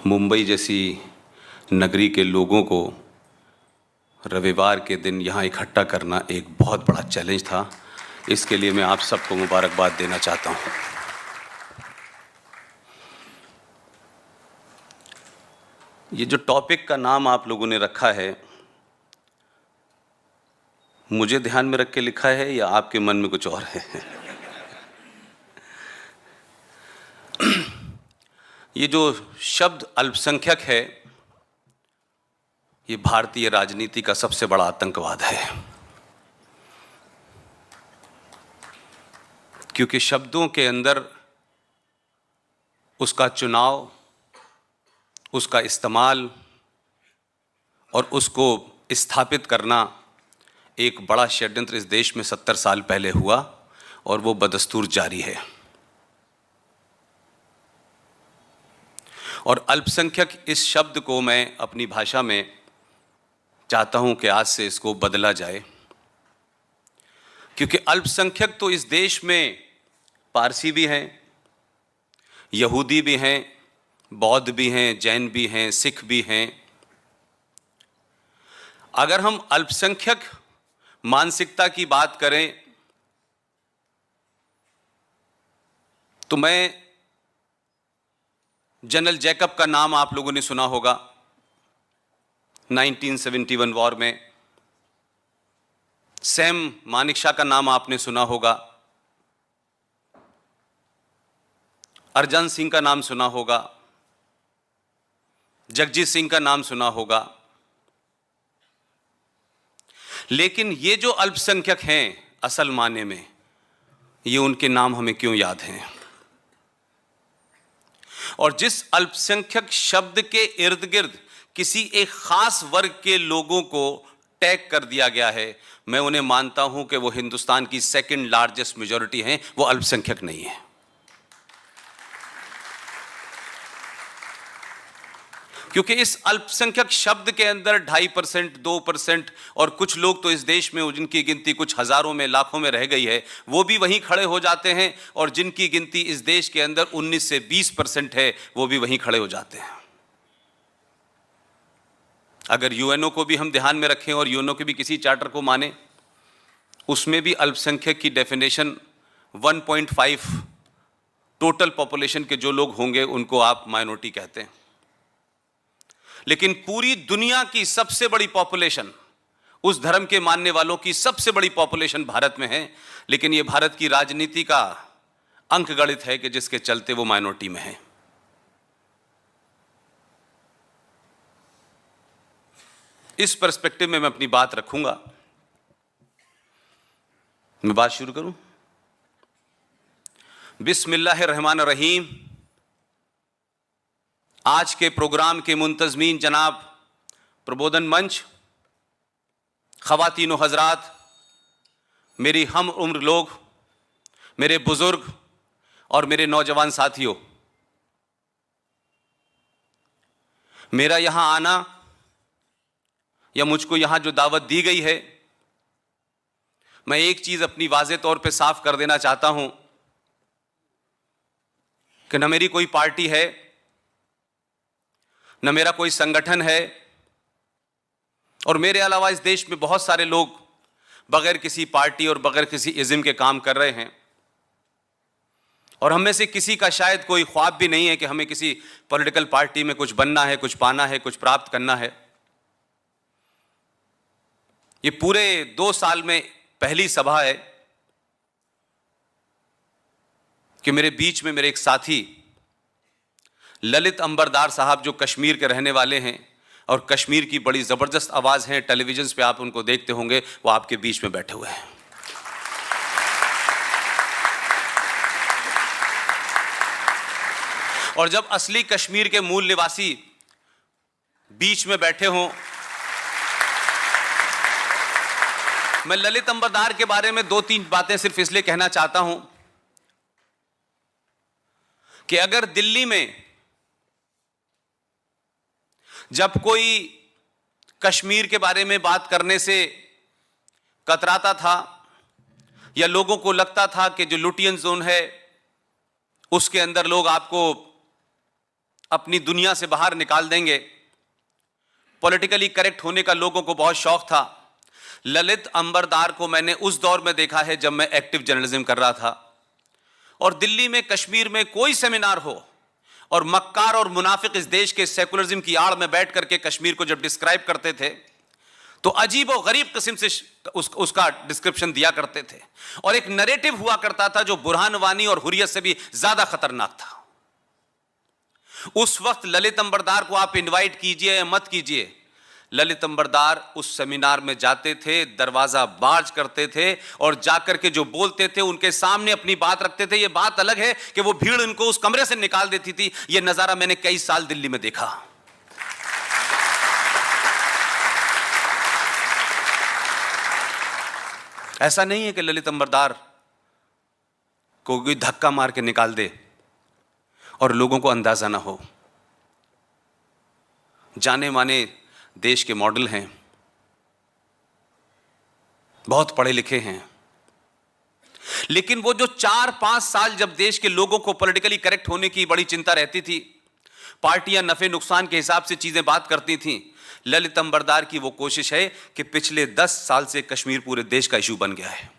मुंबई जैसी नगरी के लोगों को रविवार के दिन यहाँ इकट्ठा करना एक बहुत बड़ा चैलेंज था। इसके लिए मैं आप सबको मुबारकबाद देना चाहता हूँ। ये जो टॉपिक का नाम आप लोगों ने रखा है, मुझे ध्यान में रख के लिखा है या आपके मन में कुछ और है? ये जो शब्द अल्पसंख्यक है, ये भारतीय राजनीति का सबसे बड़ा आतंकवाद है, क्योंकि शब्दों के अंदर उसका चुनाव, उसका इस्तेमाल और उसको स्थापित करना एक बड़ा षड्यंत्र इस देश में 70 साल पहले हुआ और वो बदस्तूर जारी है। और अल्पसंख्यक इस शब्द को मैं अपनी भाषा में चाहता हूं कि आज से इसको बदला जाए, क्योंकि अल्पसंख्यक तो इस देश में पारसी भी हैं, यहूदी भी हैं, बौद्ध भी हैं, जैन भी हैं, सिख भी हैं। अगर हम अल्पसंख्यक मानसिकता की बात करें तो मैं जनरल जैकब का नाम आप लोगों ने सुना होगा। 1971 वॉर में सैम मानेकशॉ का नाम आपने सुना होगा, अर्जन सिंह का नाम सुना होगा, जगजीत सिंह का नाम सुना होगा। लेकिन ये जो अल्पसंख्यक हैं असल माने में, ये उनके नाम हमें क्यों याद हैं? और जिस अल्पसंख्यक शब्द के इर्द गिर्द किसी एक खास वर्ग के लोगों को टैग कर दिया गया है, मैं उन्हें मानता हूं कि वो हिंदुस्तान की सेकंड लार्जेस्ट मेजॉरिटी हैं, वो अल्पसंख्यक नहीं है। क्योंकि इस अल्पसंख्यक शब्द के अंदर 2.5%, 2% और कुछ लोग तो इस देश में जिनकी गिनती कुछ हजारों में, लाखों में रह गई है, वो भी वहीं खड़े हो जाते हैं, और जिनकी गिनती इस देश के अंदर 19 से 20% है, वो भी वहीं खड़े हो जाते हैं। अगर यूएनओ को भी हम ध्यान में रखें और यूएनओ के भी किसी चार्टर को माने, उसमें भी अल्पसंख्यक की डेफिनेशन 1.5 टोटल पॉपुलेशन के जो लोग होंगे उनको आप माइनॉरिटी कहते हैं। लेकिन पूरी दुनिया की सबसे बड़ी पॉपुलेशन, उस धर्म के मानने वालों की सबसे बड़ी पॉपुलेशन भारत में है, लेकिन यह भारत की राजनीति का अंकगणित है कि जिसके चलते वो माइनॉरिटी में है। इस पर्सपेक्टिव में मैं अपनी बात रखूंगा। मैं बात शुरू करूं? बिस्मिल्लाहिर्रहमानिर्रहीम। आज के प्रोग्राम के मुंतजमीन जनाब प्रबोधन मंच, ख़वातीन व हज़रात, मेरी हम उम्र लोग, मेरे बुज़ुर्ग और मेरे नौजवान साथियों, मेरा यहाँ आना या मुझको यहाँ जो दावत दी गई है, मैं एक चीज़ अपनी वाज़े तौर पे साफ कर देना चाहता हूँ कि न मेरी कोई पार्टी है, न मेरा कोई संगठन है, और मेरे अलावा इस देश में बहुत सारे लोग बगैर किसी पार्टी और बगैर किसी इज़्म के काम कर रहे हैं, और हम में से किसी का शायद कोई ख्वाब भी नहीं है कि हमें किसी पॉलिटिकल पार्टी में कुछ बनना है, कुछ पाना है, कुछ प्राप्त करना है। ये पूरे 2 साल में पहली सभा है कि मेरे बीच में मेरे एक साथी ललित अंबरदार साहब, जो कश्मीर के रहने वाले हैं और कश्मीर की बड़ी ज़बरदस्त आवाज़ हैं, टेलीविजन पे आप उनको देखते होंगे, वो आपके बीच में बैठे हुए हैं। और जब असली कश्मीर के मूल निवासी बीच में बैठे हों, मैं ललित अंबरदार के बारे में 2-3 बातें सिर्फ इसलिए कहना चाहता हूं कि अगर दिल्ली में जब कोई कश्मीर के बारे में बात करने से कतराता था या लोगों को लगता था कि जो लुटियन जोन है उसके अंदर लोग आपको अपनी दुनिया से बाहर निकाल देंगे। पॉलिटिकली करेक्ट होने का लोगों को बहुत शौक था। ललित अंबरदार को मैंने उस दौर में देखा है जब मैं एक्टिव जर्नलिज्म कर रहा था, और दिल्ली में, कश्मीर में कोई सेमिनार हो और मक्कार और मुनाफिक इस देश के सेकुलरिज्म की आड़ में बैठ करके कश्मीर को जब डिस्क्राइब करते थे तो अजीब और गरीब किस्म से उसका डिस्क्रिप्शन दिया करते थे, और एक नरेटिव हुआ करता था जो बुरहान वानी और हुर्रियत से भी ज्यादा खतरनाक था। उस वक्त ललित अंबरदार को आप इनवाइट कीजिए या मत कीजिए, ललित अंबरदार उस सेमिनार में जाते थे, दरवाजा बार्ज करते थे और जाकर के जो बोलते थे उनके सामने अपनी बात रखते थे। यह बात अलग है कि वो भीड़ उनको उस कमरे से निकाल देती थी। यह नजारा मैंने कई साल दिल्ली में देखा। ऐसा नहीं है कि ललित अंबरदार को कोई धक्का मार के निकाल दे और लोगों को अंदाजा ना हो। जाने माने देश के मॉडल हैं, बहुत पढ़े लिखे हैं, लेकिन वो जो 4-5 साल जब देश के लोगों को पॉलिटिकली करेक्ट होने की बड़ी चिंता रहती थी, पार्टियां नफे नुकसान के हिसाब से चीजें बात करती थीं, ललित अंबरदार की वो कोशिश है कि पिछले 10 साल से कश्मीर पूरे देश का इशू बन गया है।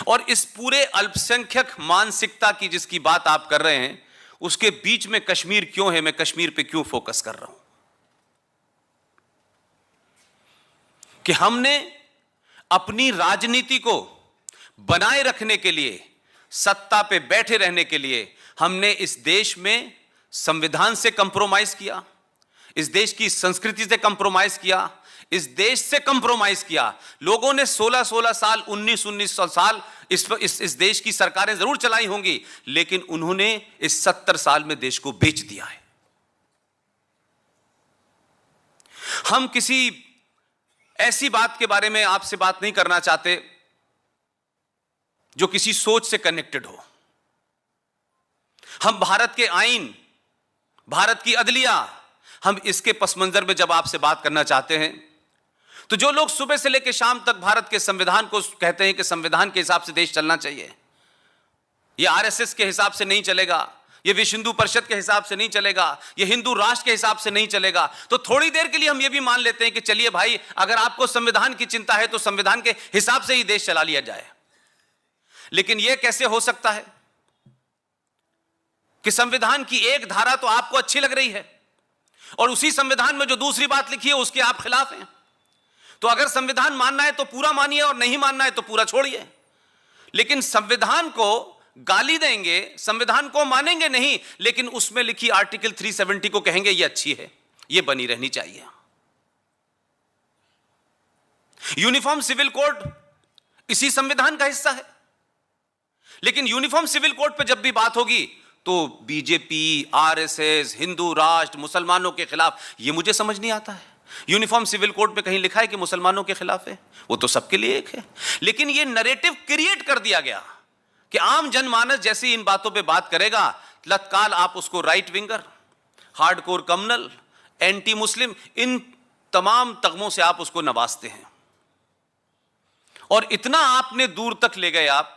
और इस पूरे अल्पसंख्यक मानसिकता की जिसकी बात आप कर रहे हैं, उसके बीच में कश्मीर क्यों है, मैं कश्मीर पे क्यों फोकस कर रहा हूं कि हमने अपनी राजनीति को बनाए रखने के लिए, सत्ता पे बैठे रहने के लिए, हमने इस देश में संविधान से कंप्रोमाइज किया, इस देश की संस्कृति से कंप्रोमाइज किया, इस देश से कंप्रोमाइज किया। लोगों ने 16-16 साल, 19-19 साल इस देश की सरकारें जरूर चलाई होंगी, लेकिन उन्होंने इस 70 साल में देश को बेच दिया है। हम किसी ऐसी बात के बारे में आपसे बात नहीं करना चाहते जो किसी सोच से कनेक्टेड हो। हम भारत के आईन, भारत की अदलिया, हम इसके पस मंजर में जब आपसे बात करना चाहते हैं, तो जो लोग सुबह से लेकर शाम तक भारत के संविधान को कहते हैं कि संविधान के हिसाब से देश चलना चाहिए, ये आरएसएस के हिसाब से नहीं चलेगा, ये विश्व हिंदू परिषद के हिसाब से नहीं चलेगा, ये हिंदू राष्ट्र के हिसाब से नहीं चलेगा, तो थोड़ी देर के लिए हम ये भी मान लेते हैं कि चलिए भाई, अगर आपको संविधान की चिंता है तो संविधान के हिसाब से ही देश चला लिया जाए। लेकिन यह कैसे हो सकता है कि संविधान की एक धारा तो आपको अच्छी लग रही है और उसी संविधान में जो दूसरी बात लिखी है उसके आप खिलाफ हैं। तो अगर संविधान मानना है तो पूरा मानिए और नहीं मानना है तो पूरा छोड़िए। लेकिन संविधान को गाली देंगे, संविधान को मानेंगे नहीं, लेकिन उसमें लिखी आर्टिकल 370 को कहेंगे ये अच्छी है, ये बनी रहनी चाहिए। यूनिफॉर्म सिविल कोड इसी संविधान का हिस्सा है, लेकिन यूनिफॉर्म सिविल कोड पे जब भी बात होगी तो बीजेपी, आरएसएस, हिंदू राष्ट्र, मुसलमानों के खिलाफ, ये मुझे समझ नहीं आता है। यूनिफॉर्म सिविल कोड पे कहीं लिखा है कि मुसलमानों के खिलाफ है? वो तो सबके लिए एक है। लेकिन ये नैरेटिव क्रिएट कर दिया गया कि आम जनमानस जैसे इन बातों पे बात करेगा, तत्काल आप उसको right winger, hardcore communal, anti Muslim, इन तमाम तगमों से आप उसको नवाजते हैं। और इतना आपने दूर तक ले गए आप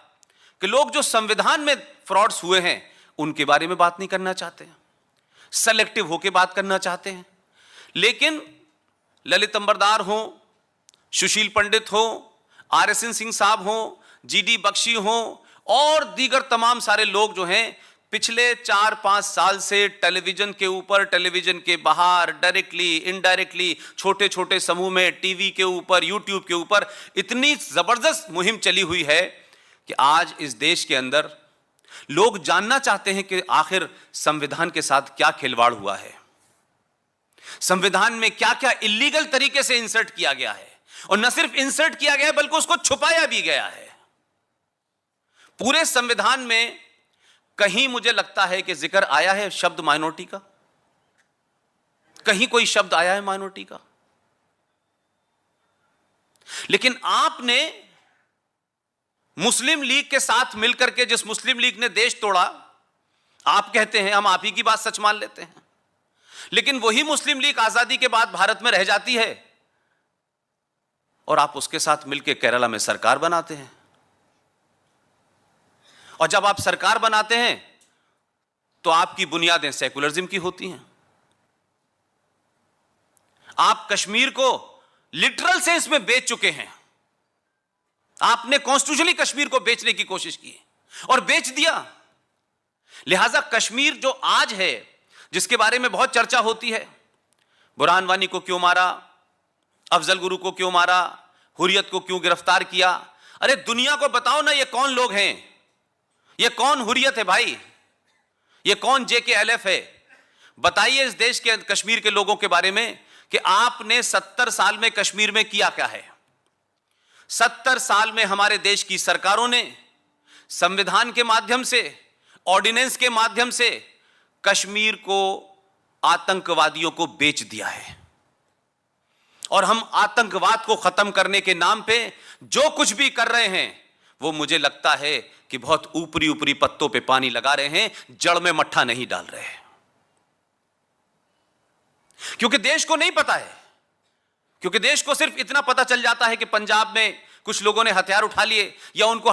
कि लोग जो संविधान में फ्रॉड्स हुए हैं उनके बारे में बात नहीं करना चाहते हैं, सेलेक्टिव होकर बात करना चाहते हैं। लेकिन ललित अंबरदार हो, सुशील पंडित हो, आरएसएन सिंह साहब हो, जीडी बख्शी हो और दीगर तमाम सारे लोग जो हैं, पिछले 4-5 साल से टेलीविजन के ऊपर, टेलीविजन के बाहर, डायरेक्टली, इनडायरेक्टली, छोटे छोटे समूह में, टीवी के ऊपर, यूट्यूब के ऊपर इतनी जबरदस्त मुहिम चली हुई है कि आज इस देश के अंदर लोग जानना चाहते हैं कि आखिर संविधान के साथ क्या खिलवाड़ हुआ है, संविधान में क्या क्या इलीगल तरीके से इंसर्ट किया गया है, और न सिर्फ इंसर्ट किया गया है बल्कि उसको छुपाया भी गया है। पूरे संविधान में कहीं मुझे लगता है कि जिक्र आया है शब्द माइनॉरिटी का? कहीं कोई शब्द आया है माइनॉरिटी का? लेकिन आपने मुस्लिम लीग के साथ मिलकर के, जिस मुस्लिम लीग ने देश तोड़ा, आप कहते हैं हम आप ही की बात सच मान लेते हैं, लेकिन वही मुस्लिम लीग आजादी के बाद भारत में रह जाती है और आप उसके साथ मिलकर केरला में सरकार बनाते हैं। और जब आप सरकार बनाते हैं तो आपकी बुनियादें सेकुलरिज्म की होती हैं। आप कश्मीर को लिटरल सेंस में बेच चुके हैं। आपने कॉन्स्टिट्यूशनली कश्मीर को बेचने की कोशिश की और बेच दिया। लिहाजा कश्मीर जो आज है, जिसके बारे में बहुत चर्चा होती है, बुरहान वानी को क्यों मारा, अफजल गुरु को क्यों मारा, हुर्रियत को क्यों गिरफ्तार किया, अरे दुनिया को बताओ ना ये कौन लोग हैं, ये कौन हुर्रियत है भाई, ये कौन JKLF है। बताइए इस देश के कश्मीर के लोगों के बारे में कि आपने 70 साल में कश्मीर में किया क्या है। 70 साल में हमारे देश की सरकारों ने संविधान के माध्यम से, ऑर्डिनेंस के माध्यम से कश्मीर को आतंकवादियों को बेच दिया है। और हम आतंकवाद को खत्म करने के नाम पे जो कुछ भी कर रहे हैं वो मुझे लगता है कि बहुत ऊपरी ऊपरी पत्तों पे पानी लगा रहे हैं, जड़ में मट्ठा नहीं डाल रहे हैं। क्योंकि देश को नहीं पता है, क्योंकि देश को सिर्फ इतना पता चल जाता है कि पंजाब में कुछ लोगों ने हथियार उठा लिए या उनको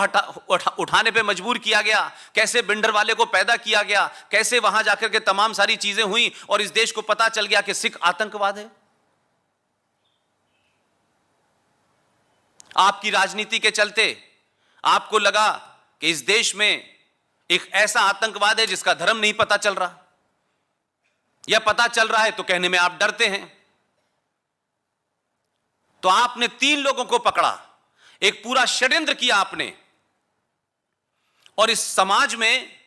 उठाने पे मजबूर किया गया, कैसे बिंडर वाले को पैदा किया गया, कैसे वहां जाकर के तमाम सारी चीजें हुई और इस देश को पता चल गया कि सिख आतंकवाद है। आपकी राजनीति के चलते आपको लगा कि इस देश में एक ऐसा आतंकवाद है जिसका धर्म नहीं पता चल रहा, या पता चल रहा है तो कहने में आप डरते हैं। तो आपने 3 लोगों को पकड़ा, एक पूरा षड्यंत्र किया आपने। और इस समाज में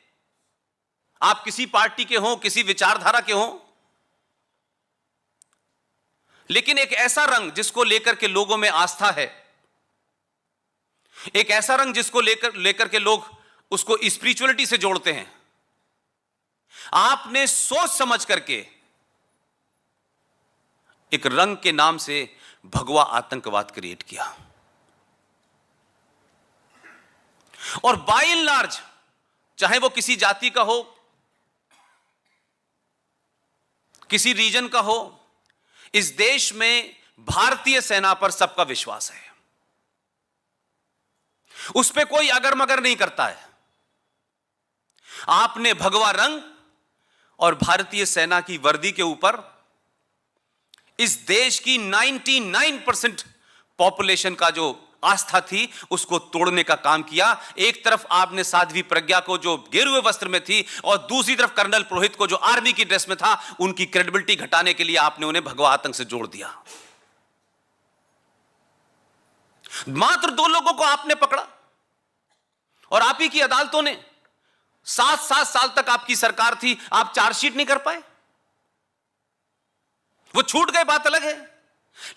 आप किसी पार्टी के हों, किसी विचारधारा के हों, लेकिन एक ऐसा रंग जिसको लेकर के लोगों में आस्था है, एक ऐसा रंग जिसको लेकर के लोग उसको स्पिरिचुअलिटी से जोड़ते हैं, आपने सोच समझ करके एक रंग के नाम से भगवा आतंकवाद क्रिएट किया। और बाय एंड लार्ज, चाहे वो किसी जाति का हो, किसी रीजन का हो, इस देश में भारतीय सेना पर सबका विश्वास है। उस पे कोई अगर मगर नहीं करता है। आपने भगवा रंग और भारतीय सेना की वर्दी के ऊपर इस देश की 99% पॉपुलेशन का जो आस्था थी उसको तोड़ने का काम किया। एक तरफ आपने साध्वी प्रज्ञा को जो गेरुए वस्त्र में थी और दूसरी तरफ कर्नल पुरोहित को जो आर्मी की ड्रेस में था, उनकी क्रेडिबिलिटी घटाने के लिए आपने उन्हें भगवा आतंक से जोड़ दिया। मात्र 2 लोगों को आपने पकड़ा और आप ही की अदालतों ने 7 साल तक आपकी सरकार थी, आप चार्जशीट नहीं कर पाए। वो छूट गए, बात अलग है,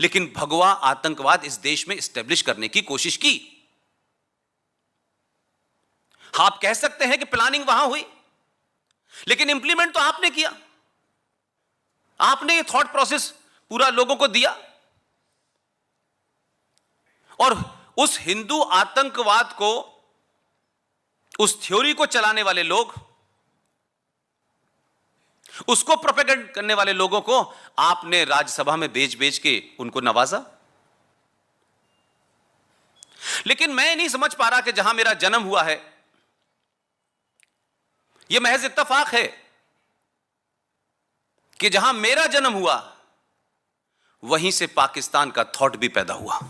लेकिन भगवा आतंकवाद इस देश में स्टैब्लिश करने की कोशिश की। आप कह सकते हैं कि प्लानिंग वहां हुई, लेकिन इंप्लीमेंट तो आपने किया। आपने ये थॉट प्रोसेस पूरा लोगों को दिया। और उस हिंदू आतंकवाद को, उस थ्योरी को चलाने वाले लोग, उसको प्रोपेगेंड करने वाले लोगों को आपने राज्यसभा में बेच के उनको नवाजा। लेकिन मैं नहीं समझ पा रहा कि जहां मेरा जन्म हुआ है, यह महज इत्तेफाक है कि जहां मेरा जन्म हुआ वहीं से पाकिस्तान का थॉट भी पैदा हुआ।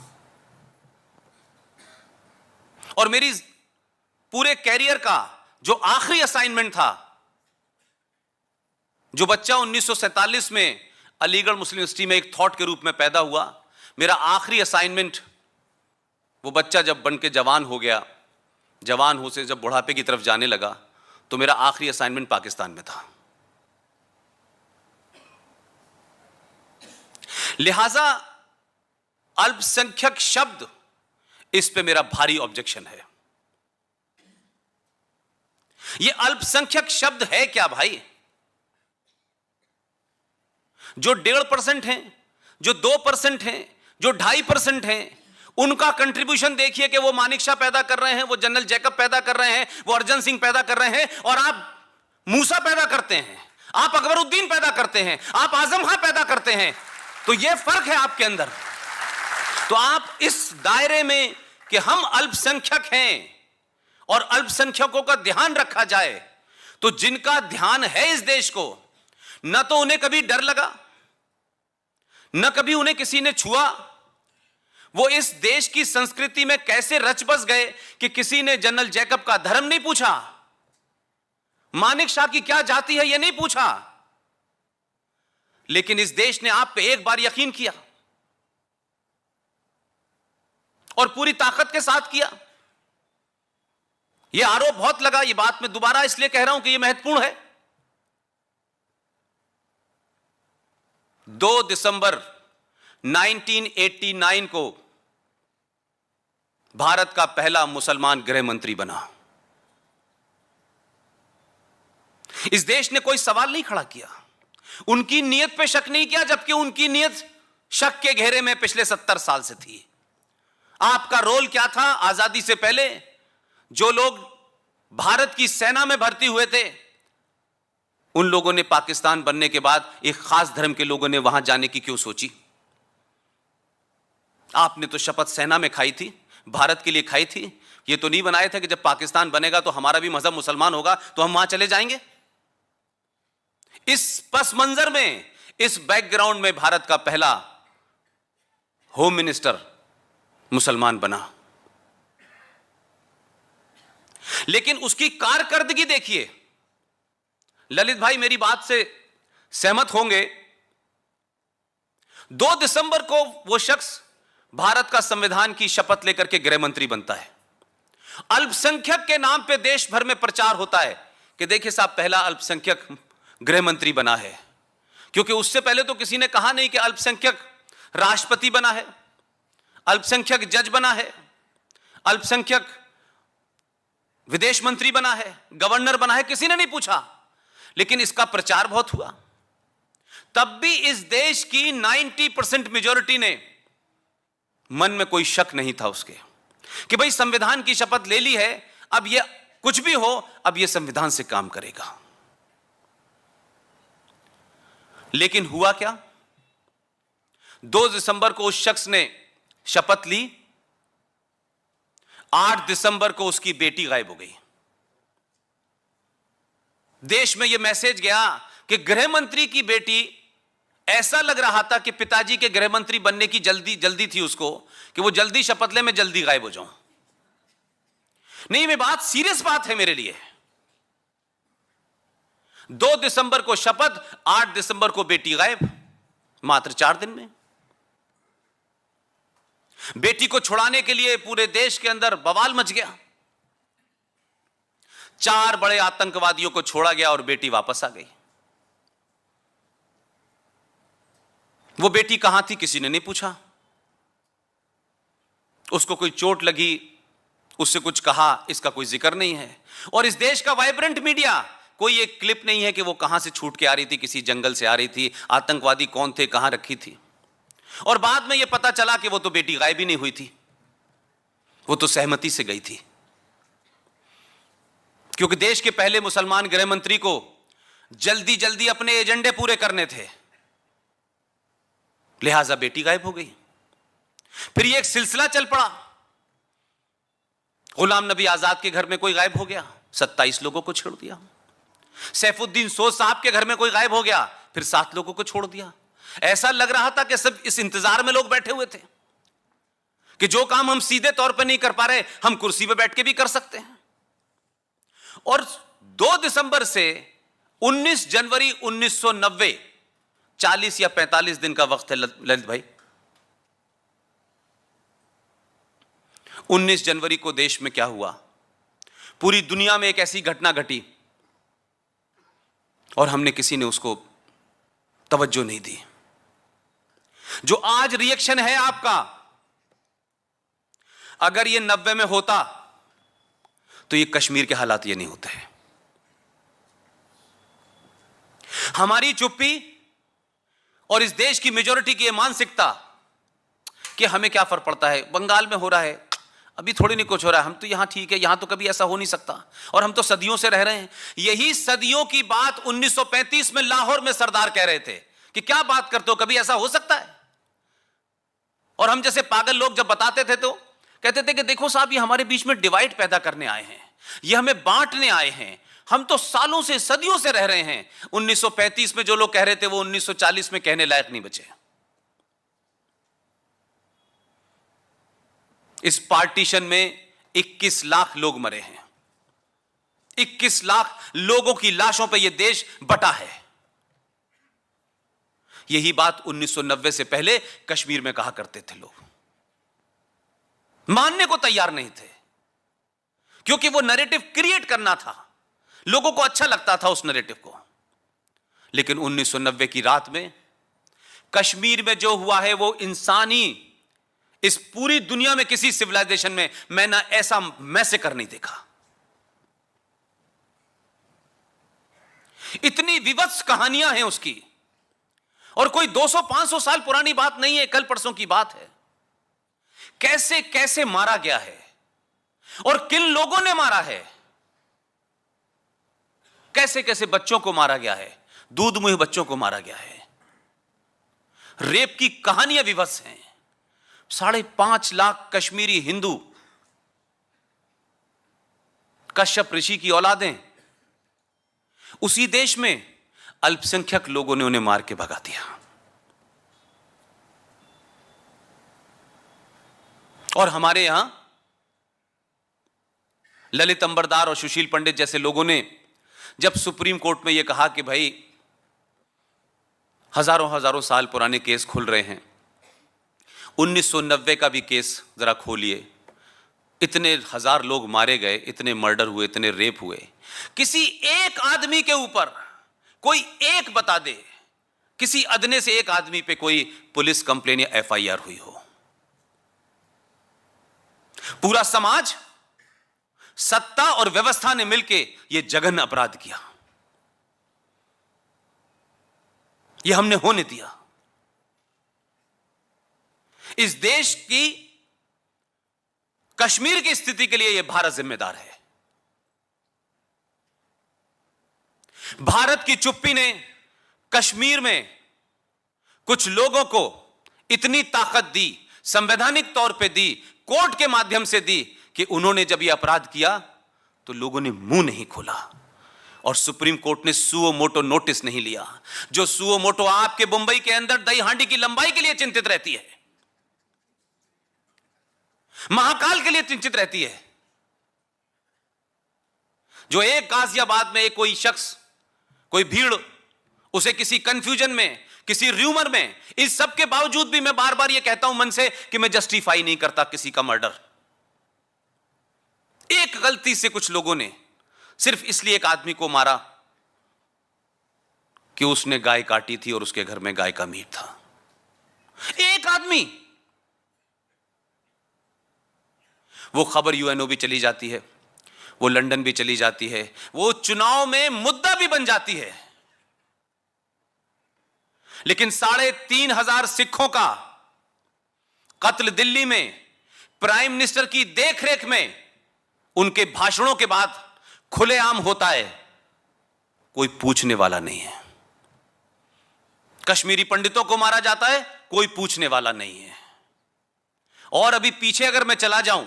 और मेरी पूरे कैरियर का जो आखिरी असाइनमेंट था, जो बच्चा 1947 में अलीगढ़ मुस्लिम यूनिवर्सिटी में एक थॉट के रूप में पैदा हुआ, मेरा आखिरी असाइनमेंट, वो बच्चा जब बन के जवान हो गया, जवान हो से जब बुढ़ापे की तरफ जाने लगा, तो मेरा आखिरी असाइनमेंट पाकिस्तान में था। लिहाजा अल्पसंख्यक शब्द, इस पे मेरा भारी ऑब्जेक्शन है। ये अल्पसंख्यक शब्द है क्या भाई? जो 1.5% हैं, जो 2% हैं, जो 2.5% हैं, उनका कंट्रीब्यूशन देखिए कि वो मानिक शाह पैदा कर रहे हैं, वो जनरल जैकब पैदा कर रहे हैं, वो अर्जन सिंह पैदा कर रहे हैं, और आप मूसा पैदा करते हैं, आप अकबरुद्दीन पैदा करते हैं, आप आजम खां पैदा करते हैं। तो ये फर्क है आपके अंदर। तो आप इस दायरे में कि हम अल्पसंख्यक हैं और अल्पसंख्यकों का ध्यान रखा जाए, तो जिनका ध्यान है इस देश को, न तो उन्हें कभी डर लगा, न कभी उन्हें किसी ने छुआ। वो इस देश की संस्कृति में कैसे रच बस गए कि किसी ने जनरल जैकब का धर्म नहीं पूछा, मानिक शाह की क्या जाति है यह नहीं पूछा, लेकिन इस देश ने आप पे एक बार यकीन किया और पूरी ताकत के साथ किया। यह आरोप बहुत लगा, यह बात मैं दोबारा इसलिए कह रहा हूं कि यह महत्वपूर्ण है। 2 दिसंबर 1989 को भारत का पहला मुसलमान गृह मंत्री बना। इस देश ने कोई सवाल नहीं खड़ा किया, उनकी नीयत पे शक नहीं किया, जबकि उनकी नीयत शक के घेरे में पिछले 70 साल से थी। आपका रोल क्या था? आजादी से पहले जो लोग भारत की सेना में भर्ती हुए थे, उन लोगों ने पाकिस्तान बनने के बाद एक खास धर्म के लोगों ने वहां जाने की क्यों सोची? आपने तो शपथ सेना में खाई थी, भारत के लिए खाई थी। ये तो नहीं बनाया था कि जब पाकिस्तान बनेगा तो हमारा भी मजहब मुसलमान होगा तो हम वहां चले जाएंगे। इस पस मंजर में, इस बैकग्राउंड में भारत का पहला होम मिनिस्टर मुसलमान बना। लेकिन उसकी कारकर्दगी देखिए। ललित भाई मेरी बात से सहमत होंगे। 2 दिसंबर को वो शख्स भारत का संविधान की शपथ लेकर के गृह मंत्री बनता है। अल्पसंख्यक के नाम पे देश भर में प्रचार होता है कि देखिए साहब पहला अल्पसंख्यक गृह मंत्री बना है, क्योंकि उससे पहले तो किसी ने कहा नहीं कि अल्पसंख्यक राष्ट्रपति बना है, अल्पसंख्यक जज बना है, अल्पसंख्यक विदेश मंत्री बना है, गवर्नर बना है, किसी ने नहीं पूछा। लेकिन इसका प्रचार बहुत हुआ। तब भी इस देश की 90% मेजॉरिटी ने, मन में कोई शक नहीं था उसके कि भाई संविधान की शपथ ले ली है, अब ये कुछ भी हो, अब ये संविधान से काम करेगा। लेकिन हुआ क्या? 2 दिसंबर को उस शख्स ने शपथ ली, 8 दिसंबर को उसकी बेटी गायब हो गई। देश में यह मैसेज गया कि गृह मंत्री की बेटी, ऐसा लग रहा था कि पिताजी के गृह मंत्री बनने की जल्दी थी उसको, कि वो जल्दी शपथ ले, मैं जल्दी गायब हो जाऊं। नहीं, मैं बात सीरियस बात है मेरे लिए। 2 दिसंबर को शपथ, 8 दिसंबर को बेटी गायब, मात्र 4 दिन में। बेटी को छुड़ाने के लिए पूरे देश के अंदर बवाल मच गया। 4 बड़े आतंकवादियों को छोड़ा गया और बेटी वापस आ गई। वो बेटी कहां थी किसी ने नहीं पूछा। उसको कोई चोट लगी, उससे कुछ कहा, इसका कोई जिक्र नहीं है। और इस देश का वाइब्रेंट मीडिया, कोई एक क्लिप नहीं है कि वो कहां से छूट के आ रही थी, किसी जंगल से आ रही थी, आतंकवादी कौन थे, कहां रखी थी। और बाद में यह पता चला कि वो तो बेटी गायब ही नहीं हुई थी, वो तो सहमति से गई थी। क्योंकि देश के पहले मुसलमान गृह मंत्री को जल्दी जल्दी अपने एजेंडे पूरे करने थे, लिहाजा बेटी गायब हो गई। फिर ये एक सिलसिला चल पड़ा। गुलाम नबी आजाद के घर में कोई गायब हो गया, 27 लोगों को छोड़ दिया। सैफुद्दीन सोज साहब के घर में कोई गायब हो गया, फिर 7 लोगों को छोड़ दिया। ऐसा लग रहा था कि सब इस इंतजार में लोग बैठे हुए थे कि जो काम हम सीधे तौर पर नहीं कर पा रहे, हम कुर्सी पर बैठ के भी कर सकते हैं। और 2 दिसंबर से 19 जनवरी 1990, 40 या 45 दिन का वक्त है ललित भाई। 19 जनवरी को देश में क्या हुआ? पूरी दुनिया में एक ऐसी घटना घटी और हमने किसी ने उसको तवज्जो नहीं दी। जो आज रिएक्शन है आपका, अगर ये 90 में होता तो ये कश्मीर के हालात ये नहीं होते हैं। हमारी चुप्पी और इस देश की मेजॉरिटी की मानसिकता कि हमें क्या फर्क पड़ता है, बंगाल में हो रहा है, अभी थोड़ी नहीं कुछ हो रहा है, हम तो यहां ठीक है, यहां तो कभी ऐसा हो नहीं सकता, और हम तो सदियों से रह रहे हैं। यही सदियों की बात 1935 में लाहौर में सरदार कह रहे थे कि क्या बात करते हो, कभी ऐसा हो सकता है। और हम जैसे पागल लोग जब बताते थे तो कहते थे कि देखो साहब, ये हमारे बीच में डिवाइड पैदा करने आए हैं, ये हमें बांटने आए हैं। हम तो सालों से, सदियों से रह रहे हैं। 1935 में जो लोग कह रहे थे वो 1940 में कहने लायक नहीं बचे। इस पार्टीशन में 21 लाख लोग मरे हैं। 21 लाख लोगों की लाशों पर यह देश बटा है। यही बात 1990 से पहले कश्मीर में कहा करते थे लोग, मानने को तैयार नहीं थे, क्योंकि वो नैरेटिव क्रिएट करना था, लोगों को अच्छा लगता था उस नैरेटिव को। लेकिन 1990 की रात में कश्मीर में जो हुआ है वो इंसानी, इस पूरी दुनिया में किसी सिविलाइजेशन में मैंने ऐसा मैसेकर नहीं देखा। इतनी विवत्स कहानियां हैं उसकी, और कोई 200-500 साल पुरानी बात नहीं है, कल परसों की बात है। कैसे कैसे मारा गया है और किन लोगों ने मारा है, कैसे कैसे बच्चों को मारा गया है, दूध मुंह बच्चों को मारा गया है। रेप की कहानियां विवश हैं। 5.5 लाख कश्मीरी हिंदू, कश्यप ऋषि की औलादें, उसी देश में अल्पसंख्यक लोगों ने उन्हें मार के भगा दिया। और हमारे यहां ललित अंबरदार और सुशील पंडित जैसे लोगों ने जब सुप्रीम कोर्ट में यह कहा कि भाई हजारों हजारों साल पुराने केस खुल रहे हैं, 1990 का भी केस जरा खोलिए, इतने हजार लोग मारे गए, इतने मर्डर हुए, इतने रेप हुए, किसी एक आदमी के ऊपर कोई एक बता दे, किसी अदने से एक आदमी पे कोई पुलिस कंप्लेन या एफआईआर हुई हो। पूरा समाज, सत्ता और व्यवस्था ने मिलकर यह जघन्य अपराध किया। यह हमने होने दिया। इस देश की कश्मीर की स्थिति के लिए यह भारत जिम्मेदार है। भारत की चुप्पी ने कश्मीर में कुछ लोगों को इतनी ताकत दी, संवैधानिक तौर पे दी, कोर्ट के माध्यम से दी, कि उन्होंने जब यह अपराध किया तो लोगों ने मुंह नहीं खोला और सुप्रीम कोर्ट ने सुओ मोटो नोटिस नहीं लिया। जो सुओ मोटो आपके मुंबई के अंदर दही हांडी की लंबाई के लिए चिंतित रहती है, महाकाल के लिए चिंतित रहती है, जो एक गाजियाबाद में एक कोई शख्स, कोई भीड़, उसे किसी कंफ्यूजन में, किसी र्यूमर में, इस सब के बावजूद भी मैं बार बार यह कहता हूं मन से कि मैं जस्टिफाई नहीं करता किसी का मर्डर। एक गलती से कुछ लोगों ने सिर्फ इसलिए एक आदमी को मारा कि उसने गाय काटी थी और उसके घर में गाय का मीट था। एक आदमी, वो खबर यूएनओ भी चली जाती है, वो लंदन भी चली जाती है, वो चुनाव में मुद्दा भी बन जाती है। लेकिन 3,500 सिखों का कत्ल दिल्ली में प्राइम मिनिस्टर की देखरेख में उनके भाषणों के बाद खुलेआम होता है, कोई पूछने वाला नहीं है। कश्मीरी पंडितों को मारा जाता है, कोई पूछने वाला नहीं है। और अभी पीछे अगर मैं चला जाऊं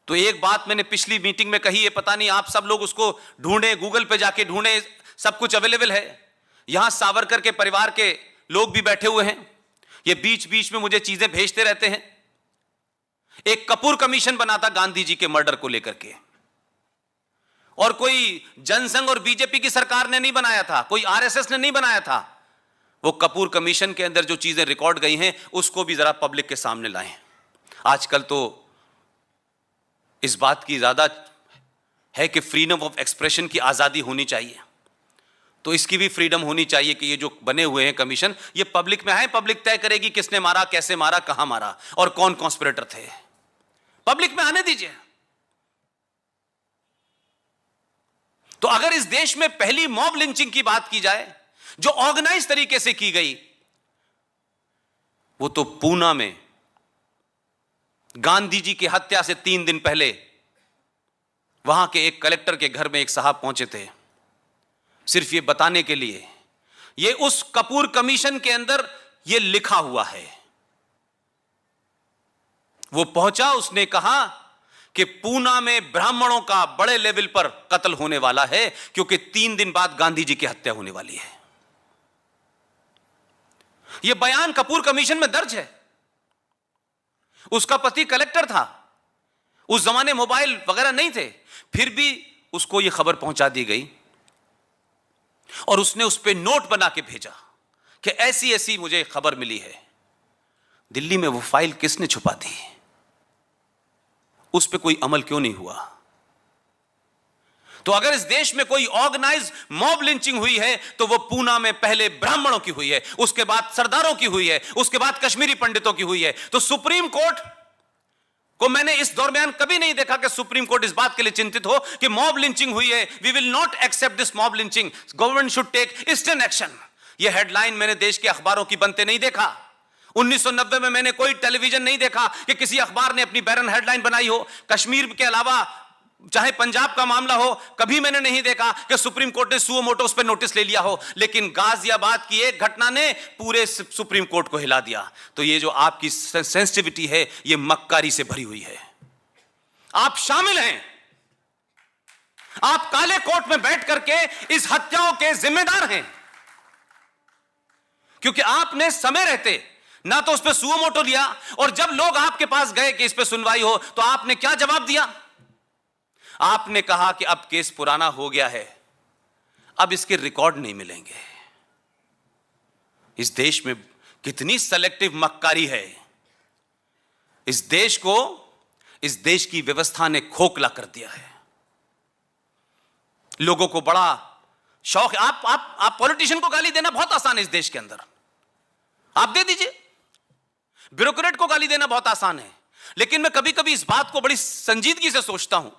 तो एक बात मैंने पिछली मीटिंग में कही है, पता नहीं आप सब लोग उसको ढूंढें, गूगल पे जाके ढूंढें, सब कुछ अवेलेबल है। यहां सावरकर के परिवार के लोग भी बैठे हुए हैं, ये बीच बीच में मुझे चीजें भेजते रहते हैं। एक कपूर कमीशन बना था गांधी जी के मर्डर को लेकर के, और कोई जनसंघ और बीजेपी की सरकार ने नहीं बनाया था, कोई आरएसएस ने नहीं बनाया था। वो कपूर कमीशन के अंदर जो चीजें रिकॉर्ड गई हैं उसको भी जरा पब्लिक के सामने लाएं। आजकल तो इस बात की ज्यादा है कि फ्रीडम ऑफ एक्सप्रेशन की आजादी होनी चाहिए, तो इसकी भी फ्रीडम होनी चाहिए कि ये जो बने हुए हैं कमीशन, ये पब्लिक में आए, पब्लिक तय करेगी किसने मारा, कैसे मारा, कहां मारा और कौन कॉन्स्पिरेटर थे। पब्लिक में आने दीजिए। तो अगर इस देश में पहली मॉब लिंचिंग की बात की जाए जो ऑर्गेनाइज तरीके से की गई, वो तो पूना में गांधी जी की हत्या से 3 दिन पहले वहां के एक कलेक्टर के घर में एक साहब पहुंचे थे, सिर्फ ये बताने के लिए, ये उस कपूर कमीशन के अंदर ये लिखा हुआ है। वो पहुंचा, उसने कहा कि पूना में ब्राह्मणों का बड़े लेवल पर कत्ल होने वाला है, क्योंकि 3 दिन बाद गांधी जी की हत्या होने वाली है। यह बयान कपूर कमीशन में दर्ज है। उसका पति कलेक्टर था, उस जमाने मोबाइल वगैरह नहीं थे, फिर भी उसको यह खबर पहुंचा दी गई और उसने उस पर नोट बना के भेजा कि ऐसी ऐसी मुझे खबर मिली है। दिल्ली में वो फाइल किसने छुपा दी? उस पर कोई अमल क्यों नहीं हुआ? तो अगर इस देश में कोई ऑर्गेनाइज मॉब लिंचिंग हुई है तो वो पूना में पहले ब्राह्मणों की हुई है, उसके बाद सरदारों की हुई है, उसके बाद कश्मीरी पंडितों की हुई है। तो सुप्रीम कोर्ट को मैंने इस दरमियान कभी नहीं देखा कि सुप्रीम कोर्ट इस बात के लिए चिंतित हो कि मॉब लिंचिंग हुई है, we will not accept this mob lynching, government should take instant action. यह हेडलाइन मैंने देश के अखबारों की बनते नहीं देखा। 1990 में मैंने कोई टेलीविजन नहीं देखा कि किसी अखबार ने अपनी बैरन हेडलाइन बनाई हो। कश्मीर के अलावा चाहे पंजाब का मामला हो, कभी मैंने नहीं देखा कि सुप्रीम कोर्ट ने सुओ मोटो उस पर नोटिस ले लिया हो। लेकिन गाजियाबाद की एक घटना ने पूरे सुप्रीम कोर्ट को हिला दिया। तो ये जो आपकी सेंसिटिविटी है, ये मक्कारी से भरी हुई है। आप शामिल हैं, आप काले कोर्ट में बैठ करके इस हत्याओं के जिम्मेदार हैं, क्योंकि आपने समय रहते ना तो उस पर सुओ मोटो लिया, और जब लोग आपके पास गए कि इस पर सुनवाई हो तो आपने क्या जवाब दिया? आपने कहा कि अब केस पुराना हो गया है, अब इसके रिकॉर्ड नहीं मिलेंगे। इस देश में कितनी सेलेक्टिव मक्कारी है। इस देश को, इस देश की व्यवस्था ने खोखला कर दिया है। लोगों को बड़ा शौक है। आप पॉलिटिशियन को गाली देना बहुत आसान है इस देश के अंदर, आप दे दीजिए। ब्यूरोक्रेट को गाली देना बहुत आसान है, लेकिन मैं कभी कभी इस बात को बड़ी संजीदगी से सोचता हूं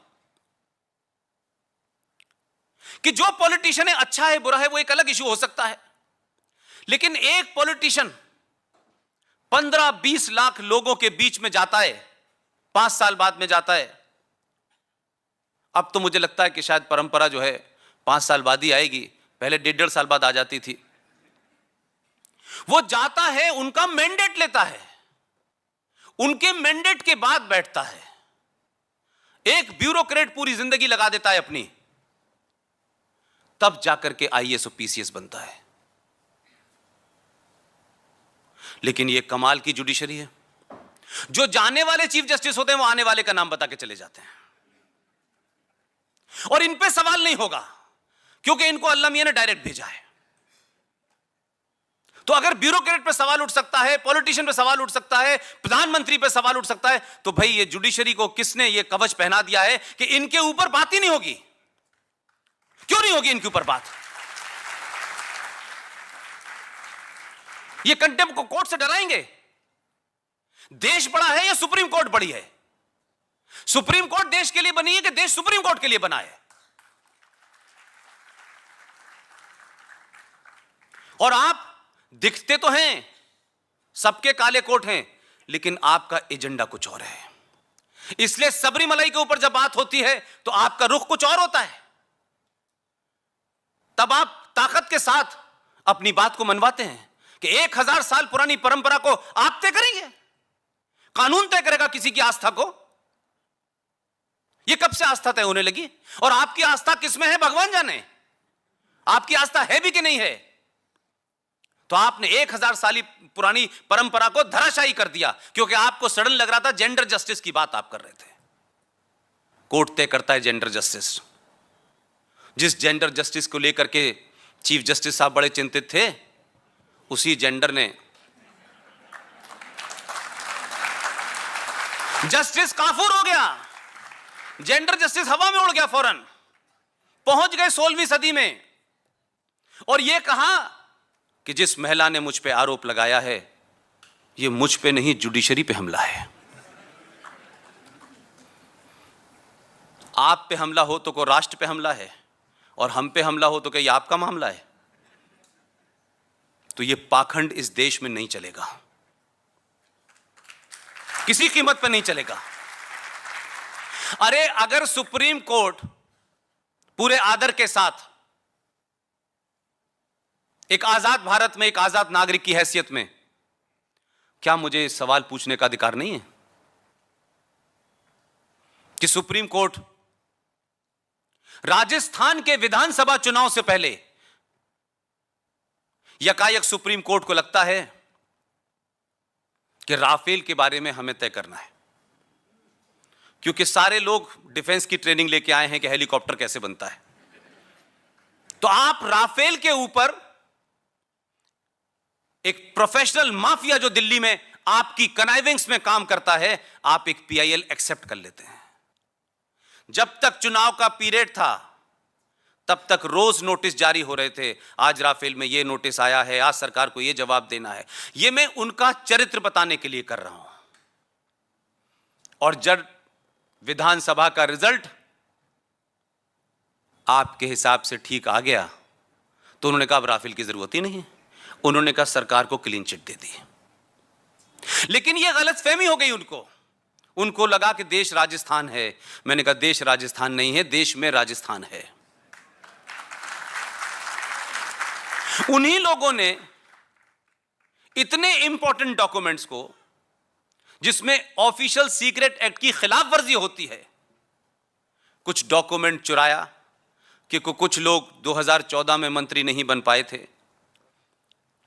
कि जो पॉलिटिशियन है, अच्छा है बुरा है वो एक अलग इशू हो सकता है, लेकिन एक पॉलिटिशियन 15-20 लाख लोगों के बीच में जाता है, 5 साल बाद में जाता है। अब तो मुझे लगता है कि शायद परंपरा जो है 5 साल बाद ही आएगी, पहले 1.5 साल बाद आ जाती थी। वो जाता है, उनका मैंडेट लेता है, उनके मैंडेट के बाद बैठता है। एक ब्यूरोक्रेट पूरी जिंदगी लगा देता है अपनी, तब जाकर के आईएएस और पीसीएस बनता है। लेकिन यह कमाल की जुडिशरी है, जो जाने वाले चीफ जस्टिस होते हैं वो आने वाले का नाम बता के चले जाते हैं, और इन पे सवाल नहीं होगा क्योंकि इनको अल्लाह मियां ने डायरेक्ट भेजा है। तो अगर ब्यूरोक्रेट पे सवाल उठ सकता है, पॉलिटिशियन पे सवाल उठ सकता है, प्रधानमंत्री पे सवाल उठ सकता है, तो भाई ये जुडिशरी को किसने ये कवच पहना दिया है कि इनके ऊपर बात ही नहीं होगी? क्यों नहीं होगी इनके ऊपर बात? ये कंटेम्प्ट को कोर्ट से डराएंगे? देश बड़ा है या सुप्रीम कोर्ट बड़ी है? सुप्रीम कोर्ट देश के लिए बनी है कि देश सुप्रीम कोर्ट के लिए बना है? और आप दिखते तो हैं, सबके काले कोट हैं, लेकिन आपका एजेंडा कुछ और है। इसलिए सबरीमलाई के ऊपर जब बात होती है तो आपका रुख कुछ और होता है। तब आप ताकत के साथ अपनी बात को मनवाते हैं कि 1000 साल पुरानी परंपरा को आप तय करेंगे, कानून तय करेगा किसी की आस्था को। यह कब से आस्था तय होने लगी? और आपकी आस्था किसमें है भगवान जाने, आपकी आस्था है भी कि नहीं है। तो आपने 1000 साल पुरानी परंपरा को धराशायी कर दिया क्योंकि आपको सडन लग रहा था जेंडर जस्टिस की बात आप कर रहे थे। कोर्ट तय करता है जेंडर जस्टिस। जिस जेंडर जस्टिस को लेकर के चीफ जस्टिस साहब बड़े चिंतित थे, उसी जेंडर ने जस्टिस काफूर हो गया, जेंडर जस्टिस हवा में उड़ गया, फौरन पहुंच गए 16वीं सदी में, और यह कहा कि जिस महिला ने मुझ पे आरोप लगाया है, यह मुझ पे नहीं जुडिशरी पे हमला है। आप पे हमला हो तो को राष्ट्र पे हमला है, और हम पे हमला हो तो क्या ये आपका मामला है? तो ये पाखंड इस देश में नहीं चलेगा, किसी कीमत पर नहीं चलेगा। अरे अगर सुप्रीम कोर्ट पूरे आदर के साथ एक आजाद भारत में एक आजाद नागरिक की हैसियत में, क्या मुझे सवाल पूछने का अधिकार नहीं है? कि सुप्रीम कोर्ट राजस्थान के विधानसभा चुनाव से पहले यकायक सुप्रीम कोर्ट को लगता है कि राफेल के बारे में हमें तय करना है, क्योंकि सारे लोग डिफेंस की ट्रेनिंग लेके आए हैं कि हेलीकॉप्टर कैसे बनता है। तो आप राफेल के ऊपर एक प्रोफेशनल माफिया जो दिल्ली में आपकी कनाइविंग्स में काम करता है, आप एक पीआईएल एक्सेप्ट कर लेते हैं। जब तक चुनाव का पीरियड था तब तक रोज नोटिस जारी हो रहे थे, आज राफेल में यह नोटिस आया है, आज सरकार को यह जवाब देना है। यह मैं उनका चरित्र बताने के लिए कर रहा हूं। और जब विधानसभा का रिजल्ट आपके हिसाब से ठीक आ गया तो उन्होंने कहा अब राफेल की जरूरत ही नहीं है। उन्होंने कहा सरकार को क्लीन चिट दे दी। लेकिन यह गलतफहमी हो गई उनको लगा कि देश राजस्थान है। मैंने कहा देश राजस्थान नहीं है, देश में राजस्थान है। उन्हीं लोगों ने इतने इंपॉर्टेंट डॉक्यूमेंट्स को, जिसमें ऑफिशियल सीक्रेट एक्ट की खिलाफ वर्जी होती है, कुछ डॉक्यूमेंट चुराया कि कुछ लोग 2014 में मंत्री नहीं बन पाए थे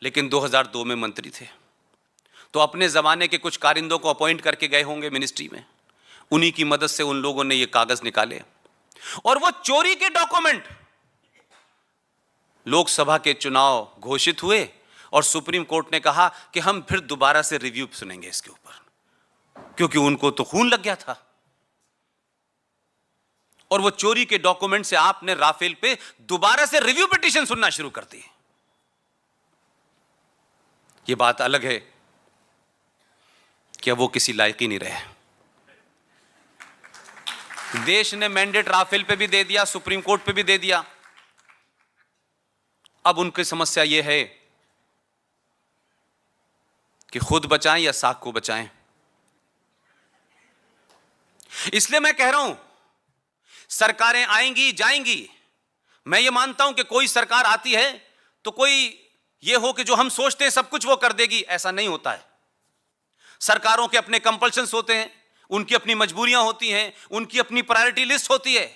लेकिन 2002 में मंत्री थे, तो अपने जमाने के कुछ कारिंदों को अपॉइंट करके गए होंगे मिनिस्ट्री में। उन्हीं की मदद से उन लोगों ने ये कागज निकाले और वो चोरी के डॉक्यूमेंट लोकसभा के चुनाव घोषित हुए और सुप्रीम कोर्ट ने कहा कि हम फिर दोबारा से रिव्यू सुनेंगे इसके ऊपर, क्योंकि उनको तो खून लग गया था। और वो चोरी के डॉक्यूमेंट से आपने राफेल पे दोबारा से रिव्यू पिटीशन सुनना शुरू कर दी। ये बात अलग है कि अब वो किसी लायक ही नहीं रहे। देश ने मैंडेट राफेल पे भी दे दिया, सुप्रीम कोर्ट पे भी दे दिया। अब उनकी समस्या यह है कि खुद बचाएं या साख को बचाएं। इसलिए मैं कह रहा हूं, सरकारें आएंगी जाएंगी। मैं ये मानता हूं कि कोई सरकार आती है तो कोई ये हो कि जो हम सोचते हैं सब कुछ वो कर देगी, ऐसा नहीं होता है। सरकारों के अपने कंपल्शंस होते हैं, उनकी अपनी मजबूरियां होती हैं, उनकी अपनी प्रायोरिटी लिस्ट होती है।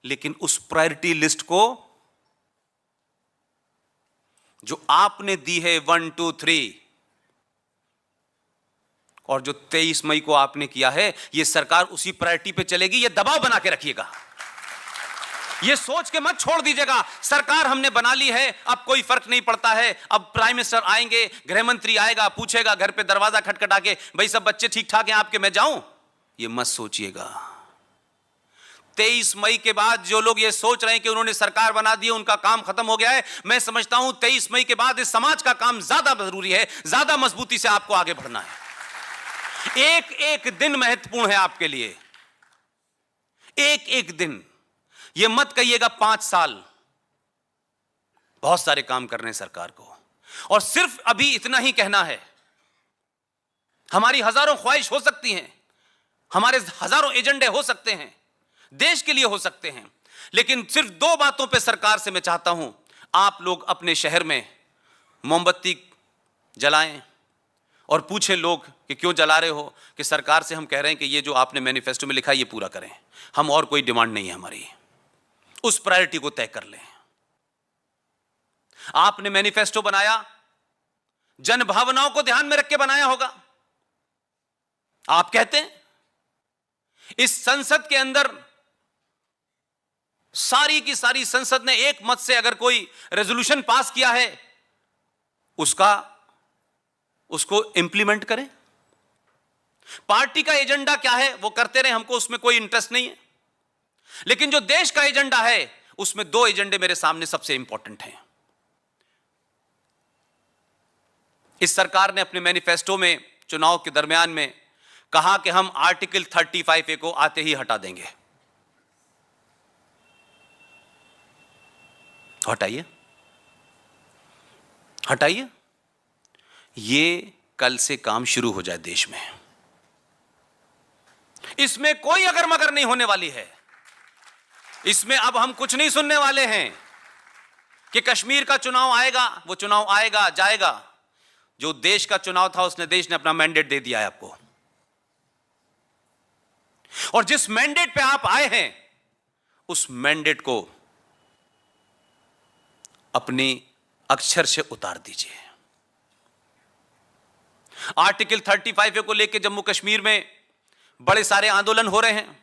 लेकिन उस प्रायोरिटी लिस्ट को जो आपने दी है 1, 2, 3 और जो 23 मई को आपने किया है, यह सरकार उसी प्रायोरिटी पे चलेगी। यह दबाव बना के रखिएगा, यह सोच के मत छोड़ दीजिएगा सरकार हमने बना ली है, अब कोई फर्क नहीं पड़ता है। अब प्राइम मिनिस्टर आएंगे, गृह मंत्री आएगा, पूछेगा घर पे दरवाजा खटखटा के, भाई सब बच्चे ठीक ठाक हैं आपके, मैं जाऊं? यह मत सोचिएगा। 23 मई के बाद जो लोग ये सोच रहे हैं कि उन्होंने सरकार बना दी, उनका काम खत्म हो गया है, मैं समझता हूं 23 मई के बाद इस समाज का काम ज्यादा जरूरी है, ज्यादा मजबूती से आपको आगे बढ़ना है। एक एक दिन महत्वपूर्ण है आपके लिए, एक एक दिन। यह मत कहिएगा 5 साल, बहुत सारे काम करने हैं सरकार को। और सिर्फ अभी इतना ही कहना है, हमारी हजारों ख्वाहिश हो सकती हैं, हमारे हजारों एजेंडे हो सकते हैं, देश के लिए हो सकते हैं, लेकिन सिर्फ 2 बातों पे सरकार से मैं चाहता हूं, आप लोग अपने शहर में मोमबत्ती जलाएं और पूछें लोग कि क्यों जला रहे हो, कि सरकार से हम कह रहे हैं कि ये जो आपने मैनिफेस्टो में लिखा है ये पूरा करें, हम और कोई डिमांड नहीं है हमारी, उस प्रायोरिटी को तय कर लें। आपने मैनिफेस्टो बनाया, जन भावनाओं को ध्यान में रख के बनाया होगा। आप कहते हैं इस संसद के अंदर सारी की सारी संसद ने एक मत से अगर कोई रेजोल्यूशन पास किया है उसको इंप्लीमेंट करें। पार्टी का एजेंडा क्या है वो करते रहे, हमको उसमें कोई इंटरेस्ट नहीं है। लेकिन जो देश का एजेंडा है उसमें 2 एजेंडे मेरे सामने सबसे इंपॉर्टेंट हैं। इस सरकार ने अपने मैनिफेस्टो में चुनाव के दरमियान में कहा कि हम आर्टिकल 35A को आते ही हटा देंगे। हटाइए, हटाइए, ये कल से काम शुरू हो जाए देश में। इसमें कोई अगर मगर नहीं होने वाली है। इसमें अब हम कुछ नहीं सुनने वाले हैं कि कश्मीर का चुनाव आएगा, वो चुनाव आएगा जाएगा। जो देश का चुनाव था उसने देश ने अपना मैंडेट दे दिया है आपको। और जिस मैंडेट पे आप आए हैं उस मैंडेट को अपनी अक्षर से उतार दीजिए। आर्टिकल 35A को लेकर जम्मू कश्मीर में बड़े सारे आंदोलन हो रहे हैं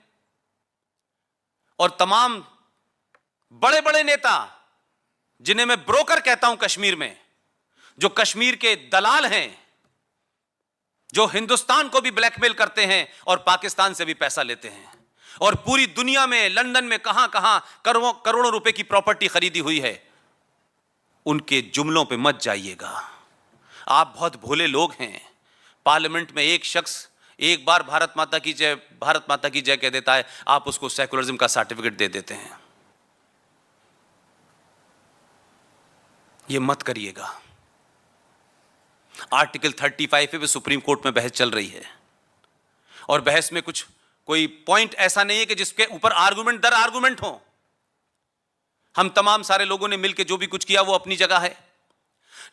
और तमाम बड़े बड़े नेता, जिन्हें मैं ब्रोकर कहता हूं कश्मीर में, जो कश्मीर के दलाल हैं, जो हिंदुस्तान को भी ब्लैकमेल करते हैं और पाकिस्तान से भी पैसा लेते हैं और पूरी दुनिया में, लंदन में कहां कहां करोड़ों रुपए की प्रॉपर्टी खरीदी हुई है, उनके जुमलों पे मत जाइएगा। आप बहुत भोले लोग हैं। पार्लियामेंट में एक शख्स एक बार भारत माता की जय कह देता है, आप उसको सेकुलरिज्म का सर्टिफिकेट दे देते हैं। ये मत करिएगा। आर्टिकल 35 पे सुप्रीम कोर्ट में बहस चल रही है और बहस में कोई पॉइंट ऐसा नहीं है कि जिसके ऊपर आर्गुमेंट दर आर्गुमेंट हो। हम तमाम सारे लोगों ने मिलकर जो भी कुछ किया वो अपनी जगह है,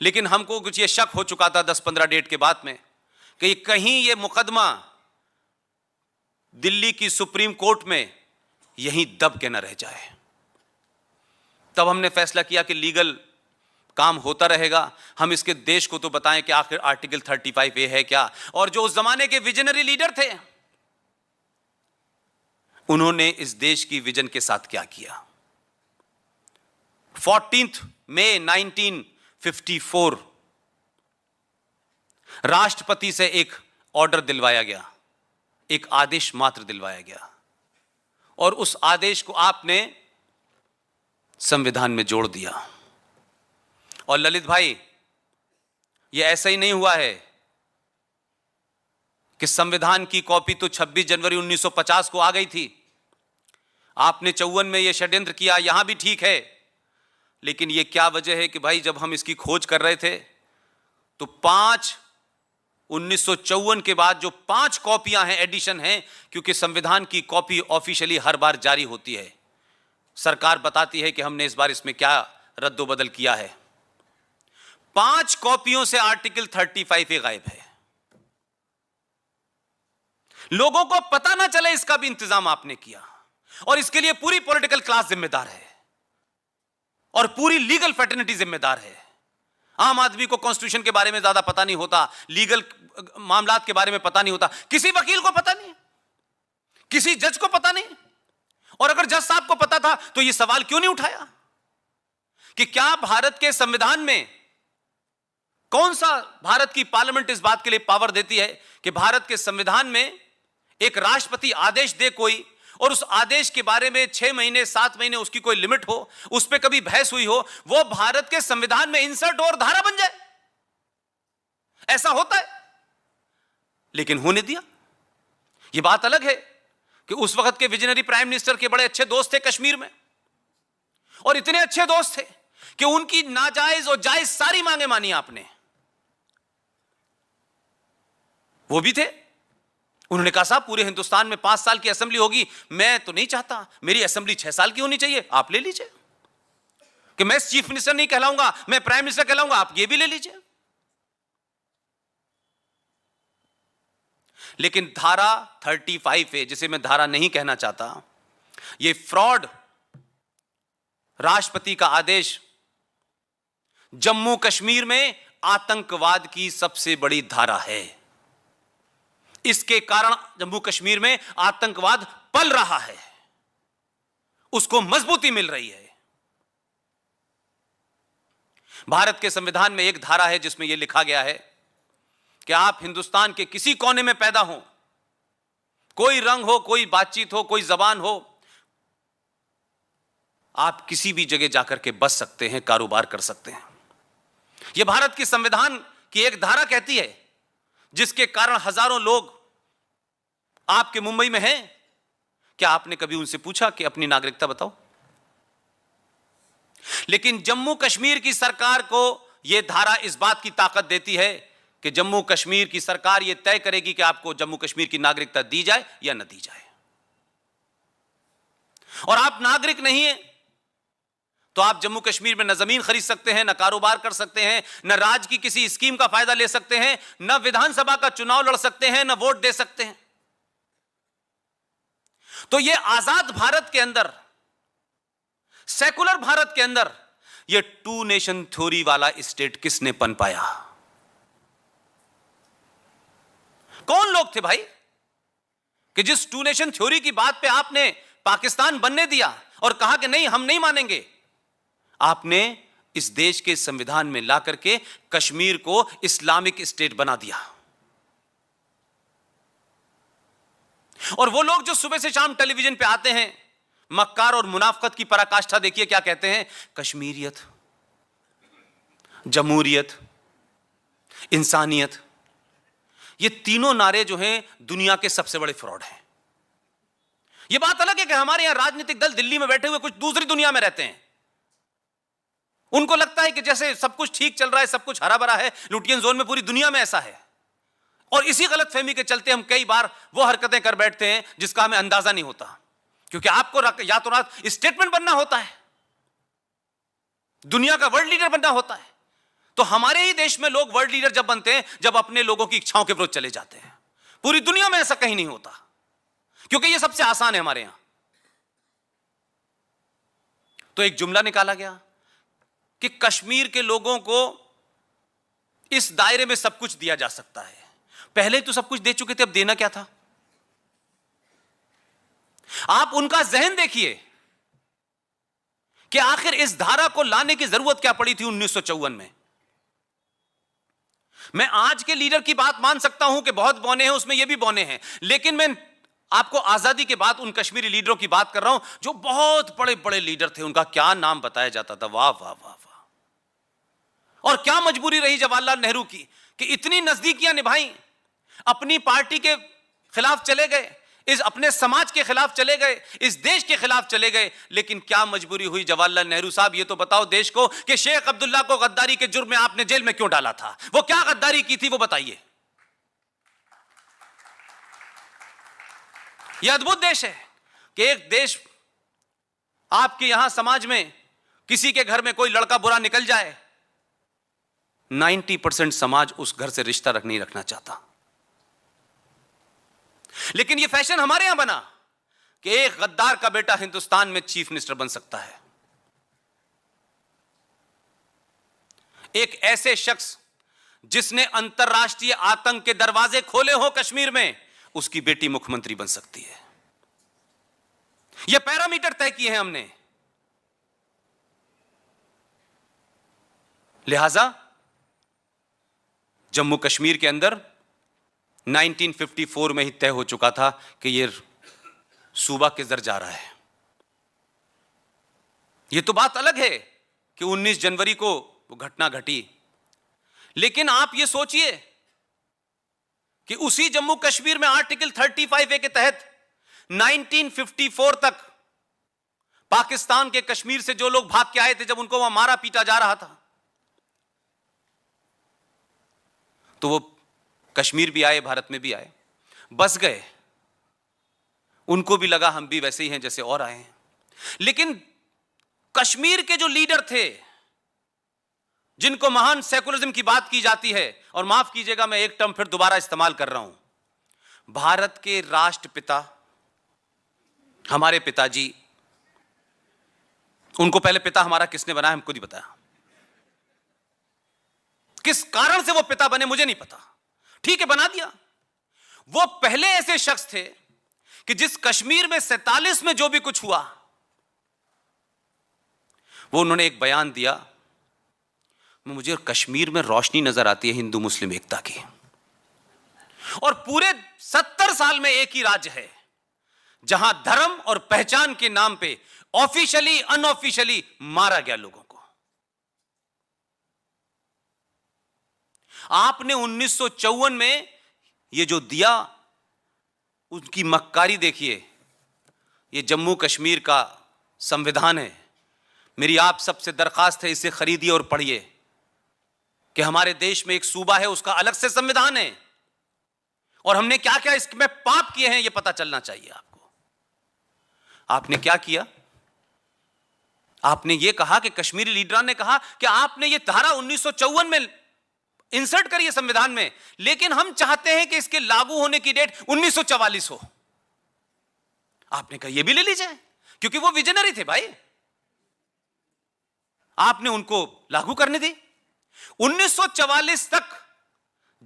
लेकिन हमको कुछ ये शक हो चुका था 10-15 डेट के बाद में कि कहीं ये मुकदमा दिल्ली की सुप्रीम कोर्ट में यहीं दब के न रह जाए। तब हमने फैसला किया कि लीगल काम होता रहेगा, हम इसके देश को तो बताएं कि आखिर आर्टिकल 35A है क्या। और जो उस जमाने के विजनरी लीडर थे, उन्होंने इस देश की विजन के साथ क्या किया। 14 मई 1954 राष्ट्रपति से एक ऑर्डर दिलवाया गया, एक आदेश मात्र दिलवाया गया और उस आदेश को आपने संविधान में जोड़ दिया। और ललित भाई, यह ऐसा ही नहीं हुआ है कि संविधान की कॉपी तो 26 जनवरी 1950 को आ गई थी। आपने 54 में यह षड्यंत्र किया, यहां भी ठीक है, लेकिन यह क्या वजह है कि भाई जब हम इसकी खोज कर रहे थे तो 1954 के बाद जो 5 कॉपियां हैं, एडिशन हैं, क्योंकि संविधान की कॉपी ऑफिशियली हर बार जारी होती है, सरकार बताती है कि हमने इस बार इसमें क्या रद्दोबदल किया है। 5 कॉपियों से आर्टिकल 35A गायब है। लोगों को पता ना चले इसका भी इंतजाम आपने किया और इसके लिए पूरी पॉलिटिकल क्लास जिम्मेदार है और पूरी लीगल फ्रेटर्निटी जिम्मेदार है। आम आदमी को कॉन्स्टिट्यूशन के बारे में ज्यादा पता नहीं होता, लीगल मामलात के बारे में पता नहीं होता, किसी वकील को पता नहीं, किसी जज को पता नहीं। और अगर जज साहब को पता था तो यह सवाल क्यों नहीं उठाया कि क्या भारत के संविधान में, कौन सा भारत की पार्लियामेंट इस बात के लिए पावर देती है कि भारत के संविधान में एक राष्ट्रपति आदेश दे कोई और उस आदेश के बारे में 6 महीने 7 महीने उसकी कोई लिमिट हो, उस पर कभी बहस हुई हो, वो भारत के संविधान में इंसर्ट और धारा बन जाए। ऐसा होता है, लेकिन होने दिया। यह बात अलग है कि उस वक्त के विजनरी प्राइम मिनिस्टर के बड़े अच्छे दोस्त थे कश्मीर में और इतने अच्छे दोस्त थे कि उनकी नाजायज और जायज सारी मांगे मानी आपने। वो भी थे, उन्होंने कहा साहब पूरे हिंदुस्तान में 5 साल की असेंबली होगी, मैं तो नहीं चाहता, मेरी असेंबली 6 साल की होनी चाहिए, आप ले लीजिए। कि मैं चीफ मिनिस्टर नहीं कहलाऊंगा, मैं प्राइम मिनिस्टर कहलाऊंगा, आप ये भी ले लीजिए। लेकिन धारा 35A, जिसे मैं धारा नहीं कहना चाहता, यह फ्रॉड राष्ट्रपति का आदेश जम्मू कश्मीर में आतंकवाद की सबसे बड़ी धारा है। इसके कारण जम्मू कश्मीर में आतंकवाद पल रहा है, उसको मजबूती मिल रही है। भारत के संविधान में एक धारा है जिसमें यह लिखा गया है कि आप हिंदुस्तान के किसी कोने में पैदा हो, कोई रंग हो, कोई बातचीत हो, कोई जबान हो, आप किसी भी जगह जाकर के बस सकते हैं, कारोबार कर सकते हैं। यह भारत के संविधान की एक धारा कहती है, जिसके कारण हजारों लोग आपके मुंबई में हैं। क्या आपने कभी उनसे पूछा कि अपनी नागरिकता बताओ? लेकिन जम्मू कश्मीर की सरकार को यह धारा इस बात की ताकत देती है कि जम्मू कश्मीर की सरकार यह तय करेगी कि आपको जम्मू कश्मीर की नागरिकता दी जाए या न दी जाए। और आप नागरिक नहीं हैं तो आप जम्मू कश्मीर में न जमीन खरीद सकते हैं, न कारोबार कर सकते हैं, न राज्य की किसी स्कीम का फायदा ले सकते हैं, न विधानसभा का चुनाव लड़ सकते हैं, न वोट दे सकते हैं। तो ये आजाद भारत के अंदर, सेकुलर भारत के अंदर, ये टू नेशन थ्योरी वाला स्टेट किसने पनपाया? कौन लोग थे भाई कि जिस टू नेशन थ्योरी की बात पे आपने पाकिस्तान बनने दिया और कहा कि नहीं, हम नहीं मानेंगे? आपने इस देश के संविधान में ला करके कश्मीर को इस्लामिक स्टेट बना दिया। और वो लोग जो सुबह से शाम टेलीविजन पे आते हैं, मक्कार और मुनाफकत की पराकाष्ठा देखिए क्या कहते हैं, कश्मीरियत, जमहूरियत, इंसानियत, ये तीनों नारे जो हैं दुनिया के सबसे बड़े फ्रॉड हैं। ये बात अलग है कि हमारे यहां राजनीतिक दल दिल्ली में बैठे हुए कुछ दूसरी दुनिया में रहते हैं, उनको लगता है कि जैसे सब कुछ ठीक चल रहा है, सब कुछ हरा भरा है, लुटियन जोन में पूरी दुनिया में ऐसा है। और इसी गलतफहमी के चलते हम कई बार वो हरकतें कर बैठते हैं जिसका हमें अंदाजा नहीं होता, क्योंकि आपको या तो रात स्टेटमेंट बनना होता है, दुनिया का वर्ल्ड लीडर बनना होता है। तो हमारे ही देश में लोग वर्ल्ड लीडर जब बनते हैं जब अपने लोगों की इच्छाओं के विरुद्ध चले जाते हैं। पूरी दुनिया में ऐसा कहीं नहीं होता, क्योंकि यह सबसे आसान है हमारे यहां। तो एक जुमला निकाला गया कि कश्मीर के लोगों को इस दायरे में सब कुछ दिया जा सकता है। पहले तो सब कुछ दे चुके थे, अब देना क्या था? आप उनका जहन देखिए कि आखिर इस धारा को लाने की जरूरत क्या पड़ी थी 1954 में। मैं आज के लीडर की बात मान सकता हूं कि बहुत बौने हैं, उसमें ये भी बौने हैं, लेकिन मैं आपको आजादी के बाद उन कश्मीरी लीडरों की बात कर रहा हूं जो बहुत बड़े बड़े लीडर थे। उनका क्या नाम बताया जाता था, वाह वाह वाह वाह। और क्या मजबूरी रही जवाहरलाल नेहरू की कि इतनी नजदीकियां निभाई, अपनी पार्टी के खिलाफ चले गए, इस अपने समाज के खिलाफ चले गए, इस देश के खिलाफ चले गए, लेकिन क्या मजबूरी हुई जवाहरलाल नेहरू साहब, ये तो बताओ देश को कि शेख अब्दुल्ला को गद्दारी के जुर्म में आपने जेल में क्यों डाला था? वो क्या गद्दारी की थी वो बताइए। यह अद्भुत देश है कि एक देश, आपके यहां समाज में किसी के घर में कोई लड़का बुरा निकल जाए, 90% समाज उस घर से रिश्ता नहीं रखना चाहता। लेकिन यह फैशन हमारे यहां बना कि एक गद्दार का बेटा हिंदुस्तान में चीफ मिनिस्टर बन सकता है। एक ऐसे शख्स जिसने अंतरराष्ट्रीय आतंक के दरवाजे खोले हो कश्मीर में, उसकी बेटी मुख्यमंत्री बन सकती है। यह पैरामीटर तय किए हैं हमने। लिहाजा जम्मू कश्मीर के अंदर 1954 में ही तय हो चुका था कि यह सूबा किधर जा रहा है। यह तो बात अलग है कि 19 जनवरी को वो घटना घटी, लेकिन आप यह सोचिए कि उसी जम्मू कश्मीर में आर्टिकल 35A के तहत 1954 तक पाकिस्तान के कश्मीर से जो लोग भाग के आए थे, जब उनको वहां मारा पीटा जा रहा था, तो वो कश्मीर भी आए, भारत में भी आए, बस गए। उनको भी लगा हम भी वैसे ही हैं जैसे और आए हैं। लेकिन कश्मीर के जो लीडर थे, जिनको महान सेकुलरिज्म की बात की जाती है, और माफ कीजिएगा मैं एक टर्म फिर दोबारा इस्तेमाल कर रहा हूं, भारत के राष्ट्रपिता, हमारे पिताजी, उनको पहले पिता हमारा किसने बनाया हमको नहीं बताया। किस कारण से वो पिता बने मुझे नहीं पता, ठीक है बना दिया। वो पहले ऐसे शख्स थे कि जिस कश्मीर में 47 में जो भी कुछ हुआ, वो उन्होंने एक बयान दिया, मुझे कश्मीर में रोशनी नजर आती है हिंदू मुस्लिम एकता की, और पूरे 70 साल में एक ही राज्य है जहां धर्म और पहचान के नाम पे ऑफिशियली अनऑफिशियली मारा गया लोगों को। आपने 1954 में ये जो दिया, उसकी मक्कारी देखिए। ये जम्मू कश्मीर का संविधान है। मेरी आप सबसे दरखास्त है, इसे खरीदिए और पढ़िए कि हमारे देश में एक सूबा है, उसका अलग से संविधान है, और हमने क्या क्या इसमें पाप किए हैं, यह पता चलना चाहिए आपको। आपने क्या किया? आपने यह कहा कि कश्मीरी लीडरान ने कहा कि आपने यह धारा 1954 में इंसर्ट करिए संविधान में, लेकिन हम चाहते हैं कि इसके लागू होने की डेट 1944 हो। आपने कहा ये भी ले लीजिए, क्योंकि वो विजनरी थे भाई, आपने उनको लागू करने दी। 1944 तक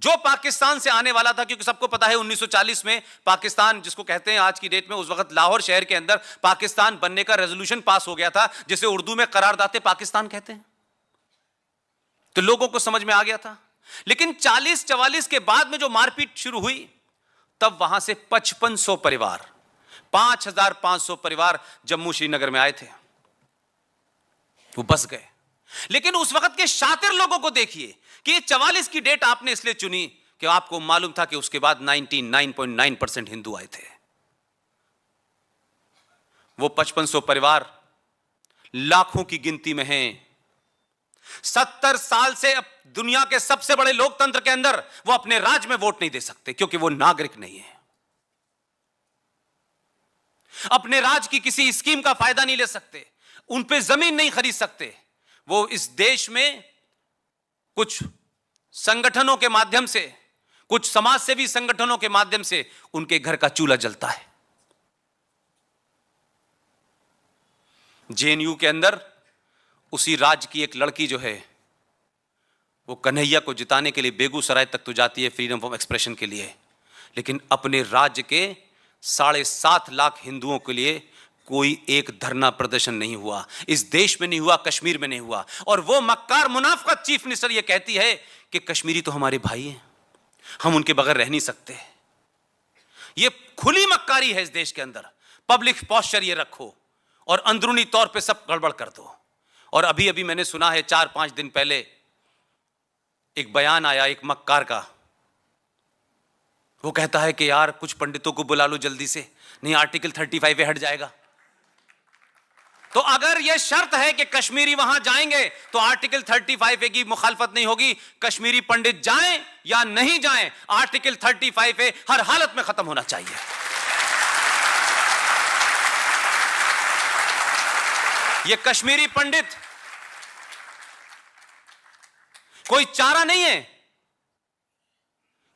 जो पाकिस्तान से आने वाला था, क्योंकि सबको पता है 1940 में पाकिस्तान जिसको कहते हैं आज की डेट में, उस वक्त लाहौर शहर के अंदर पाकिस्तान बनने का रेजोल्यूशन पास हो गया था, जिसे उर्दू में करारदाते पाकिस्तान कहते हैं। तो लोगों को समझ में आ गया था। लेकिन 40-44 के बाद में जो मारपीट शुरू हुई, तब वहां से 5500 परिवार, 5500 परिवार जम्मू श्रीनगर में आए थे, वो बस गए। लेकिन उस वक्त के शातिर लोगों को देखिए कि 44 की डेट आपने इसलिए चुनी कि आपको मालूम था कि उसके बाद 99.9% हिंदू आए थे। वो 5500 परिवार लाखों की गिनती में हैं। 70 साल से अब दुनिया के सबसे बड़े लोकतंत्र के अंदर वो अपने राज्य में वोट नहीं दे सकते, क्योंकि वो नागरिक नहीं है। अपने राज्य की किसी स्कीम का फायदा नहीं ले सकते, उन पे जमीन नहीं खरीद सकते। वो इस देश में कुछ संगठनों के माध्यम से, कुछ समाजसेवी संगठनों के माध्यम से उनके घर का चूल्हा जलता है। जेएनयू के अंदर उसी राज्य की एक लड़की जो है, वो कन्हैया को जिताने के लिए बेगूसराय तक तो जाती है फ्रीडम ऑफ एक्सप्रेशन के लिए, लेकिन अपने राज्य के 7.5 लाख हिंदुओं के लिए कोई एक धरना प्रदर्शन नहीं हुआ। इस देश में नहीं हुआ, कश्मीर में नहीं हुआ। और वो मक्कार मुनाफिक चीफ मिनिस्टर ये कहती है कि कश्मीरी तो हमारे भाई हैं, हम उनके बगैर रह नहीं सकते। ये खुली मक्कारी है इस देश के अंदर। पब्लिक पोस्चर ये रखो और अंदरूनी तौर पे सब गड़बड़ कर दो। और अभी अभी मैंने सुना है 4-5 दिन पहले एक बयान आया एक मक्कार का, वो कहता है कि यार कुछ पंडितों को बुला लो जल्दी से, नहीं आर्टिकल 35 पे हट जाएगा। तो अगर यह शर्त है कि कश्मीरी वहां जाएंगे तो आर्टिकल 35 की मुखालफत नहीं होगी। कश्मीरी पंडित जाएं या नहीं जाएं, आर्टिकल 35 हर हालत में खत्म होना चाहिए। ये कश्मीरी पंडित कोई चारा नहीं है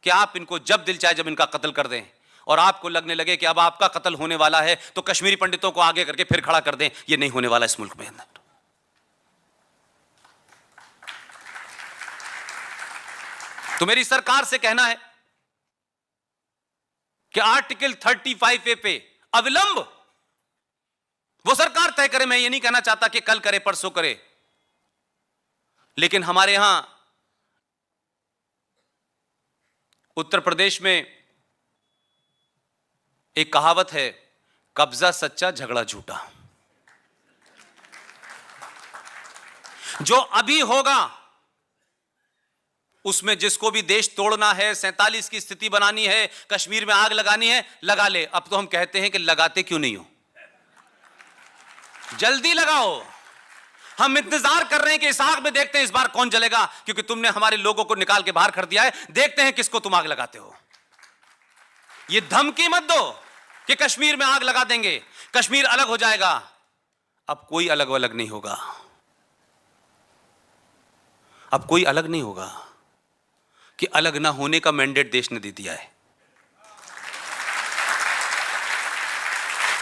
कि आप इनको जब दिल चाहे जब इनका कत्ल कर दें और आपको लगने लगे कि अब आपका कत्ल होने वाला है तो कश्मीरी पंडितों को आगे करके फिर खड़ा कर दें। ये नहीं होने वाला इस मुल्क में। तो मेरी सरकार से कहना है कि आर्टिकल 35 पे अविलंब वो सरकार तय करे। मैं ये नहीं कहना चाहता कि कल करे परसों करे, लेकिन हमारे यहां उत्तर प्रदेश में एक कहावत है, कब्जा सच्चा झगड़ा झूठा। जो अभी होगा उसमें जिसको भी देश तोड़ना है, 47 की स्थिति बनानी है, कश्मीर में आग लगानी है, लगा ले। अब तो हम कहते हैं कि लगाते क्यों नहीं हो, जल्दी लगाओ। हम इंतजार कर रहे हैं कि इस आग में देखते हैं इस बार कौन जलेगा, क्योंकि तुमने हमारे लोगों को निकाल के बाहर कर दिया है। देखते हैं किसको तुम आग लगाते हो। ये धमकी मत दो कि कश्मीर में आग लगा देंगे, कश्मीर अलग हो जाएगा। अब कोई अलग अलग नहीं होगा, अब कोई अलग नहीं होगा कि अलग ना होने का मैंडेट देश ने दे दिया है।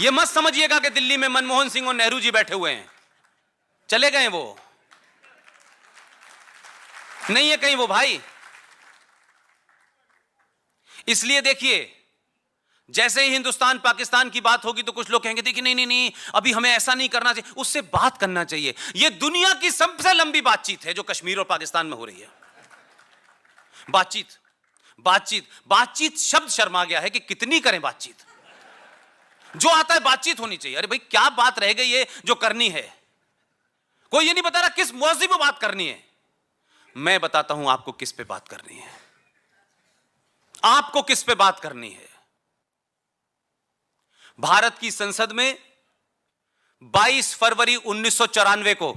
यह मत समझिएगा कि दिल्ली में मनमोहन सिंह और नेहरू जी बैठे हुए हैं, चले गए वो नहीं है कहीं वो भाई। इसलिए देखिए, जैसे ही हिंदुस्तान पाकिस्तान की बात होगी तो कुछ लोग कहेंगे देखिए नहीं नहीं नहीं अभी हमें ऐसा नहीं करना चाहिए, उससे बात करना चाहिए। यह दुनिया की सबसे लंबी बातचीत है जो कश्मीर और पाकिस्तान में हो रही है। बातचीत बातचीत बातचीत शब्द शर्मा गया है कि कितनी करें बातचीत। जो आता है बातचीत होनी चाहिए। अरे भाई क्या बात रह गई है जो करनी है? कोई ये नहीं बता रहा किस मौजू पे बात करनी है। मैं बताता हूं आपको किस पे बात करनी है, आपको किस पे बात करनी है। भारत की संसद में 22 फरवरी 1994 को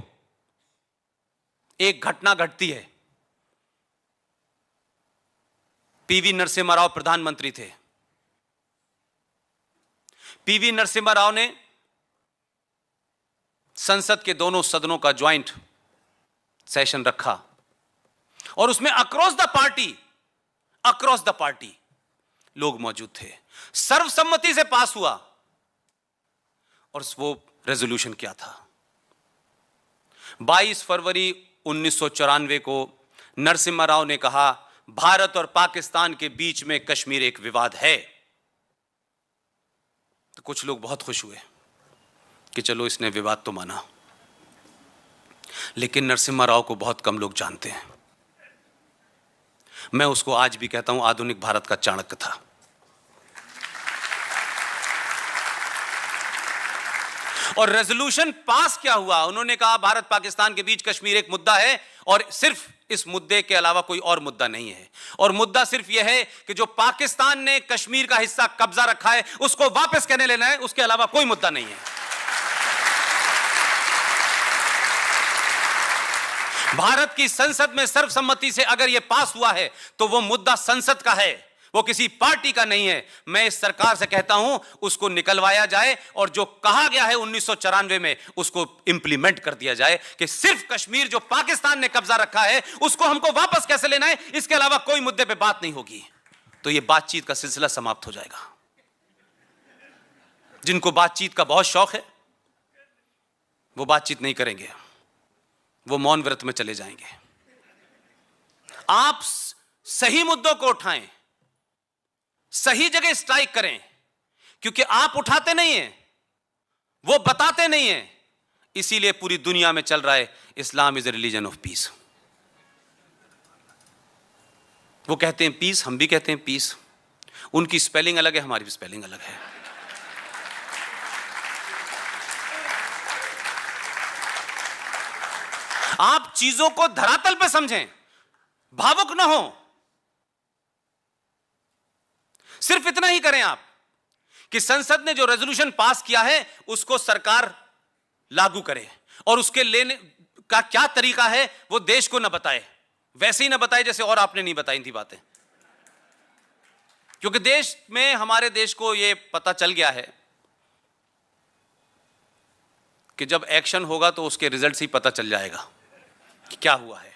एक घटना घटती है। पीवी नरसिम्हा राव प्रधानमंत्री थे। पीवी नरसिम्हा राव ने संसद के दोनों सदनों का ज्वाइंट सेशन रखा और उसमें अक्रॉस द पार्टी लोग मौजूद थे। सर्वसम्मति से पास हुआ और वो रेजोल्यूशन क्या था। 22 फरवरी 1994 को नरसिम्हा राव ने कहा, भारत और पाकिस्तान के बीच में कश्मीर एक विवाद है। तो कुछ लोग बहुत खुश हुए कि चलो इसने विवाद तो माना, लेकिन नरसिम्हा राव को बहुत कम लोग जानते हैं। मैं उसको आज भी कहता हूं आधुनिक भारत का चाणक्य था। और रेजोल्यूशन पास क्या हुआ, उन्होंने कहा भारत पाकिस्तान के बीच कश्मीर एक मुद्दा है और सिर्फ इस मुद्दे के अलावा कोई और मुद्दा नहीं है। और मुद्दा सिर्फ यह है कि जो पाकिस्तान ने कश्मीर का हिस्सा कब्जा रखा है उसको वापस कहने लेना है, उसके अलावा कोई मुद्दा नहीं है। भारत की संसद में सर्वसम्मति से अगर यह पास हुआ है तो वो मुद्दा संसद का है, वो किसी पार्टी का नहीं है। मैं इस सरकार से कहता हूं उसको निकलवाया जाए और जो कहा गया है 1994 में उसको इंप्लीमेंट कर दिया जाए कि सिर्फ कश्मीर जो पाकिस्तान ने कब्जा रखा है उसको हमको वापस कैसे लेना है, इसके अलावा कोई मुद्दे पे बात नहीं होगी। तो यह बातचीत का सिलसिला समाप्त हो जाएगा। जिनको बातचीत का बहुत शौक है वो बातचीत नहीं करेंगे, वो मौन व्रत में चले जाएंगे। आप सही मुद्दों को उठाएं, सही जगह स्ट्राइक करें, क्योंकि आप उठाते नहीं हैं, वो बताते नहीं हैं। इसीलिए पूरी दुनिया में चल रहा है Islam is a religion of peace. वो कहते हैं पीस, हम भी कहते हैं पीस। उनकी स्पेलिंग अलग है, हमारी भी स्पेलिंग अलग है। आप चीजों को धरातल पे समझें, भावुक ना हो। सिर्फ इतना ही करें आप कि संसद ने जो रेजोल्यूशन पास किया है उसको सरकार लागू करे, और उसके लेने का क्या तरीका है वो देश को ना बताए, वैसे ही ना बताए जैसे और आपने नहीं बताई थी बातें। क्योंकि देश में, हमारे देश को ये पता चल गया है कि जब एक्शन होगा तो उसके रिजल्ट से ही पता चल जाएगा कि क्या हुआ है।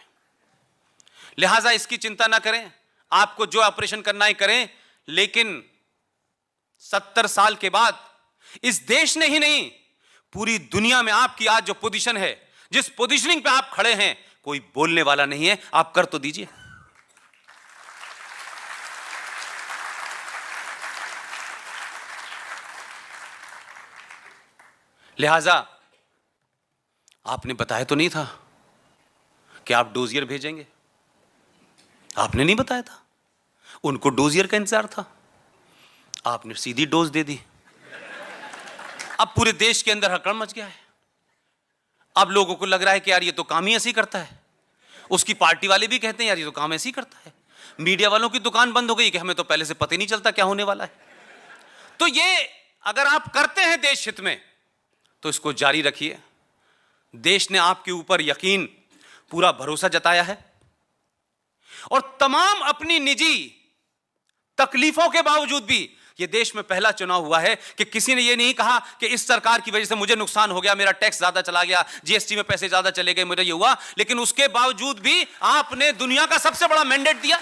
लिहाजा इसकी चिंता ना करें, आपको जो ऑपरेशन करना है करें, लेकिन 70 साल के बाद इस देश ने ही नहीं पूरी दुनिया में आपकी आज जो पोजीशन है, जिस पोजीशनिंग पे आप खड़े हैं, कोई बोलने वाला नहीं है। आप कर तो दीजिए। लिहाजा आपने बताया तो नहीं था कि आप डोजियर भेजेंगे, आपने नहीं बताया था। उनको डोजियर का इंतजार था, आपने सीधी डोज दे दी। अब पूरे देश के अंदर हड़कंप मच गया है। अब लोगों को लग रहा है कि यार ये तो काम ही ऐसे ही करता है। उसकी पार्टी वाले भी कहते हैं यार ये तो काम ऐसे ही करता है। मीडिया वालों की दुकान बंद हो गई कि हमें तो पहले से पता ही नहीं चलता क्या होने वाला है। तो ये अगर आप करते हैं देश हित में तो इसको जारी रखिए। देश ने आपके ऊपर यकीन, पूरा भरोसा जताया है, और तमाम अपनी निजी तकलीफों के बावजूद भी यह देश में पहला चुनाव हुआ है कि किसी ने यह नहीं कहा कि इस सरकार की वजह से मुझे नुकसान हो गया, मेरा टैक्स ज्यादा चला गया, जीएसटी में पैसे ज्यादा चले गए, मुझे यह हुआ। लेकिन उसके बावजूद भी आपने दुनिया का सबसे बड़ा मैंडेट दिया।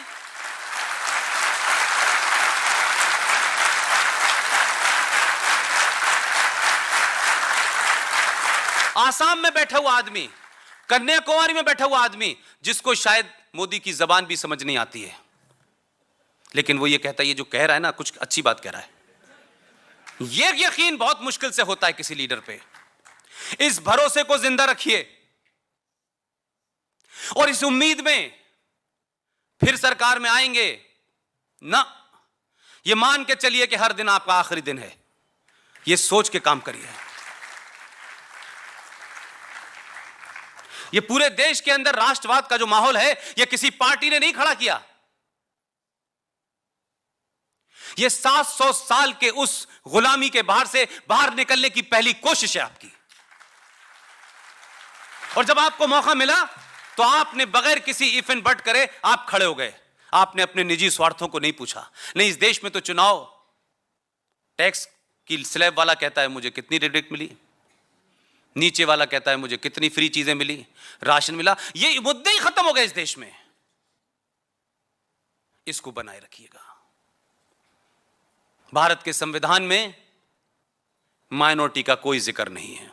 आसाम में बैठा हुआ आदमी, कन्याकुमारी में बैठा हुआ आदमी, जिसको शायद मोदी की जबान भी समझ नहीं आती है, लेकिन वो ये कहता है, ये जो कह रहा है ना कुछ अच्छी बात कह रहा है। ये यकीन बहुत मुश्किल से होता है किसी लीडर पे। इस भरोसे को जिंदा रखिए और इस उम्मीद में फिर सरकार में आएंगे ना, ये मान के चलिए कि हर दिन आपका आखिरी दिन है। ये सोच के काम करिए। ये पूरे देश के अंदर राष्ट्रवाद का जो माहौल है, ये किसी पार्टी ने नहीं खड़ा किया। ये 700 साल के उस गुलामी के बाहर निकलने की पहली कोशिश है आपकी। और जब आपको मौका मिला तो आपने बगैर किसी इफ एंड बट करे आप खड़े हो गए। आपने अपने निजी स्वार्थों को नहीं पूछा। नहीं, इस देश में तो चुनाव, टैक्स की स्लैब वाला कहता है मुझे कितनी रिबेट मिली, नीचे वाला कहता है मुझे कितनी फ्री चीजें मिली, राशन मिला। ये मुद्दे ही खत्म हो गए इस देश में। इसको बनाए रखिएगा। भारत के संविधान में माइनॉरिटी का कोई जिक्र नहीं है।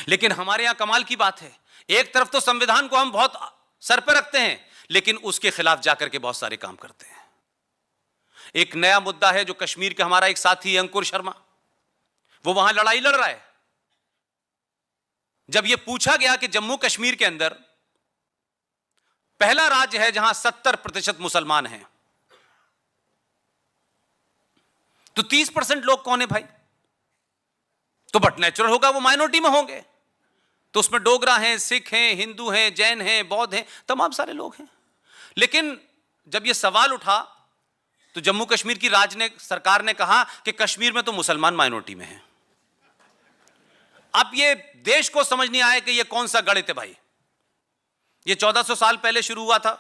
लेकिन हमारे यहां कमाल की बात है, एक तरफ तो संविधान को हम बहुत सर पर रखते हैं, लेकिन उसके खिलाफ जाकर के बहुत सारे काम करते हैं। एक नया मुद्दा है जो कश्मीर का, हमारा एक साथी है अंकुर शर्मा, वो वहां लड़ाई लड़ रहा है। जब यह पूछा गया कि जम्मू कश्मीर के अंदर पहला राज्य है जहां 70% मुसलमान हैं, तो 30% लोग कौन है भाई? तो बट नेचुरल होगा वो माइनॉरिटी में होंगे। तो उसमें डोगरा हैं, सिख हैं, हिंदू हैं, जैन हैं, बौद्ध हैं, तमाम सारे लोग हैं। लेकिन जब यह सवाल उठा तो जम्मू कश्मीर की सरकार ने कहा कि कश्मीर में तो मुसलमान माइनॉरिटी में हैं। अब ये देश को समझ नहीं आया कि ये कौन सा गणित है भाई। ये 1400 साल पहले शुरू हुआ था,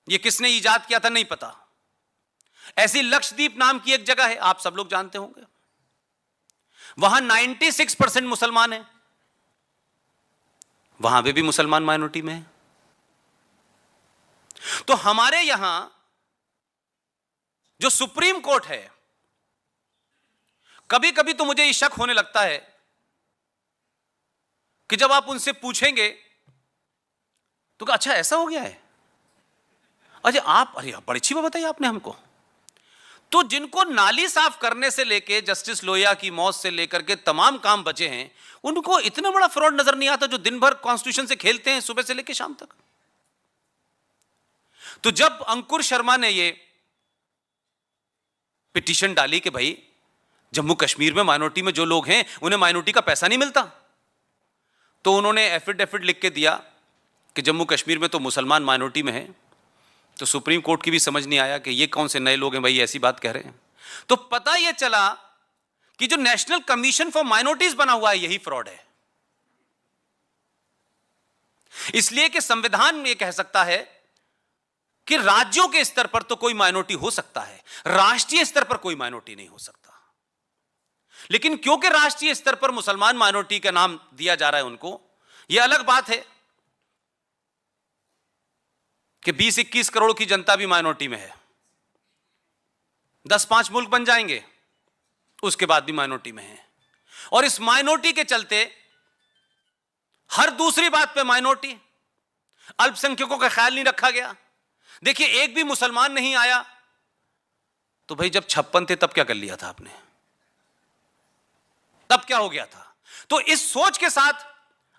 ये किसने इजाद किया था नहीं पता। ऐसी लक्षद्वीप नाम की एक जगह है, आप सब लोग जानते होंगे, वहां 96% मुसलमान हैं, वहां पे भी मुसलमान माइनॉरिटी में है। तो हमारे यहां जो सुप्रीम कोर्ट है, कभी कभी तो मुझे ये शक होने लगता है कि जब आप उनसे पूछेंगे तो अच्छा ऐसा हो गया है, अच्छा आप, अरे बड़ी अच्छी बात बताई आपने हमको। तो जिनको नाली साफ करने से लेके जस्टिस लोहिया की मौत से लेकर के तमाम काम बचे हैं, उनको इतना बड़ा फ्रॉड नजर नहीं आता जो दिन भर कॉन्स्टिट्यूशन से खेलते हैं सुबह से लेकर शाम तक। तो जब अंकुर शर्मा ने ये पिटीशन डाली कि भाई जम्मू कश्मीर में माइनॉरिटी में जो लोग हैं उन्हें माइनॉरिटी का पैसा नहीं मिलता, तो उन्होंने एफिडेविट लिख के दिया कि जम्मू कश्मीर में तो मुसलमान माइनॉरिटी में है। तो सुप्रीम कोर्ट की भी समझ नहीं आया कि ये कौन से नए लोग हैं भाई ऐसी बात कह रहे हैं। तो पता यह चला कि जो नेशनल कमीशन फॉर माइनॉरिटीज बना हुआ है यही फ्रॉड है। इसलिए कि संविधान ये कह सकता है कि राज्यों के स्तर पर तो कोई माइनॉरिटी हो सकता है, राष्ट्रीय स्तर पर कोई माइनॉरिटी नहीं हो सकता। लेकिन क्योंकि राष्ट्रीय स्तर पर मुसलमान माइनॉरिटी का नाम दिया जा रहा है उनको, यह अलग बात है कि 20-21 करोड़ की जनता भी माइनॉरिटी में है, 10-5 मुल्क बन जाएंगे उसके बाद भी माइनॉरिटी में है। और इस माइनॉरिटी के चलते हर दूसरी बात पे माइनॉरिटी, अल्पसंख्यकों का ख्याल नहीं रखा गया। देखिए एक भी मुसलमान नहीं आया, तो भाई जब 56 थे तब क्या कर लिया था आपने, तब क्या हो गया था? तो इस सोच के साथ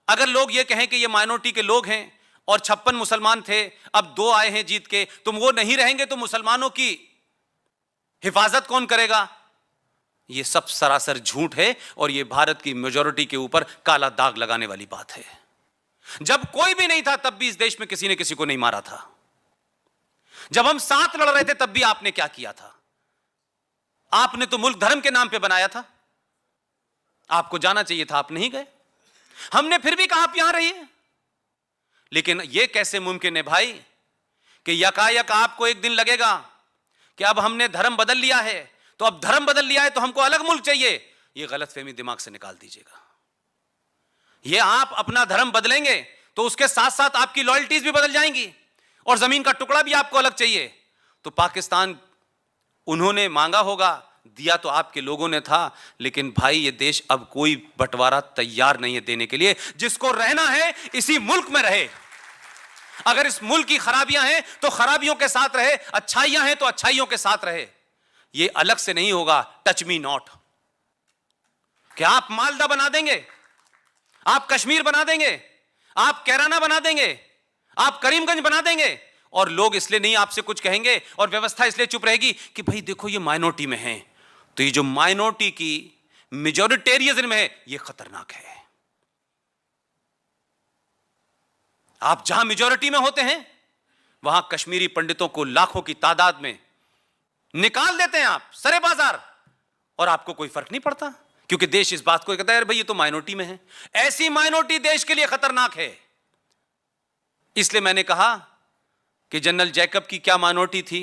अगर लोग ये कहें कि ये माइनॉरिटी के लोग हैं और 56 मुसलमान थे, अब 2 आए हैं जीत के, तुम वो नहीं रहेंगे तो मुसलमानों की हिफाजत कौन करेगा? ये सब सरासर झूठ है और ये भारत की मेजॉरिटी के ऊपर काला दाग लगाने वाली बात है। जब कोई भी नहीं था तब भी इस देश में किसी ने किसी को नहीं मारा था। जब हम साथ लड़ रहे थे तब भी आपने क्या किया था? आपने तो मुल्क धर्म के नाम पे बनाया था, आपको जाना चाहिए था, आप नहीं गए। हमने फिर भी कहा आप यहां रहिए, लेकिन यह कैसे मुमकिन है भाई कि यकायक आपको एक दिन लगेगा कि अब हमने धर्म बदल लिया है, तो अब धर्म बदल लिया है तो हमको अलग मुल्क चाहिए। यह गलतफहमी दिमाग से निकाल दीजिएगा। यह आप अपना धर्म बदलेंगे तो उसके साथ साथ आपकी लॉयल्टीज भी बदल जाएंगी और जमीन का टुकड़ा भी आपको अलग चाहिए। तो पाकिस्तान उन्होंने मांगा होगा, दिया तो आपके लोगों ने था, लेकिन भाई ये देश अब कोई बंटवारा तैयार नहीं है देने के लिए। जिसको रहना है इसी मुल्क में रहे। अगर इस मुल्क की खराबियां हैं तो खराबियों के साथ रहे, अच्छाइयां हैं तो अच्छाइयों के साथ रहे। ये अलग से नहीं होगा टच मी नॉट। क्या आप मालदा बना देंगे, आप कश्मीर बना देंगे, आप कैराना बना देंगे, आप करीमगंज बना देंगे और लोग इसलिए नहीं आपसे कुछ कहेंगे और व्यवस्था इसलिए चुप रहेगी कि भाई देखो ये माइनॉरिटी में है। तो ये जो माइनॉरिटी की मेजॉरिटेरियनिज्म में है ये खतरनाक है। आप जहां मेजॉरिटी में होते हैं वहां कश्मीरी पंडितों को लाखों की तादाद में निकाल देते हैं आप सरे बाजार, और आपको कोई फर्क नहीं पड़ता क्योंकि देश इस बात को कहता है यार भाई ये तो माइनॉरिटी में है। ऐसी माइनॉरिटी देश के लिए खतरनाक है। इसलिए मैंने कहा कि जनरल जैकब की क्या माइनॉरिटी थी,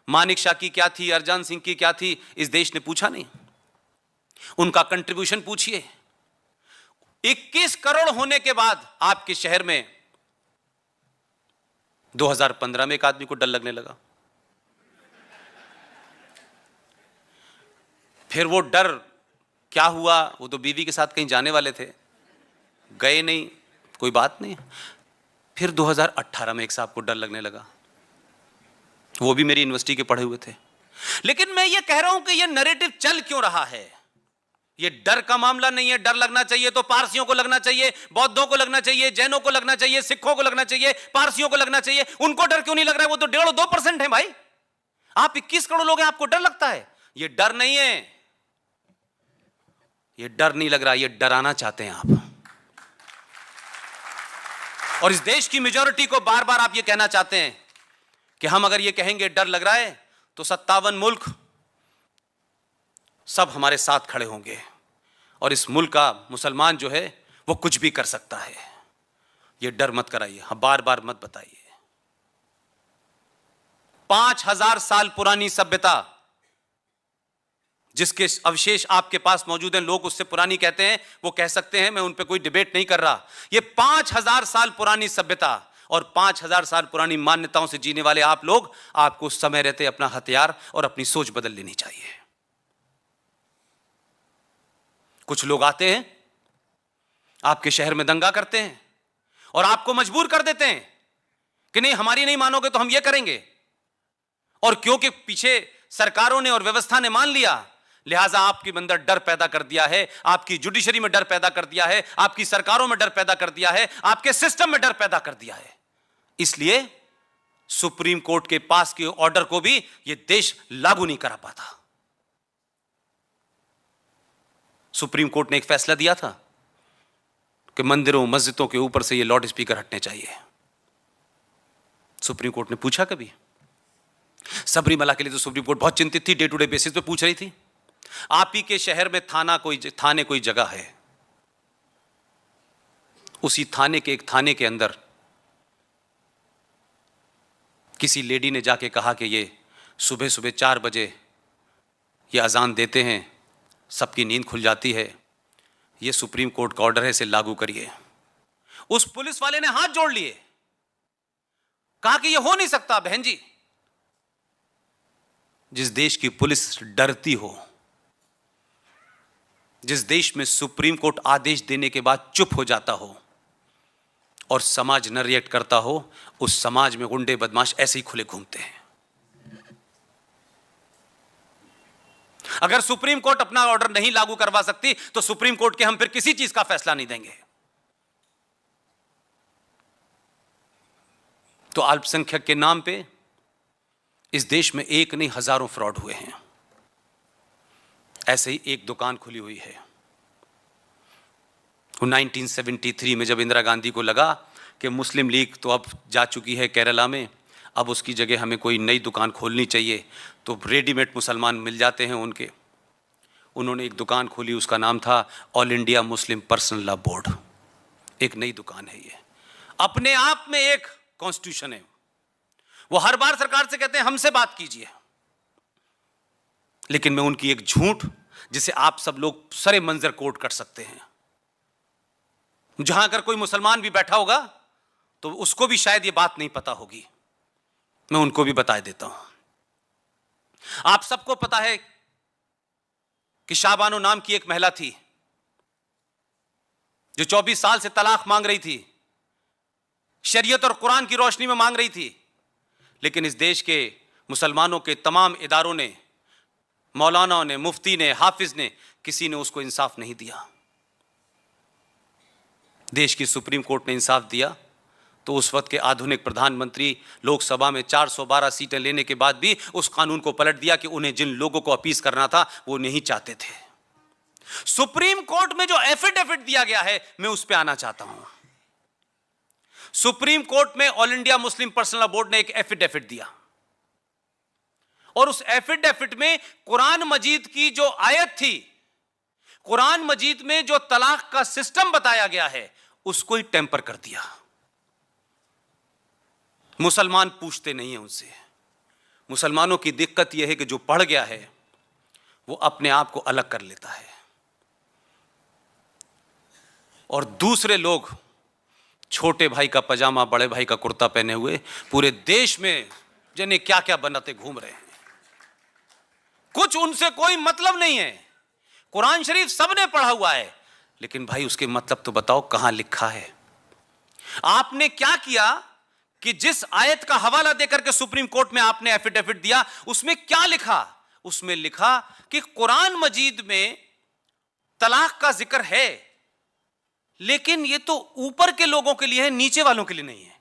मानिक शाह की क्या थी, अरजान सिंह की क्या थी, इस देश ने पूछा नहीं। उनका कंट्रीब्यूशन पूछिए। 21 करोड़ होने के बाद आपके शहर में 2015 में एक आदमी को डर लगने लगा, फिर वो डर क्या हुआ, वो तो बीवी के साथ कहीं जाने वाले थे, गए नहीं, कोई बात नहीं। फिर 2018 में एक साहब को डर लगने लगा, वो भी मेरी यूनिवर्सिटी के पढ़े हुए थे। लेकिन मैं ये कह रहा हूं कि ये नैरेटिव चल क्यों रहा है? ये डर का मामला नहीं है। डर लगना चाहिए तो पारसियों को लगना चाहिए, बौद्धों को लगना चाहिए, जैनों को लगना चाहिए, सिखों को लगना चाहिए, पारसियों को लगना चाहिए। उनको डर क्यों नहीं लग रहा है? वो तो 1.5-2% है भाई। आप 21 करोड़ लोग हैं, आपको डर लगता है? ये डर नहीं है, ये डर नहीं लग रहा, ये डराना चाहते हैं आप। और इस देश की मेजॉरिटी को बार बार आप ये कहना चाहते हैं कि हम अगर ये कहेंगे डर लग रहा है तो 57 मुल्क सब हमारे साथ खड़े होंगे और इस मुल्क का मुसलमान जो है वो कुछ भी कर सकता है। ये डर मत कराइए, हाँ बार बार मत बताइए। 5000 साल पुरानी सभ्यता जिसके अवशेष आपके पास मौजूद हैं, लोग उससे पुरानी कहते हैं, वो कह सकते हैं, मैं उन पे कोई डिबेट नहीं कर रहा। ये 5000 साल पुरानी सभ्यता और 5000 साल पुरानी मान्यताओं से जीने वाले आप लोग, आपको समय रहते अपना हथियार और अपनी सोच बदल लेनी चाहिए। कुछ लोग आते हैं, आपके शहर में दंगा करते हैं और आपको मजबूर कर देते हैं कि नहीं, हमारी नहीं मानोगे तो हम ये करेंगे। और क्योंकि पीछे सरकारों ने और व्यवस्था ने मान लिया, लिहाजा आपके अंदर डर पैदा कर दिया है, आपकी जुडिशरी में डर पैदा कर दिया है, आपकी सरकारों में डर पैदा कर दिया है, आपके सिस्टम में डर पैदा कर दिया है। इसलिए सुप्रीम कोर्ट के पास के ऑर्डर को भी यह देश लागू नहीं करा पाता। सुप्रीम कोर्ट ने एक फैसला दिया था कि मंदिरों मस्जिदों के ऊपर से ये लाउड स्पीकर हटने चाहिए। सुप्रीम कोर्ट ने पूछा कभी? सबरीमला के लिए तो सुप्रीम कोर्ट बहुत चिंतित थी, डे टू डे बेसिस पे पूछ रही थी। आप ही के शहर में थाने कोई जगह है, उसी थाने के एक थाने के अंदर किसी लेडी ने जाके कहा कि ये सुबह सुबह 4 बजे ये अजान देते हैं, सबकी नींद खुल जाती है, ये सुप्रीम कोर्ट का ऑर्डर है, इसे लागू करिए। उस पुलिस वाले ने हाथ जोड़ लिए, कहा कि ये हो नहीं सकता। बहन जी, जिस देश की पुलिस डरती हो, जिस देश में सुप्रीम कोर्ट आदेश देने के बाद चुप हो जाता हो और समाज न रिएक्ट करता हो, उस समाज में गुंडे बदमाश ऐसे ही खुले घूमते हैं। अगर सुप्रीम कोर्ट अपना ऑर्डर नहीं लागू करवा सकती तो सुप्रीम कोर्ट के हम फिर किसी चीज का फैसला नहीं देंगे। तो अल्पसंख्यक के नाम पे इस देश में एक नहीं हजारों फ्रॉड हुए हैं। ऐसे ही एक दुकान खुली हुई है। 1973 में जब इंदिरा गांधी को लगा कि मुस्लिम लीग तो अब जा चुकी है केरला में, अब उसकी जगह हमें कोई नई दुकान खोलनी चाहिए, तो रेडीमेड मुसलमान मिल जाते हैं उनके। उन्होंने एक दुकान खोली, उसका नाम था all India Muslim personal law board. एक नई दुकान है ये, अपने आप में एक कॉन्स्टिट्यूशन है। वो हर बार सरकार से कहते हैं हमसे बात कीजिए, लेकिन मैं उनकी एक झूठ जिसे आप सब लोग सरे मंजर कोट कर सकते हैं, जहां अगर कोई मुसलमान भी बैठा होगा तो उसको भी शायद ये बात नहीं पता होगी, मैं उनको भी बता देता हूं। आप सबको पता है कि शाहबानो नाम की एक महिला थी जो 24 साल से तलाक मांग रही थी, शरीयत और कुरान की रोशनी में मांग रही थी, लेकिन इस देश के मुसलमानों के तमाम इदारों ने, मौलानाओं ने, मुफ्ती ने, हाफिज ने, किसी ने उसको इंसाफ नहीं दिया। देश की सुप्रीम कोर्ट ने इंसाफ दिया तो उस वक्त के आधुनिक प्रधानमंत्री लोकसभा में 412 सीटें लेने के बाद भी उस कानून को पलट दिया कि उन्हें जिन लोगों को अपील करना था वो नहीं चाहते थे। सुप्रीम कोर्ट में जो एफिडेविट दिया गया है, मैं उस पर आना चाहता हूं। सुप्रीम कोर्ट में all India Muslim personal law board ने एक एफिडेविट दिया और उस एफिडेविट में कुरान मजीद की जो आयत थी, कुरान मजीद में जो तलाक का सिस्टम बताया गया है, उसको ही टेम्पर कर दिया। मुसलमान पूछते नहीं है उनसे। मुसलमानों की दिक्कत यह है कि जो पढ़ गया है वो अपने आप को अलग कर लेता है और दूसरे लोग छोटे भाई का पजामा, बड़े भाई का कुर्ता पहने हुए पूरे देश में जाने क्या क्या बनाते घूम रहे हैं। कुछ उनसे कोई मतलब नहीं है। कुरान शरीफ सबने पढ़ा हुआ है, लेकिन भाई उसके मतलब तो बताओ कहां लिखा है। आपने क्या किया कि जिस आयत का हवाला देकर के सुप्रीम कोर्ट में आपने एफिडेविट दिया, उसमें क्या लिखा? उसमें लिखा कि कुरान मजीद में तलाक का जिक्र है, लेकिन ये तो ऊपर के लोगों के लिए है, नीचे वालों के लिए नहीं है।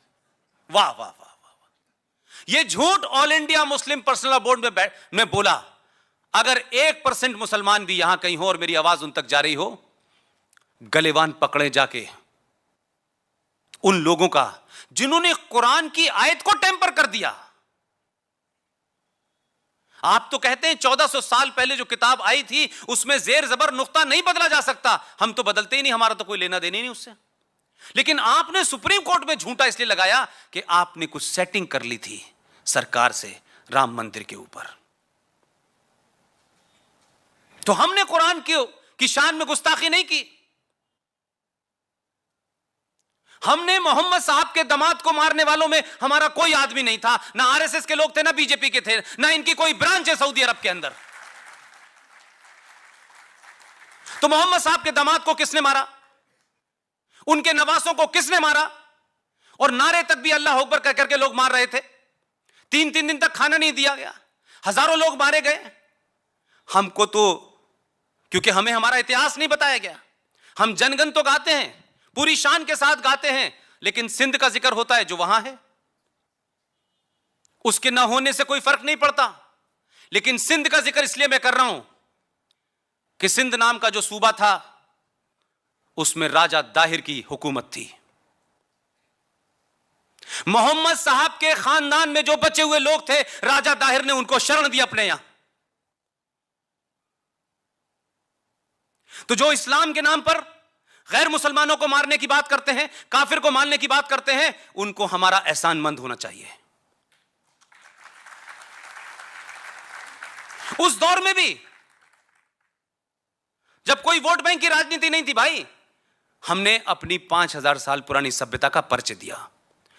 वाह वाह वाह वाह। ये झूठ all India Muslim personal law board में बोला। अगर 1% मुसलमान भी यहां कहीं हो और मेरी आवाज उन तक जा रही हो, गलेवान पकड़े जाके उन लोगों का जिन्होंने कुरान की आयत को टेम्पर कर दिया। आप तो कहते हैं 1400 साल पहले जो किताब आई थी उसमें जेर जबर नुक्ता नहीं बदला जा सकता, हम तो बदलते ही नहीं, हमारा तो कोई लेना देना ही नहीं उससे। लेकिन आपने सुप्रीम कोर्ट में झूठा इसलिए लगाया कि आपने कुछ सेटिंग कर ली थी सरकार से राम मंदिर के ऊपर। तो हमने कुरान की शान में गुस्ताखी नहीं की। हमने मोहम्मद साहब के दामाद को मारने वालों में हमारा कोई आदमी नहीं था, ना आरएसएस के लोग थे, ना बीजेपी के थे, ना इनकी कोई ब्रांच है सऊदी अरब के अंदर। तो मोहम्मद साहब के दामाद को किसने मारा? उनके नवासों को किसने मारा? और नारे तक भी अल्लाह अकबर कह करके लोग मार रहे थे। 3-3 दिन तक खाना नहीं दिया गया, हजारों लोग मारे गए। हमको तो क्योंकि हमें हमारा इतिहास नहीं बताया गया। हम जनगण तो गाते हैं, पूरी शान के साथ गाते हैं, लेकिन सिंध का जिक्र होता है जो वहां है, उसके ना होने से कोई फर्क नहीं पड़ता। लेकिन सिंध का जिक्र इसलिए मैं कर रहा हूं कि सिंध नाम का जो सूबा था उसमें राजा दाहिर की हुकूमत थी। मोहम्मद साहब के खानदान में जो बचे हुए लोग थे, राजा दाहिर ने उनको शरण दी अपने यहां। तो जो इस्लाम के नाम पर गैर मुसलमानों को मारने की बात करते हैं, काफिर को मारने की बात करते हैं, उनको हमारा एहसानमंद होना चाहिए। उस दौर में भी जब कोई वोट बैंक की राजनीति नहीं थी भाई, हमने अपनी 5000 साल पुरानी सभ्यता का परिचय दिया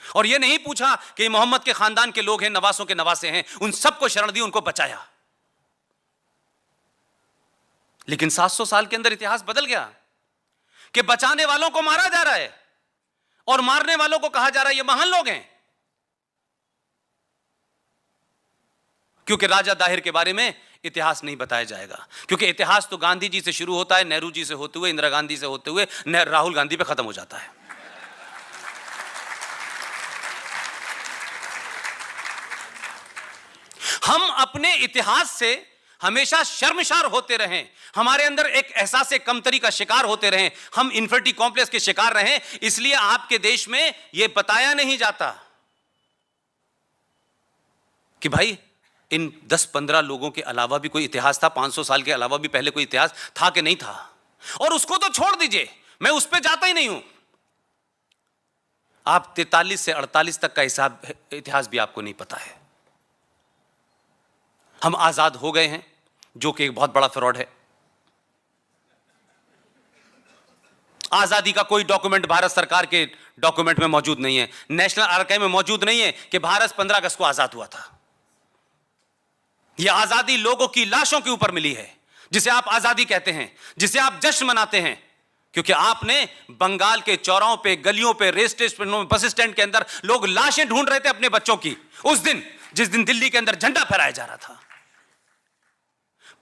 और यह नहीं पूछा कि मोहम्मद के खानदान के लोग हैं, नवासों के नवासे हैं, उन सबको शरण दी, उनको बचाया। लेकिन 700 साल के अंदर इतिहास बदल गया कि बचाने वालों को मारा जा रहा है और मारने वालों को कहा जा रहा है ये महान लोग हैं। क्योंकि राजा दाहिर के बारे में इतिहास नहीं बताया जाएगा, क्योंकि इतिहास तो गांधी जी से शुरू होता है, नेहरू जी से होते हुए, इंदिरा गांधी से होते हुए राहुल गांधी पे खत्म हो जाता है। हम अपने इतिहास से हमेशा शर्मशार होते रहें, हमारे अंदर एक एहसास कमतरी का शिकार होते रहें, हम इन्फिनिटी कॉम्प्लेक्स के शिकार रहें, इसलिए आपके देश में यह बताया नहीं जाता कि भाई इन 10-15 लोगों के अलावा भी कोई इतिहास था, 500 साल के अलावा भी पहले कोई इतिहास था कि नहीं था। और उसको तो छोड़ दीजिए, मैं उस पर जाता ही नहीं हूं। आप 43 से 48 तक का हिसाब इतिहास भी आपको नहीं पता है। हम आजाद हो गए हैं, जो कि एक बहुत बड़ा फ्रॉड है। आजादी का कोई डॉक्यूमेंट भारत सरकार के डॉक्यूमेंट में मौजूद नहीं है, नेशनल आर्काइव में मौजूद नहीं है कि भारत 15 अगस्त को आजाद हुआ था। यह आजादी लोगों की लाशों के ऊपर मिली है, जिसे आप आजादी कहते हैं, जिसे आप जश्न मनाते हैं, क्योंकि आपने बंगाल के चौराहों पे, गलियों पे, रेल स्टेशनों में, बस स्टैंड के अंदर लोग लाशें ढूंढ रहे थे अपने बच्चों की उस दिन, जिस दिन दिल्ली के अंदर झंडा फहराया जा रहा था।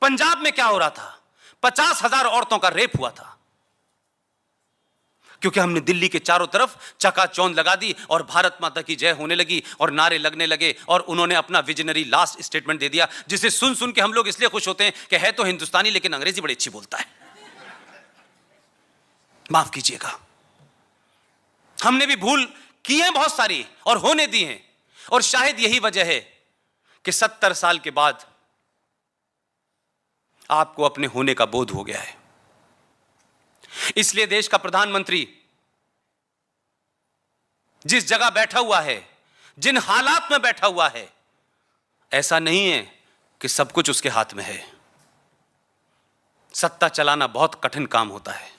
पंजाब में क्या हो रहा था? 50,000 औरतों का रेप हुआ था, क्योंकि हमने दिल्ली के चारों तरफ चकाचौंध लगा दी और भारत माता की जय होने लगी और नारे लगने लगे और उन्होंने अपना विजनरी लास्ट स्टेटमेंट दे दिया, जिसे सुन सुन के हम लोग इसलिए खुश होते हैं कि है तो हिंदुस्तानी लेकिन अंग्रेजी बड़ी अच्छी बोलता है। माफ कीजिएगा, हमने भी भूल की है बहुत सारी और होने दी हैं, और शायद यही वजह है कि 70 साल के बाद आपको अपने होने का बोध हो गया है। इसलिए देश का प्रधानमंत्री जिस जगह बैठा हुआ है, जिन हालात में बैठा हुआ है, ऐसा नहीं है कि सब कुछ उसके हाथ में है। सत्ता चलाना बहुत कठिन काम होता है।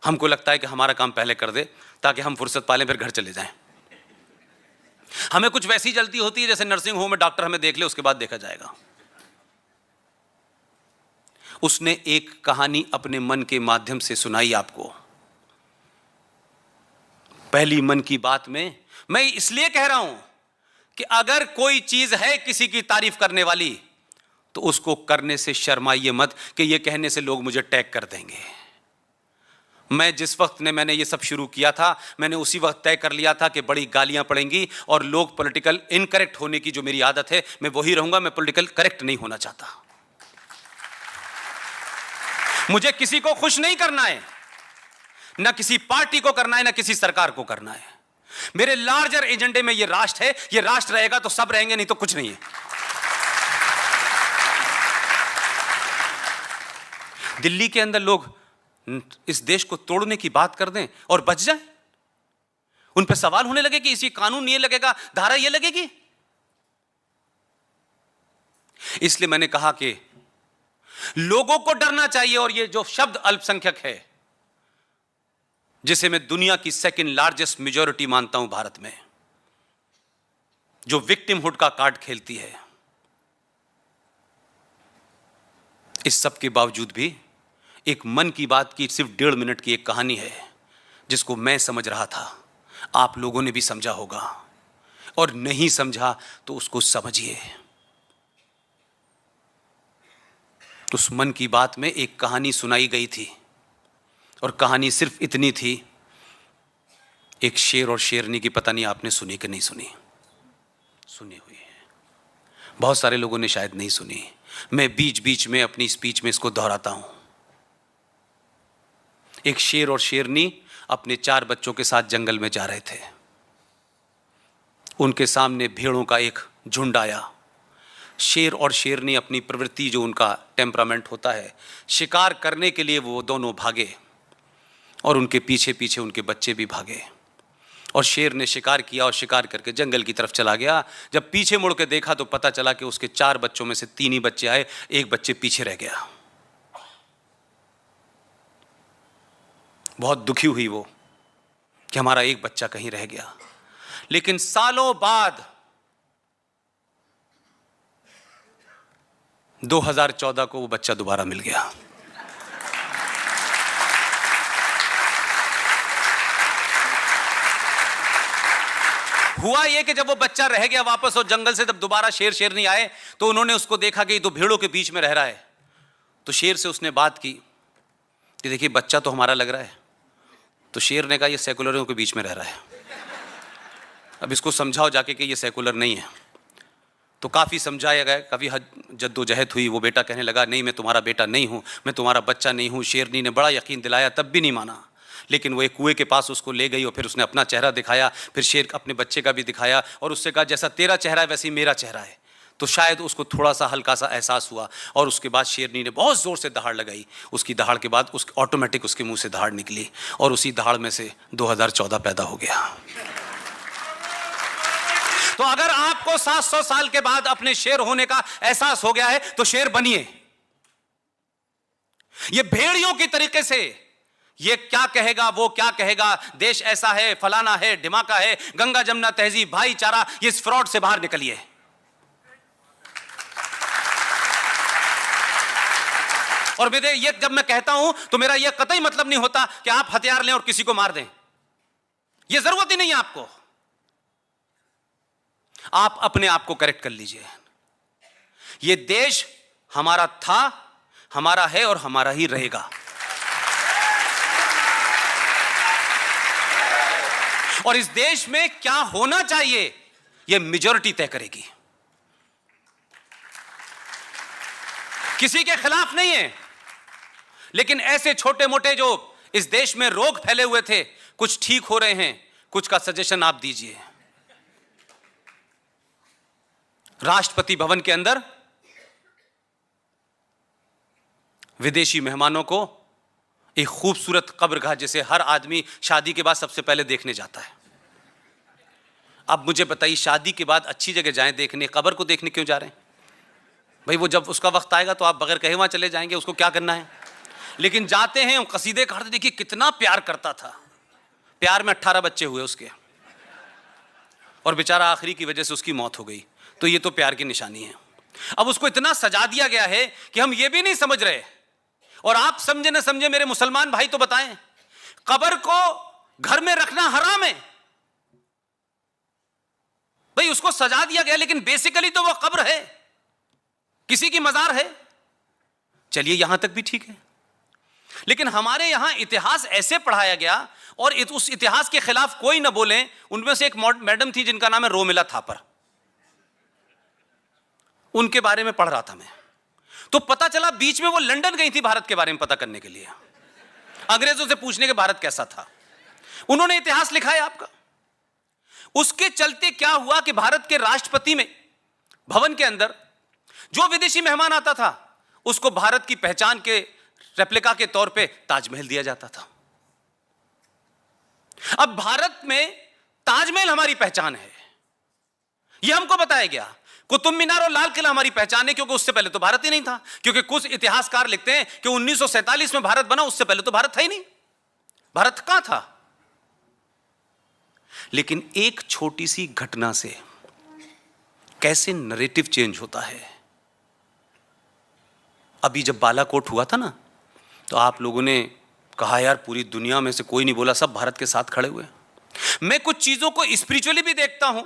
हमको लगता है कि हमारा काम पहले कर दे ताकि हम फुर्सत पालें, फिर घर चले जाएं। हमें कुछ वैसी जल्दी होती है जैसे नर्सिंग होम में डॉक्टर हमें देख ले, उसके बाद देखा जाएगा। उसने एक कहानी अपने मन के माध्यम से सुनाई आपको। पहली मन की बात में मैं इसलिए कह रहा हूं कि अगर कोई चीज है किसी की तारीफ करने वाली तो उसको करने से शर्माइए मत कि ये कहने से लोग मुझे टैग कर देंगे। मैं जिस वक्त मैंने ये सब शुरू किया था, मैंने उसी वक्त तय कर लिया था कि बड़ी गालियां पड़ेंगी और लोग पॉलिटिकल इनकरेक्ट होने की जो मेरी आदत है मैं वही रहूंगा। मैं पॉलिटिकल करेक्ट नहीं होना चाहता। मुझे किसी को खुश नहीं करना है, ना किसी पार्टी को करना है, ना किसी सरकार को करना है। मेरे लार्जर एजेंडे में ये राष्ट्र है, ये राष्ट्र रहेगा तो सब रहेंगे, नहीं तो कुछ नहीं है। दिल्ली के अंदर लोग इस देश को तोड़ने की बात कर दें और बच जाए, उन पर सवाल होने लगे कि इसी कानून ये लगेगा, धारा ये लगेगी। इसलिए मैंने कहा कि लोगों को डरना चाहिए। और ये जो शब्द अल्पसंख्यक है, जिसे मैं दुनिया की सेकंड लार्जेस्ट मेजॉरिटी मानता हूं भारत में, जो विक्टिमहुड का कार्ड खेलती है, इस सब के बावजूद भी एक मन की बात की सिर्फ 1.5 मिनट की एक कहानी है जिसको मैं समझ रहा था, आप लोगों ने भी समझा होगा, और नहीं समझा तो उसको समझिए। उस मन की बात में एक कहानी सुनाई गई थी और कहानी सिर्फ इतनी थी, एक शेर और शेरनी की। पता नहीं आपने सुनी कि नहीं सुनी? सुनी हुई है, बहुत सारे लोगों ने शायद नहीं सुनी। मैं बीच बीच में अपनी स्पीच में इसको दोहराता हूं। एक शेर और शेरनी अपने 4 बच्चों के साथ जंगल में जा रहे थे। उनके सामने भेड़ों का एक झुंड आया। शेर और शेरनी अपनी प्रवृत्ति, जो उनका टेम्परामेंट होता है, शिकार करने के लिए वो दोनों भागे और उनके पीछे पीछे उनके बच्चे भी भागे। और शेर ने शिकार किया और शिकार करके जंगल की तरफ चला गया। जब पीछे मुड़ के देखा तो पता चला कि उसके 4 बच्चों में से 3 ही बच्चे आए, एक बच्चे पीछे रह गया। बहुत दुखी हुई वो कि हमारा एक बच्चा कहीं रह गया। लेकिन सालों बाद 2014 को वो बच्चा दोबारा मिल गया। हुआ ये कि जब वो बच्चा रह गया वापस और जंगल से जब दोबारा शेर शेरनी आए तो उन्होंने उसको देखा कि ये तो भेड़ों के बीच में रह रहा है। तो शेर से उसने बात की कि देखिए बच्चा तो हमारा लग रहा है। तो शेर ने कहा ये सेकुलरों के बीच में रह रहा है, अब इसको समझाओ जाके कि ये सेकुलर नहीं है। तो काफ़ी समझाया गया, काफ़ी जद्दोजहद हुई। वो बेटा कहने लगा नहीं मैं तुम्हारा बेटा नहीं हूँ, मैं तुम्हारा बच्चा नहीं हूँ। शेरनी ने बड़ा यकीन दिलाया, तब भी नहीं माना। लेकिन वो एक कुएं के पास उसको ले गई और फिर उसने अपना चेहरा दिखाया, फिर शेर अपने बच्चे का भी दिखाया और उससे कहा जैसा तेरा चेहरा है वैसे ही मेरा चेहरा है। तो शायद उसको थोड़ा सा हल्का सा एहसास हुआ और उसके बाद शेरनी ने बहुत ज़ोर से दहाड़ लगाई। उसकी दहाड़ के बाद उसके ऑटोमेटिक उसके मुंह से दहाड़ निकली और उसी दहाड़ में से 2014 पैदा हो गया। तो अगर आपको 700 साल के बाद अपने शेर होने का एहसास हो गया है तो शेर बनिए। ये भेड़ियों की तरीके से ये क्या कहेगा वो क्या कहेगा, देश ऐसा है, फलाना है, ढिमाका है, गंगा जमुना तहजीब, भाईचारा, ये इस फ्रॉड से बाहर निकलिए। और मेरे ये जब मैं कहता हूं तो मेरा यह कतई मतलब नहीं होता कि आप हथियार लें और किसी को मार दें, यह जरूरत ही नहीं है आपको। आप अपने आप को करेक्ट कर लीजिए। यह देश हमारा था, हमारा है और हमारा ही रहेगा। और इस देश में क्या होना चाहिए यह मेजॉरिटी तय करेगी। किसी के खिलाफ नहीं है, लेकिन ऐसे छोटे मोटे जो इस देश में रोग फैले हुए थे, कुछ ठीक हो रहे हैं, कुछ का सजेशन आप दीजिए। राष्ट्रपति भवन के अंदर विदेशी मेहमानों को एक खूबसूरत कब्रगाह, जैसे हर आदमी शादी के बाद सबसे पहले देखने जाता है। अब मुझे बताइए, शादी के बाद अच्छी जगह जाएं देखने, कब्र को देखने क्यों जा रहे हैं? भाई वो जब उसका वक्त आएगा तो आप बगैर कहे वहां चले जाएंगे, उसको क्या करना है। लेकिन जाते हैं, कसीदे करते, देखिए कितना प्यार करता था। प्यार में 18 बच्चे हुए उसके, और बेचारा आखिरी की वजह से उसकी मौत हो गई। तो ये तो प्यार की निशानी है। अब उसको इतना सजा दिया गया है कि हम ये भी नहीं समझ रहे और आप समझे ना समझे मेरे मुसलमान भाई तो बताएं, कब्र को घर में रखना हराम है भाई, उसको सजा दिया गया, लेकिन बेसिकली तो वो कब्र है, किसी की मजार है। चलिए यहां तक भी ठीक है, लेकिन हमारे यहां इतिहास ऐसे पढ़ाया गया और उस इतिहास के खिलाफ कोई ना बोले। उनमें से एक मैडम थी जिनका नाम है रोमिला थापर, उनके बारे में पढ़ रहा था मैं, तो पता चला बीच में वो लंदन गई थी भारत के बारे में पता करने के लिए, अंग्रेजों से पूछने के भारत कैसा था। उन्होंने इतिहास लिखा है आपका। उसके चलते क्या हुआ कि भारत के राष्ट्रपति में भवन के अंदर जो विदेशी मेहमान आता था उसको भारत की पहचान के रेप्लिका के तौर पे ताजमहल दिया जाता था। अब भारत में ताजमहल हमारी पहचान है, यह हमको बताया गया। कुतुब मीनार और लाल किला हमारी पहचान है, क्योंकि उससे पहले तो भारत ही नहीं था। क्योंकि कुछ इतिहासकार लिखते हैं कि 1947 में भारत बना, उससे पहले तो भारत था ही नहीं। भारत कहां था? लेकिन एक छोटी सी घटना से कैसे नैरेटिव चेंज होता है। अभी जब बालाकोट हुआ था ना, तो आप लोगों ने कहा यार पूरी दुनिया में से कोई नहीं बोला, सब भारत के साथ खड़े हुए। मैं कुछ चीजों को स्पिरिचुअली भी देखता हूं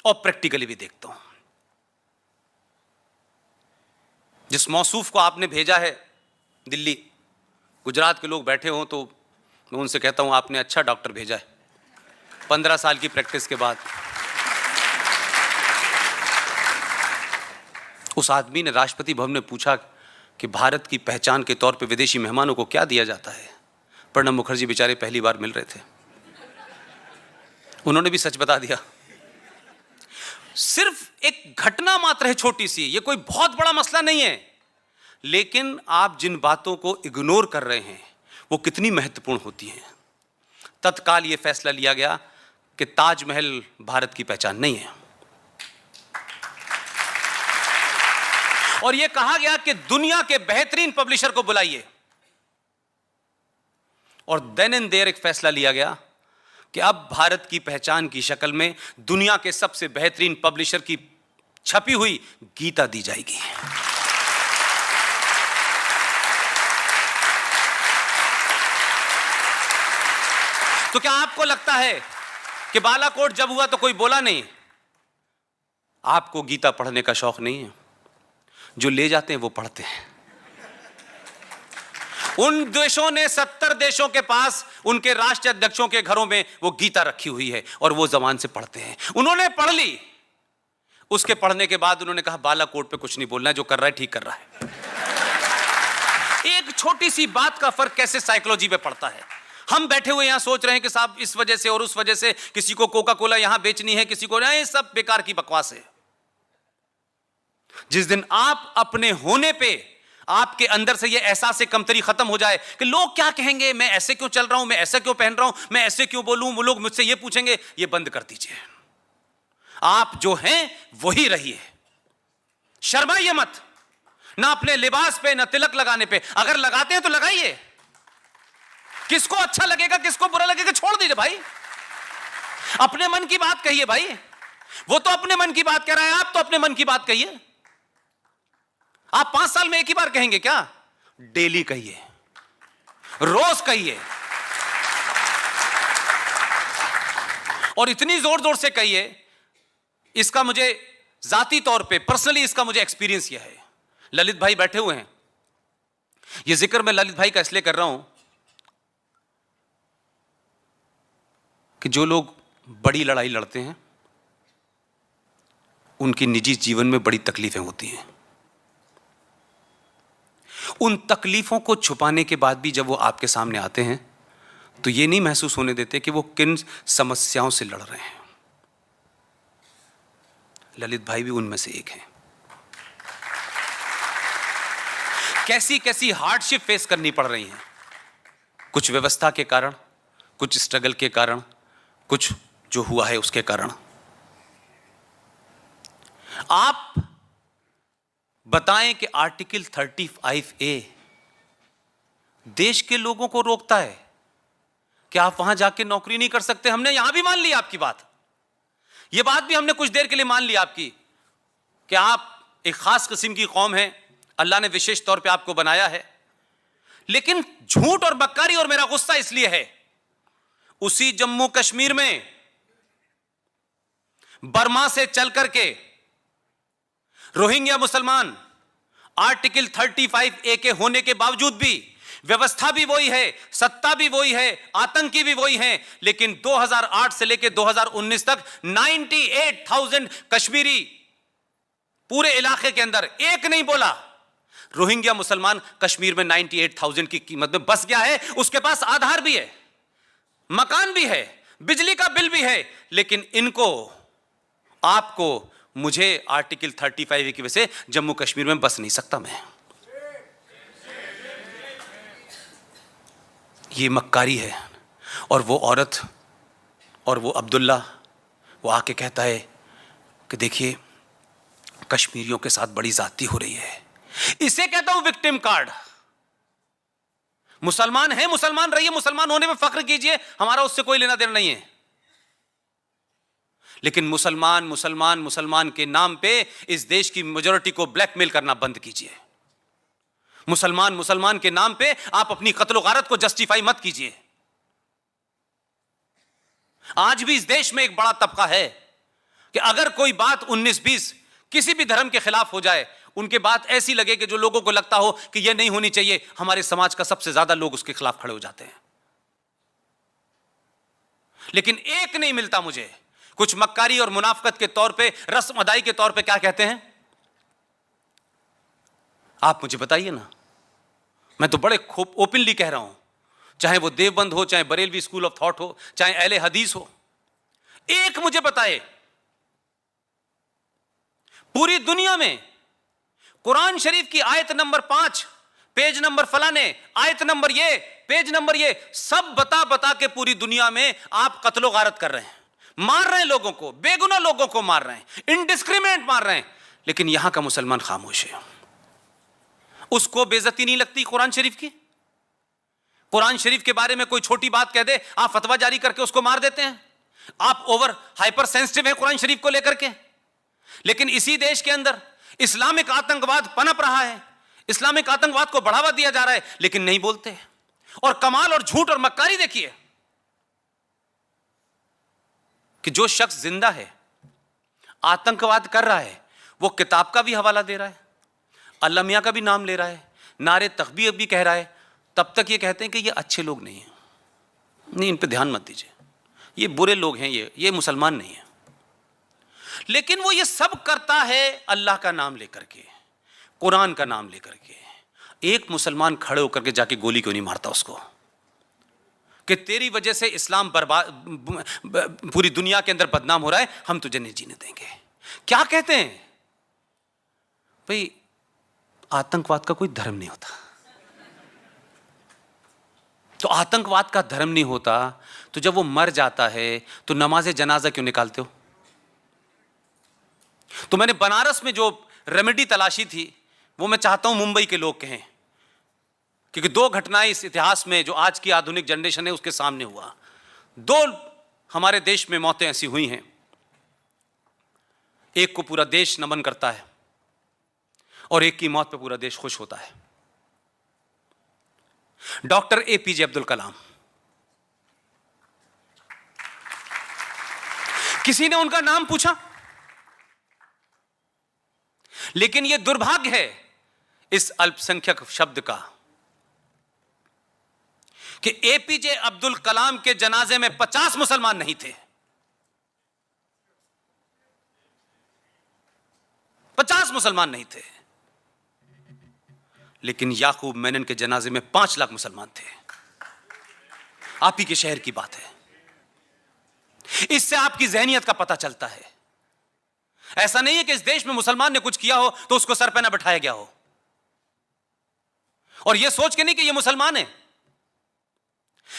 और प्रैक्टिकली भी देखता हूं। जिस मौसूफ को आपने भेजा है दिल्ली, गुजरात के लोग बैठे हों तो मैं उनसे कहता हूं आपने अच्छा डॉक्टर भेजा है, 15 साल की प्रैक्टिस के बाद। उस आदमी ने राष्ट्रपति भवन में पूछा कि भारत की पहचान के तौर पे विदेशी मेहमानों को क्या दिया जाता है। प्रणब मुखर्जी बेचारे पहली बार मिल रहे थे, उन्होंने भी सच बता दिया। सिर्फ एक घटना मात्र है छोटी सी, ये कोई बहुत बड़ा मसला नहीं है, लेकिन आप जिन बातों को इग्नोर कर रहे हैं वो कितनी महत्वपूर्ण होती हैं। तत्काल ये फैसला लिया गया कि ताजमहल भारत की पहचान नहीं है, और यह कहा गया कि दुनिया के बेहतरीन पब्लिशर को बुलाइए, और देन एंड देयर एक फैसला लिया गया कि अब भारत की पहचान की शक्ल में दुनिया के सबसे बेहतरीन पब्लिशर की छपी हुई गीता दी जाएगी। तो क्या आपको लगता है कि बालाकोट जब हुआ तो कोई बोला नहीं? आपको गीता पढ़ने का शौक नहीं है? जो ले जाते हैं वो पढ़ते हैं। उन देशों ने 70 देशों के पास उनके राष्ट्रीय अध्यक्षों के घरों में वो गीता रखी हुई है और वो जबान से पढ़ते हैं। उन्होंने पढ़ ली, उसके पढ़ने के बाद उन्होंने कहा बालाकोट पे कुछ नहीं बोलना है, जो कर रहा है ठीक कर रहा है। एक छोटी सी बात का फर्क कैसे साइकोलॉजी पे पड़ता है। हम बैठे हुए यहां सोच रहे हैं कि साहब इस वजह से और उस वजह से किसी को कोका कोला यहां बेचनी है, किसी को नहीं, सब बेकार की बकवास है। जिस दिन आप अपने होने पे आपके अंदर से ये एहसास कमतरी खत्म हो जाए कि लोग क्या कहेंगे, मैं ऐसे क्यों चल रहा हूं, मैं ऐसा क्यों पहन रहा हूं, मैं ऐसे क्यों बोलूं, वो लोग मुझसे ये पूछेंगे, ये बंद कर दीजिए। आप जो हैं वही रहिए, शर्माइए मत, ना अपने लिबास पे ना तिलक लगाने पे। अगर लगाते हैं तो लगाइए, किसको अच्छा लगेगा किसको बुरा लगेगा छोड़ दीजिए भाई, अपने मन की बात कहिए भाई। वो तो अपने मन की बात कह रहा है, आप तो अपने मन की बात कहिए। आप 5 साल में एक ही बार कहेंगे क्या? डेली कहिए, रोज कहिए, और इतनी जोर जोर से कहिए। इसका मुझे जाती तौर पे पर्सनली इसका मुझे एक्सपीरियंस यह है। ललित भाई बैठे हुए हैं, यह जिक्र मैं ललित भाई का इसलिए कर रहा हूं कि जो लोग बड़ी लड़ाई लड़ते हैं उनकी निजी जीवन में बड़ी तकलीफें होती हैं। उन तकलीफों को छुपाने के बाद भी जब वो आपके सामने आते हैं तो ये नहीं महसूस होने देते कि वो किन समस्याओं से लड़ रहे हैं। ललित भाई भी उनमें से एक हैं। कैसी कैसी हार्डशिप फेस करनी पड़ रही हैं, कुछ व्यवस्था के कारण, कुछ स्ट्रगल के कारण, कुछ जो हुआ है उसके कारण। आप बताएं कि आर्टिकल 35A देश के लोगों को रोकता है कि आप वहां जाके नौकरी नहीं कर सकते। हमने यहां भी मान ली आपकी बात, यह बात भी हमने कुछ देर के लिए मान ली आपकी कि आप एक खास किस्म की कौम है, अल्लाह ने विशेष तौर पे आपको बनाया है, लेकिन झूठ और बक्कारी, और मेरा गुस्सा इसलिए है, उसी जम्मू कश्मीर में बर्मा से चल करके रोहिंग्या मुसलमान आर्टिकल 35A के होने के बावजूद भी व्यवस्था भी वही है, सत्ता भी वही है, आतंकी भी वही है, लेकिन 2008 से लेकर 2019 तक 98,000 कश्मीरी पूरे इलाके के अंदर एक नहीं बोला। रोहिंग्या मुसलमान कश्मीर में 98,000 की कीमत में बस गया है। उसके पास आधार भी है, मकान भी है, बिजली का बिल भी है, लेकिन इनको, आपको, मुझे आर्टिकल 35A की वजह से जम्मू कश्मीर में बस नहीं सकता मैं। ये मक्कारी है। और वो औरत और वो अब्दुल्ला, वो आके कहता है कि देखिए कश्मीरियों के साथ बड़ी ज्यादती हो रही है। इसे कहता हूं विक्टिम कार्ड। मुसलमान है, मुसलमान रहिए, मुसलमान होने में फख्र कीजिए, हमारा उससे कोई लेना देना नहीं है, लेकिन मुसलमान मुसलमान मुसलमान के नाम पे इस देश की मेजॉरिटी को ब्लैकमेल करना बंद कीजिए। मुसलमान मुसलमान के नाम पे आप अपनी कत्ल गारत को जस्टिफाई मत कीजिए। आज भी इस देश में एक बड़ा तबका है कि अगर कोई बात 19-20 किसी भी धर्म के खिलाफ हो जाए, उनके बात ऐसी लगे कि जो लोगों को लगता हो कि यह नहीं होनी चाहिए, हमारे समाज का सबसे ज्यादा लोग उसके खिलाफ खड़े हो जाते हैं। लेकिन एक नहीं मिलता मुझे। कुछ मक्कारी और मुनाफकत के तौर पे, रस्म अदाई के तौर पे क्या कहते हैं, आप मुझे बताइए ना। मैं तो बड़े खूब ओपनली कह रहा हूं, चाहे वो देवबंद हो, चाहे बरेलवी स्कूल ऑफ थॉट हो, चाहे अहले हदीस हो, एक मुझे बताए पूरी दुनिया में कुरान शरीफ की आयत नंबर 5, पेज नंबर फलाने, आयत नंबर ये, पेज नंबर ये, सब बता बता के पूरी दुनिया में आप कत्लो गारत कर रहे हैं, मार रहे हैं लोगों को, बेगुनाह लोगों को मार रहे हैं, इंडिस्क्रिमिनेट मार रहे हैं, लेकिन यहां का मुसलमान खामोश है। उसको बेइज्जती नहीं लगती कुरान शरीफ की? कुरान शरीफ के बारे में कोई छोटी बात कह दे, आप फतवा जारी करके उसको मार देते हैं। आप ओवर हाइपर सेंसिटिव हैं कुरान शरीफ को लेकर के। लेकिन इसी देश के अंदर इस्लामिक आतंकवाद पनप रहा है, इस्लामिक आतंकवाद को बढ़ावा दिया जा रहा है, लेकिन नहीं बोलते। और कमाल और झूठ और मक्कारी देखिए कि जो शख्स जिंदा है, आतंकवाद कर रहा है, वो किताब का भी हवाला दे रहा है, अल्लाह मियां का भी नाम ले रहा है, नारे तकबीर भी कह रहा है, तब तक ये कहते हैं कि ये अच्छे लोग नहीं हैं, नहीं इन पे ध्यान मत दीजिए, ये बुरे लोग हैं, ये मुसलमान नहीं है। लेकिन वो ये सब करता है अल्लाह का नाम लेकर के, कुरान का नाम लेकर के। एक मुसलमान खड़े होकर के जाके गोली क्यों नहीं मारता उसको कि तेरी वजह से इस्लाम बर्बाद, पूरी दुनिया के अंदर बदनाम हो रहा है, हम तुझे नहीं जीने देंगे। क्या कहते हैं भाई, आतंकवाद का कोई धर्म नहीं होता। तो आतंकवाद का धर्म नहीं होता तो जब वो मर जाता है तो नमाज जनाजा क्यों निकालते हो? तो मैंने बनारस में जो रेमेडी तलाशी थी वो मैं चाहता हूं मुंबई के लोग कहें, क्योंकि दो घटनाएं इस इतिहास में जो आज की आधुनिक जनरेशन है उसके सामने हुआ। दो हमारे देश में मौतें ऐसी हुई हैं, एक को पूरा देश नमन करता है और एक की मौत पे पूरा देश खुश होता है। डॉक्टर APJ अब्दुल कलाम, किसी ने उनका नाम पूछा, लेकिन यह दुर्भाग्य है इस अल्पसंख्यक शब्द का कि APJ अब्दुल कलाम के जनाजे में 50 मुसलमान नहीं थे, 50 मुसलमान नहीं थे, लेकिन याकूब मेनन के जनाजे में 5 लाख मुसलमान थे। आप ही के शहर की बात है। इससे आपकी जहनियत का पता चलता है। ऐसा नहीं है कि इस देश में मुसलमान ने कुछ किया हो तो उसको सर पे ना बैठाया गया हो, और यह सोच के नहीं कि यह मुसलमान है।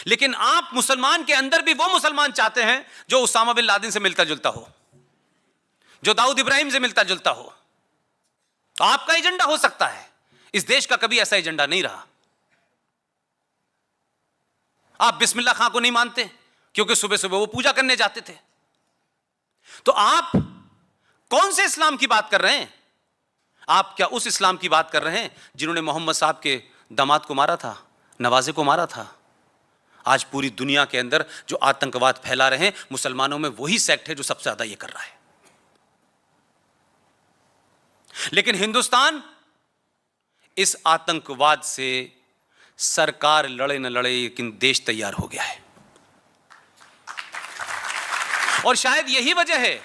लेकिन आप मुसलमान के अंदर भी वो मुसलमान चाहते हैं जो उसामा बिन लादेन से मिलता जुलता हो, जो दाऊद इब्राहिम से मिलता जुलता हो। तो आपका एजेंडा हो सकता है, इस देश का कभी ऐसा एजेंडा नहीं रहा। आप बिस्मिल्लाह खां को नहीं मानते क्योंकि सुबह सुबह वो पूजा करने जाते थे। तो आप कौन से इस्लाम की बात कर रहे हैं? आप क्या उस इस्लाम की बात कर रहे हैं जिन्होंने मोहम्मद साहब के दामाद को मारा था, नवाजे को मारा था। आज पूरी दुनिया के अंदर जो आतंकवाद फैला रहे हैं मुसलमानों में, वही सेक्ट है जो सबसे ज्यादा ये कर रहा है। लेकिन हिंदुस्तान इस आतंकवाद से, सरकार लड़े न लड़े, लेकिन देश तैयार हो गया है। और शायद यही वजह है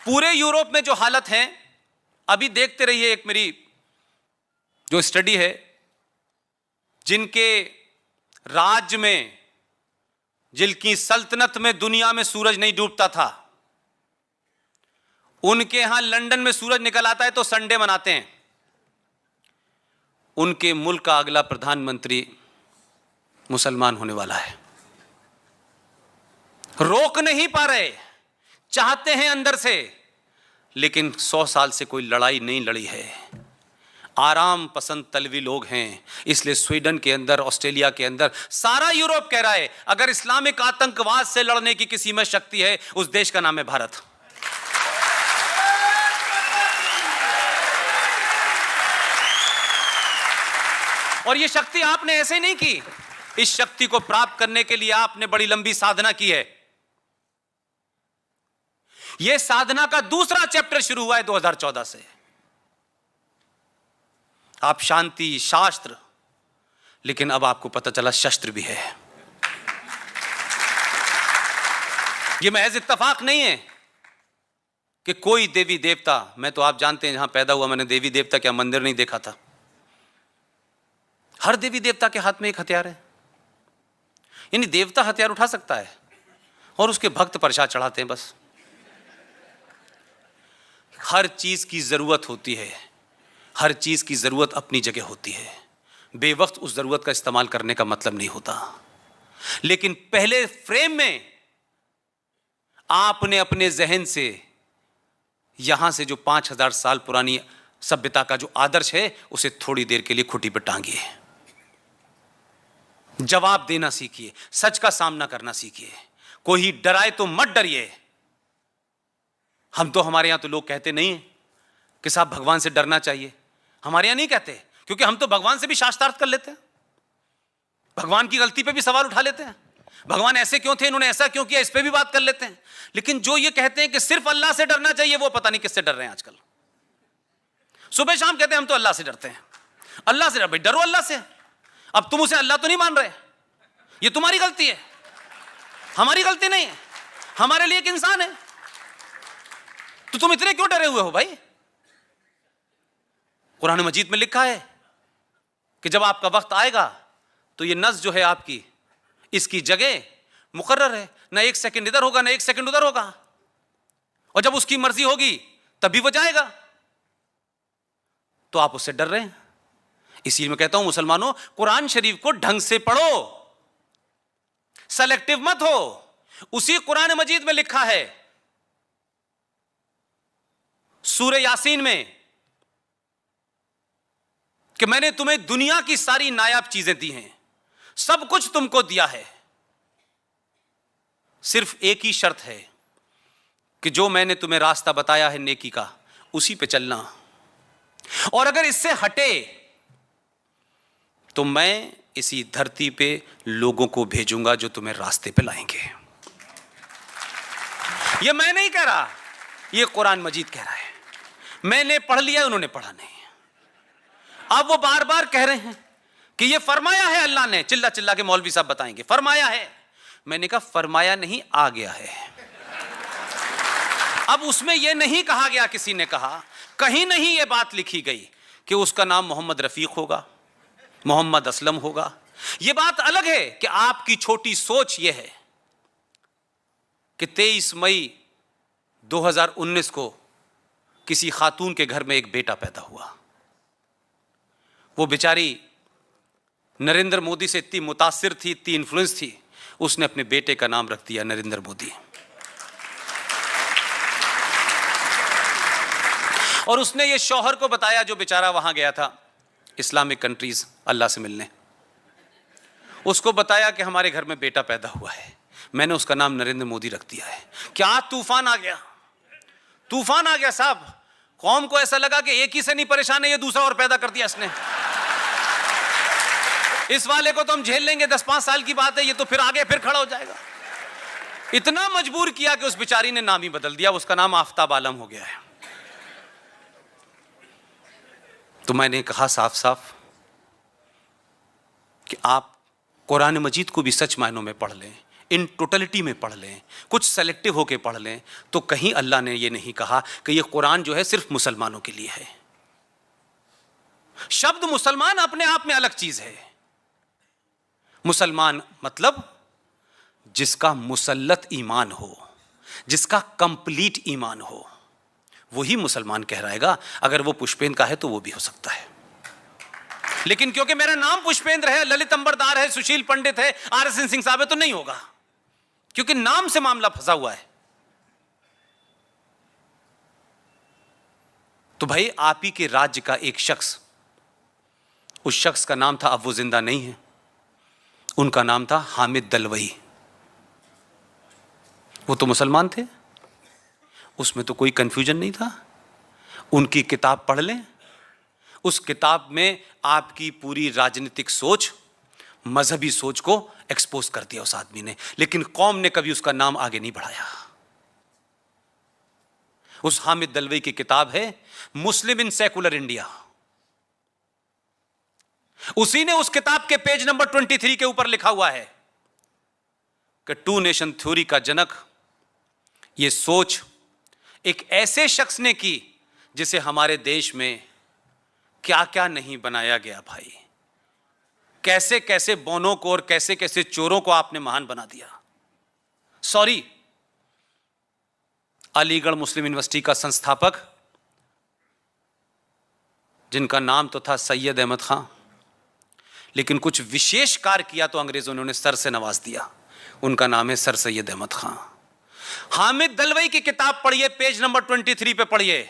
पूरे यूरोप में जो हालत है, अभी देखते रहिए, एक मेरी जो स्टडी है, जिनके राज्य में, जिनकी सल्तनत में दुनिया में सूरज नहीं डूबता था, उनके यहां लंदन में सूरज निकल आता है तो संडे मनाते हैं। उनके मुल्क का अगला प्रधानमंत्री मुसलमान होने वाला है। रोक नहीं पा रहे, चाहते हैं अंदर से, लेकिन 100 साल से कोई लड़ाई नहीं लड़ी है। आराम पसंद तलवी लोग हैं, इसलिए स्वीडन के अंदर, ऑस्ट्रेलिया के अंदर, सारा यूरोप कह रहा है अगर इस्लामिक आतंकवाद से लड़ने की किसी में शक्ति है, उस देश का नाम है भारत। और यह शक्ति आपने ऐसे नहीं की, इस शक्ति को प्राप्त करने के लिए आपने बड़ी लंबी साधना की है। यह साधना का दूसरा चैप्टर शुरू हुआ है 2014 से। आप शांति, शास्त्र, लेकिन अब आपको पता चला शस्त्र भी है। यह महज इत्तेफाक नहीं है कि कोई देवी देवता, मैं तो आप जानते हैं जहां पैदा हुआ मैंने देवी देवता क्या मंदिर नहीं देखा था। हर देवी देवता के हाथ में एक हथियार है, यानी देवता हथियार उठा सकता है और उसके भक्त प्रसाद चढ़ाते हैं बस। हर चीज की जरूरत होती है, हर चीज की जरूरत अपनी जगह होती है। बेवक्त उस जरूरत का इस्तेमाल करने का मतलब नहीं होता। लेकिन पहले फ्रेम में आपने अपने जहन से, यहां से जो 5000 साल पुरानी सभ्यता का जो आदर्श है, उसे थोड़ी देर के लिए खुटी पर टांगिए। जवाब देना सीखिए, सच का सामना करना सीखिए। कोई डराए तो मत डरिए। हम तो, हमारे यहां तो लोग कहते नहीं है कि साहब भगवान से डरना चाहिए। हमारे यहां नहीं कहते, क्योंकि हम तो भगवान से भी शास्त्रार्थ कर लेते हैं, भगवान की गलती पे भी सवाल उठा लेते हैं। भगवान ऐसे क्यों थे, इन्होंने ऐसा क्यों किया, इस पे भी बात कर लेते हैं। लेकिन जो ये कहते हैं कि सिर्फ अल्लाह से डरना चाहिए, वो पता नहीं किससे डर रहे हैं आजकल। सुबह शाम कहते हैं हम तो अल्लाह से डरते हैं, अल्लाह से डर। भाई डरो अल्लाह से। अब तुम उसे अल्लाह तो नहीं मान रहे, ये तुम्हारी गलती है, हमारी गलती नहीं है। हमारे लिए एक इंसान है, तो तुम इतने क्यों डरे हुए हो भाई? कुरान मजीद में लिखा है कि जब आपका वक्त आएगा तो ये नस जो है आपकी, इसकी जगह मुकर्रर है, ना एक सेकंड इधर होगा ना एक सेकंड उधर होगा, और जब उसकी मर्जी होगी तभी वो जाएगा। तो आप उससे डर रहे हैं। इसीलिए मैं कहता हूं मुसलमानों, कुरान शरीफ को ढंग से पढ़ो, सेलेक्टिव मत हो। उसी कुरान मजीद में लिखा है सूरह यासीन में कि मैंने तुम्हें दुनिया की सारी नायाब चीजें दी हैं, सब कुछ तुमको दिया है, सिर्फ एक ही शर्त है कि जो मैंने तुम्हें रास्ता बताया है नेकी का, उसी पे चलना। और अगर इससे हटे तो मैं इसी धरती पे लोगों को भेजूंगा जो तुम्हें रास्ते पे लाएंगे। ये मैं नहीं कह रहा, ये कुरान मजीद कह रहा है। मैंने पढ़ लिया, उन्होंने पढ़ा नहीं। अब वो बार बार कह रहे हैं कि ये फरमाया है अल्लाह ने, चिल्ला चिल्ला के मौलवी साहब बताएंगे फरमाया है। मैंने कहा फरमाया नहीं, आ गया है। अब उसमें यह नहीं कहा गया, किसी ने कहा, कहीं नहीं यह बात लिखी गई कि उसका नाम मोहम्मद रफीक होगा, मोहम्मद असलम होगा। यह बात अलग है कि आपकी छोटी सोच यह है कि 23 मई 2019 को किसी खातून के घर में एक बेटा पैदा हुआ। वो बेचारी नरेंद्र मोदी से इतनी मुतासिर थी, इतनी इन्फ्लुएंस थी, उसने अपने बेटे का नाम रख दिया नरेंद्र मोदी। और उसने ये शौहर को बताया जो बेचारा वहां गया था इस्लामिक कंट्रीज अल्लाह से मिलने, उसको बताया कि हमारे घर में बेटा पैदा हुआ है, मैंने उसका नाम नरेंद्र मोदी रख दिया है। क्या तूफान आ गया, तूफान आ गया साहब। कौम को ऐसा लगा कि एक ही से नहीं परेशान है, ये दूसरा और पैदा कर दिया इसने। इस वाले को तो हम झेल लेंगे, 10-5 साल की बात है, ये तो फिर आगे फिर खड़ा हो जाएगा। इतना मजबूर किया कि उस बेचारी ने नाम ही बदल दिया, उसका नाम आफ्ताब आलम हो गया है। तो मैंने कहा साफ साफ कि आप कुरान मजीद को भी सच मायनों में पढ़ लें, इन टोटलिटी में पढ़ लें, कुछ सेलेक्टिव होके पढ़ लें, तो कहीं अल्लाह ने ये नहीं कहा कि ये कुरान जो है सिर्फ मुसलमानों के लिए है। शब्द मुसलमान अपने आप में अलग चीज है। मुसलमान मतलब जिसका मुसल्लत ईमान हो, जिसका कंप्लीट ईमान हो, वही मुसलमान कहलाएगा। अगर वो पुष्पेंद्र का है तो वो भी हो सकता है, लेकिन क्योंकि मेरा नाम पुष्पेंद्र है, ललित अंबरदार है, सुशील पंडित है, RSN सिंह साहब है, तो नहीं होगा, क्योंकि नाम से मामला फंसा हुआ है। तो भाई आप ही के राज्य का एक शख्स, उस शख्स का नाम था, अब वो जिंदा नहीं है, उनका नाम था हामिद दलवई। वो तो मुसलमान थे, उसमें तो कोई कंफ्यूजन नहीं था। उनकी किताब पढ़ लें, उस किताब में आपकी पूरी राजनीतिक सोच, मजहबी सोच को एक्सपोज कर दिया उस आदमी ने, लेकिन कौम ने कभी उसका नाम आगे नहीं बढ़ाया। उस हामिद दलवई की किताब है मुस्लिम इन सेकुलर इंडिया। उसी ने उस किताब के पेज नंबर 23 के ऊपर लिखा हुआ है कि 2 नेशन थ्योरी का जनक, यह सोच एक ऐसे शख्स ने की जिसे हमारे देश में क्या क्या नहीं बनाया गया भाई। कैसे कैसे बौनों को और कैसे कैसे चोरों को आपने महान बना दिया। सॉरी, अलीगढ़ मुस्लिम यूनिवर्सिटी का संस्थापक, जिनका नाम तो था सैयद अहमद खां, लेकिन कुछ विशेष कार्य किया तो अंग्रेजों ने उन्हें सर से नवाज दिया, उनका नाम है सर सैयद अहमद खां। हामिद दलवई की किताब पढ़िए, पेज नंबर 23 पे पढ़िए।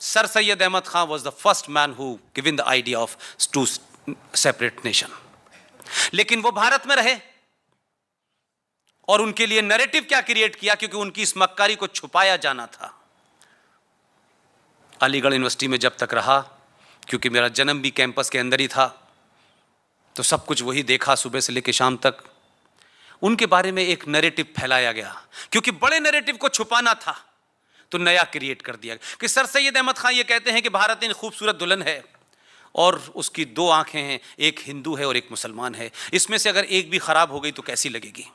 Sir Syed Ahmed Khan was the first man who given the idea of 2 separate nation। लेकिन वो भारत में रहे और उनके लिए नैरेटिव क्या क्रिएट किया, क्योंकि उनकी इस मक्कारी को छुपाया जाना था। अलीगढ़ यूनिवर्सिटी में जब तक रहा, क्योंकि मेरा जन्म भी कैंपस के अंदर ही था, तो सब कुछ वही देखा सुबह से लेकर शाम तक। उनके बारे में एक नैरेटिव फैलाया गया, क्योंकि बड़े नैरेटिव को छुपाना था तो नया क्रिएट कर दिया कि सर सैयद अहमद खां ये कहते हैं कि भारत एक खूबसूरत दुल्हन है और उसकी 2 आंखें हैं, एक हिंदू है और एक मुसलमान है, इसमें से अगर एक भी खराब हो गई तो कैसी लगेगी।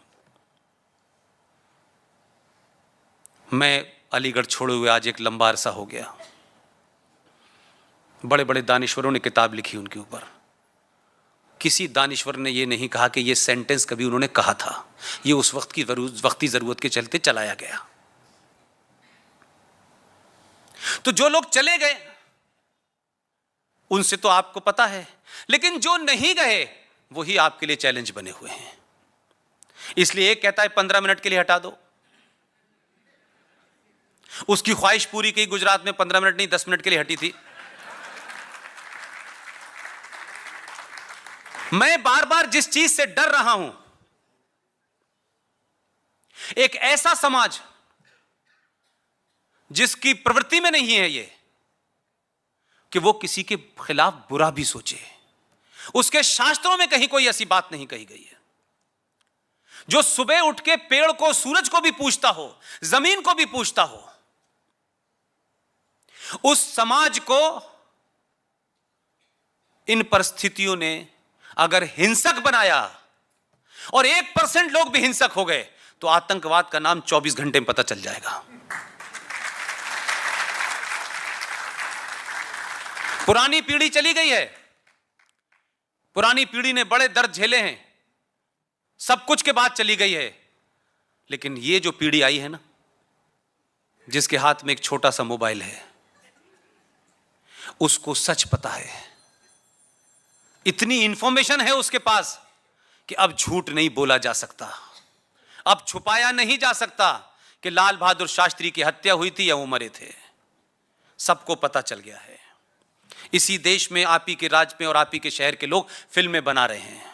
मैं अलीगढ़ छोड़े हुए आज एक लंबा अरसा हो गया। बड़े बड़े दानिश्वरों ने किताब लिखी उनके ऊपर, किसी दानिश्वर ने यह नहीं कहा कि यह सेंटेंस कभी उन्होंने कहा था, यह उस वक्त की वक्ती जरूरत के चलते चलाया गया। तो जो लोग चले गए उनसे तो आपको पता है, लेकिन जो नहीं गए वही आपके लिए चैलेंज बने हुए हैं। इसलिए एक कहता है 15 मिनट के लिए हटा दो, उसकी ख्वाहिश पूरी की, गुजरात में 15 मिनट नहीं 10 मिनट के लिए हटी थी। मैं बार बार जिस चीज से डर रहा हूं, एक ऐसा समाज जिसकी प्रवृत्ति में नहीं है ये कि वो किसी के खिलाफ बुरा भी सोचे, उसके शास्त्रों में कहीं कोई ऐसी बात नहीं कही गई है, जो सुबह उठ के पेड़ को, सूरज को भी पूछता हो, जमीन को भी पूछता हो। उस समाज को इन परिस्थितियों ने अगर हिंसक बनाया और 1% लोग भी हिंसक हो गए तो आतंकवाद का नाम 24 घंटे में पता चल जाएगा। पुरानी पीढ़ी चली गई है, पुरानी पीढ़ी ने बड़े दर्द झेले हैं, सब कुछ के बाद चली गई है, लेकिन ये जो पीढ़ी आई है ना, जिसके हाथ में एक छोटा सा मोबाइल है, उसको सच पता है, इतनी इंफॉर्मेशन है उसके पास कि अब झूठ नहीं बोला जा सकता, अब छुपाया नहीं जा सकता कि लाल बहादुर शास्त्री की हत्या हुई थी या वो मरे थे। सबको पता चल गया है। इसी देश में आप ही के राज्य में और आप ही के शहर के लोग फिल्में बना रहे हैं,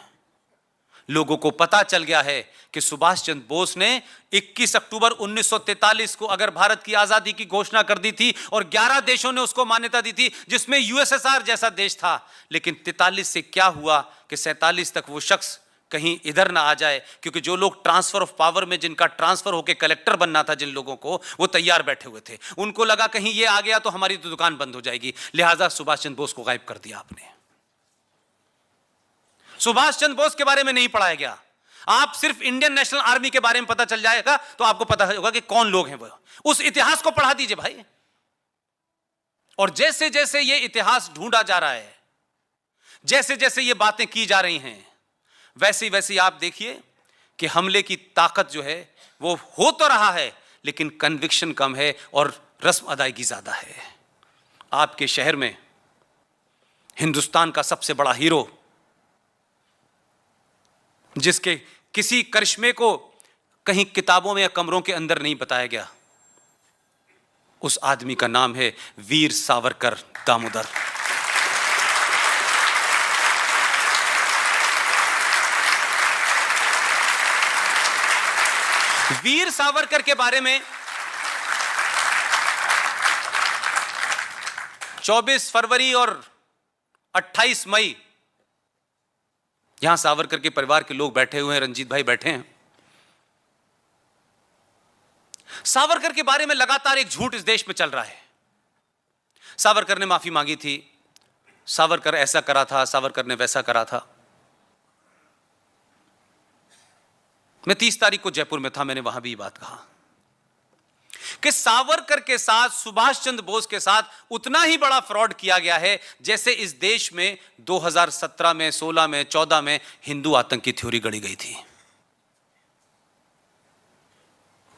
लोगों को पता चल गया है कि सुभाष चंद्र बोस ने 21 अक्टूबर 1943 को अगर भारत की आजादी की घोषणा कर दी थी और 11 देशों ने उसको मान्यता दी थी, जिसमें यूएसएसआर जैसा देश था, लेकिन 43 से क्या हुआ कि 47 तक वो शख्स कहीं इधर ना आ जाए, क्योंकि जो लोग ट्रांसफर ऑफ पावर में, जिनका ट्रांसफर होकर कलेक्टर बनना था, जिन लोगों को, वो तैयार बैठे हुए थे। उनको लगा कहीं ये आ गया तो हमारी तो दुकान बंद हो जाएगी, लिहाजा सुभाष चंद्र बोस को गायब कर दिया आपने। सुभाष चंद्र बोस के बारे में नहीं पढ़ाया गया। आप सिर्फ इंडियन नेशनल आर्मी के बारे में पता चल जाएगा तो आपको पता होगा कि कौन लोग हैं वो। उस इतिहास को पढ़ा दीजिए भाई। और जैसे जैसे ये इतिहास ढूंढा जा रहा है, जैसे जैसे ये बातें की जा रही हैं, वैसे वैसे आप देखिए कि हमले की ताकत जो है वो हो तो रहा है, लेकिन कन्विक्शन कम है और रस्म अदायगी ज्यादा है। आपके शहर में हिंदुस्तान का सबसे बड़ा हीरो, जिसके किसी करिश्मे को कहीं किताबों में या कमरों के अंदर नहीं बताया गया, उस आदमी का नाम है वीर सावरकर दामोदर। वीर सावरकर के बारे में 24 फरवरी और 28 मई यहां सावरकर के परिवार के लोग बैठे हुए हैं, रंजीत भाई बैठे हैं। सावरकर के बारे में लगातार एक झूठ इस देश में चल रहा है। सावरकर ने माफी मांगी थी, सावरकर ऐसा करा था, सावरकर ने वैसा करा था। मैं 30 तारीख को जयपुर में था, मैंने वहां भी ये बात कहा कि सावरकर के साथ, सुभाष चंद्र बोस के साथ उतना ही बड़ा फ्रॉड किया गया है जैसे इस देश में 2017 में, 16 में, 14 में हिंदू आतंक की थ्योरी गढ़ी गई थी।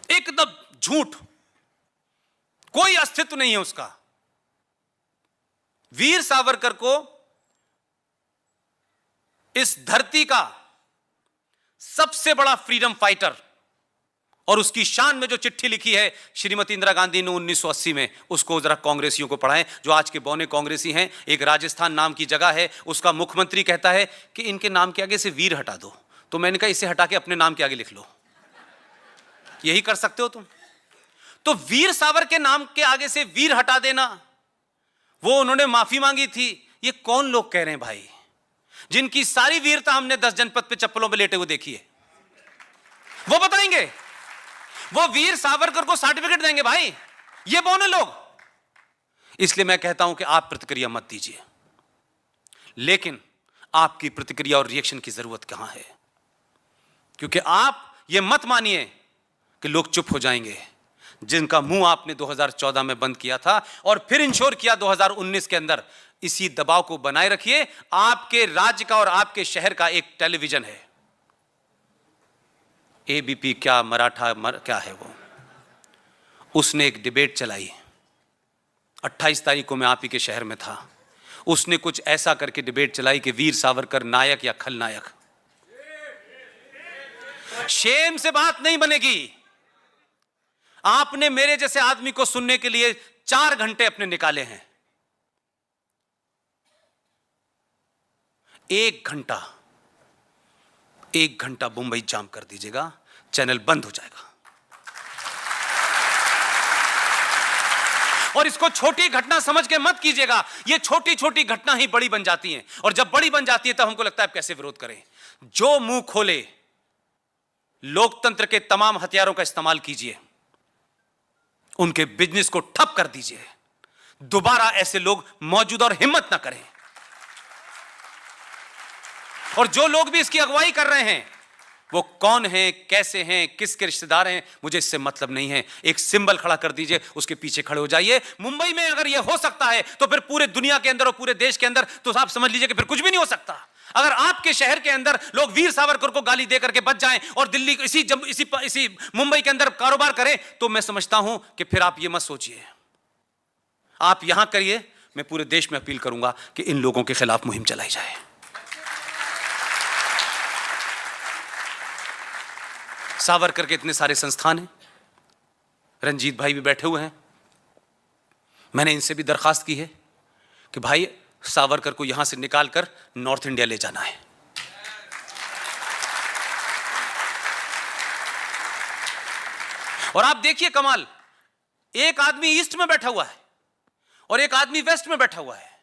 एकदम झूठ, कोई अस्तित्व नहीं है उसका। वीर सावरकर को इस धरती का सबसे बड़ा फ्रीडम फाइटर, और उसकी शान में जो चिट्ठी लिखी है श्रीमती इंदिरा गांधी ने 1980 में, उसको जरा कांग्रेसियों को पढ़ाएं जो आज के बौने कांग्रेसी हैं। एक राजस्थान नाम की जगह है, उसका मुख्यमंत्री कहता है कि इनके नाम के आगे से वीर हटा दो। तो मैंने कहा इसे हटा के अपने नाम के आगे लिख लो, यही कर सकते हो तुम। तो वीर सावर के नाम के आगे से वीर हटा देना, वो उन्होंने माफी मांगी थी। ये कौन लोग कह रहे हैं भाई, जिनकी सारी वीरता हमने 10 जनपद पे चप्पलों पे लेटे हुए देखी है? वो बताएंगे, वो वीर सावरकर को सर्टिफिकेट देंगे भाई, ये बौने लोग। इसलिए मैं कहता हूं कि आप प्रतिक्रिया मत दीजिए, लेकिन आपकी प्रतिक्रिया और रिएक्शन की जरूरत कहां है, क्योंकि आप ये मत मानिए कि लोग चुप हो जाएंगे। जिनका मुंह आपने 2014 में बंद किया था और फिर इंश्योर किया 2019 के अंदर, इसी दबाव को बनाए रखिए। आपके राज्य का और आपके शहर का एक टेलीविजन है, एबीपी क्या, मराठा क्या है वो, उसने एक डिबेट चलाई। 28 तारीख को मैं आप ही के शहर में था। उसने कुछ ऐसा करके डिबेट चलाई कि वीर सावरकर नायक या खलनायक। शेम से बात नहीं बनेगी। आपने मेरे जैसे आदमी को सुनने के लिए 4 घंटे अपने निकाले हैं। 1 घंटा मुंबई जाम कर दीजिएगा, चैनल बंद हो जाएगा। और इसको छोटी घटना समझ के मत कीजिएगा। ये छोटी छोटी घटना ही बड़ी बन जाती हैं, और जब बड़ी बन जाती है तब हमको लगता है कैसे विरोध करें। जो मुंह खोले, लोकतंत्र के तमाम हथियारों का इस्तेमाल कीजिए, उनके बिजनेस को ठप कर दीजिए। दोबारा ऐसे लोग मौजूद और हिम्मत ना करें। और जो लोग भी इसकी अगुवाई कर रहे हैं, वो कौन हैं, कैसे हैं, किसके रिश्तेदार हैं, मुझे इससे मतलब नहीं है। एक सिंबल खड़ा कर दीजिए, उसके पीछे खड़े हो जाइए। मुंबई में अगर यह हो सकता है तो फिर पूरे दुनिया के अंदर और पूरे देश के अंदर तो आप समझ लीजिए कि फिर कुछ भी नहीं हो सकता। अगर आपके शहर के अंदर लोग वीर सावरकर को गाली देकर के बच जाएं और दिल्ली इसी मुंबई के अंदर कारोबार करें, तो मैं समझता हूं कि फिर आप ये मत सोचिए, आप यहां करिए। मैं पूरे देश में अपील करूंगा कि इन लोगों के खिलाफ मुहिम चलाई जाए। सावरकर के इतने सारे संस्थान हैं, रंजीत भाई भी बैठे हुए हैं। मैंने इनसे भी दरखास्त की है कि भाई सावरकर को यहां से निकालकर नॉर्थ इंडिया ले जाना है। और आप देखिए कमाल, एक आदमी ईस्ट में बैठा हुआ है और एक आदमी वेस्ट में बैठा हुआ है।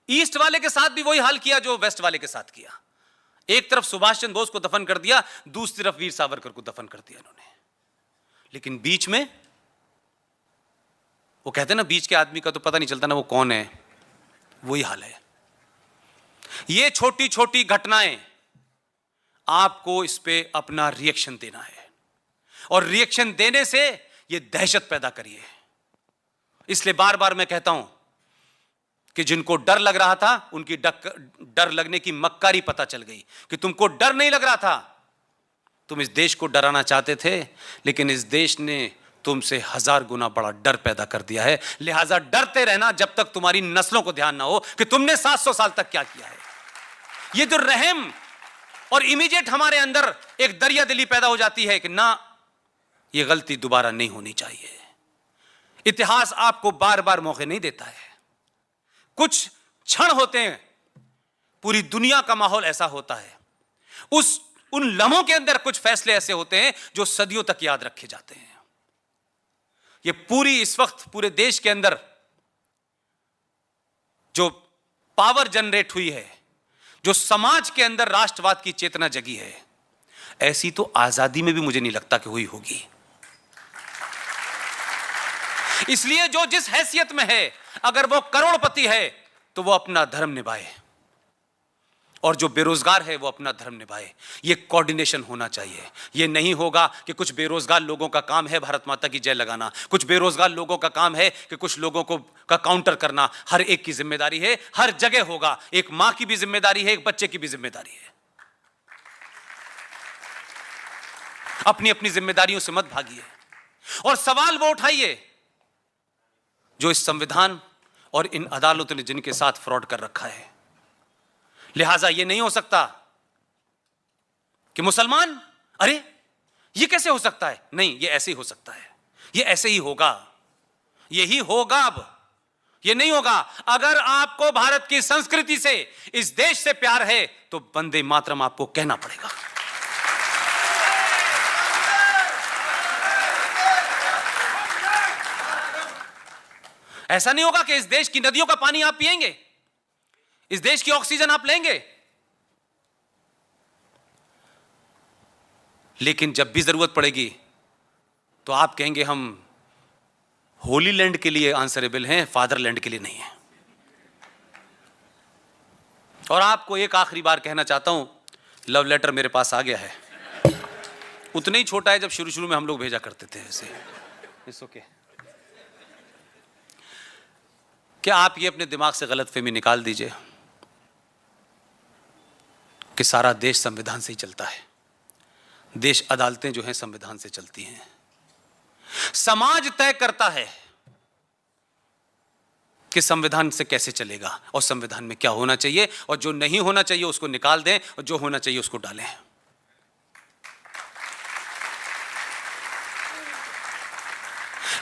ईस्ट वाले के साथ भी वही हाल किया जो वेस्ट वाले के साथ किया। एक तरफ सुभाष चंद्र बोस को दफन कर दिया, दूसरी तरफ वीर सावरकर को दफन कर दिया इन्होंने। लेकिन बीच में वो कहते हैं ना, बीच के आदमी का तो पता नहीं चलता ना वो कौन है, वही हाल है। ये छोटी छोटी घटनाएं, आपको इस पे अपना रिएक्शन देना है और रिएक्शन देने से ये दहशत पैदा करिए। इसलिए बार बार मैं कहता हूं कि जिनको डर लग रहा था उनकी डर लगने की मक्कारी पता चल गई कि तुमको डर नहीं लग रहा था, तुम इस देश को डराना चाहते थे, लेकिन इस देश ने तुमसे 1000 गुना बड़ा डर पैदा कर दिया है। लिहाजा डरते रहना जब तक तुम्हारी नस्लों को ध्यान ना हो कि तुमने 700 साल तक क्या किया है। ये जो रहम और इमीडिएट हमारे अंदर एक दरिया दिली पैदा हो जाती है कि ना, ये गलती दोबारा नहीं होनी चाहिए। इतिहास आपको बार बार मौके नहीं देता है। कुछ क्षण होते हैं, पूरी दुनिया का माहौल ऐसा होता है, उन लम्हों के अंदर कुछ फैसले ऐसे होते हैं जो सदियों तक याद रखे जाते हैं। ये पूरी इस वक्त पूरे देश के अंदर जो पावर जनरेट हुई है, जो समाज के अंदर राष्ट्रवाद की चेतना जगी है, ऐसी तो आजादी में भी मुझे नहीं लगता कि हुई होगी। इसलिए जो जिस हैसियत में है, अगर वो करोड़पति है तो वो अपना धर्म निभाए, और जो बेरोजगार है वो अपना धर्म निभाए। ये कोऑर्डिनेशन होना चाहिए। ये नहीं होगा कि कुछ बेरोजगार लोगों का काम है भारत माता की जय लगाना, कुछ बेरोजगार लोगों का काम है कि कुछ लोगों को का काउंटर करना। हर एक की जिम्मेदारी है, हर जगह होगा। एक मां की भी जिम्मेदारी है, एक बच्चे की भी जिम्मेदारी है। अपनी अपनी जिम्मेदारियों से मत भागिए और सवाल वो उठाइए जो इस संविधान और इन अदालतों ने जिनके साथ फ्रॉड कर रखा है। लिहाजा यह नहीं हो सकता कि मुसलमान, अरे ये कैसे हो सकता है, नहीं, ये ऐसे ही हो सकता है, ये ऐसे ही होगा, यही होगा। अब ये नहीं होगा। अगर आपको भारत की संस्कृति से, इस देश से प्यार है तो वंदे मातरम आपको कहना पड़ेगा। ऐसा नहीं होगा कि इस देश की नदियों का पानी आप पिएंगे, इस देश की ऑक्सीजन आप लेंगे, लेकिन जब भी जरूरत पड़ेगी तो आप कहेंगे हम होली लैंड के लिए आंसरेबल हैं, फादरलैंड के लिए नहीं है। और आपको एक आखिरी बार कहना चाहता हूं, लव लेटर मेरे पास आ गया है। उतना ही छोटा है जब शुरू शुरू में हम लोग भेजा करते थे ऐसे। It's okay. क्या आप ये अपने दिमाग से गलतफहमी निकाल दीजिए कि सारा देश संविधान से ही चलता है। देश अदालतें जो हैं संविधान से चलती हैं। समाज तय करता है कि संविधान से कैसे चलेगा और संविधान में क्या होना चाहिए, और जो नहीं होना चाहिए उसको निकाल दें और जो होना चाहिए उसको डालें।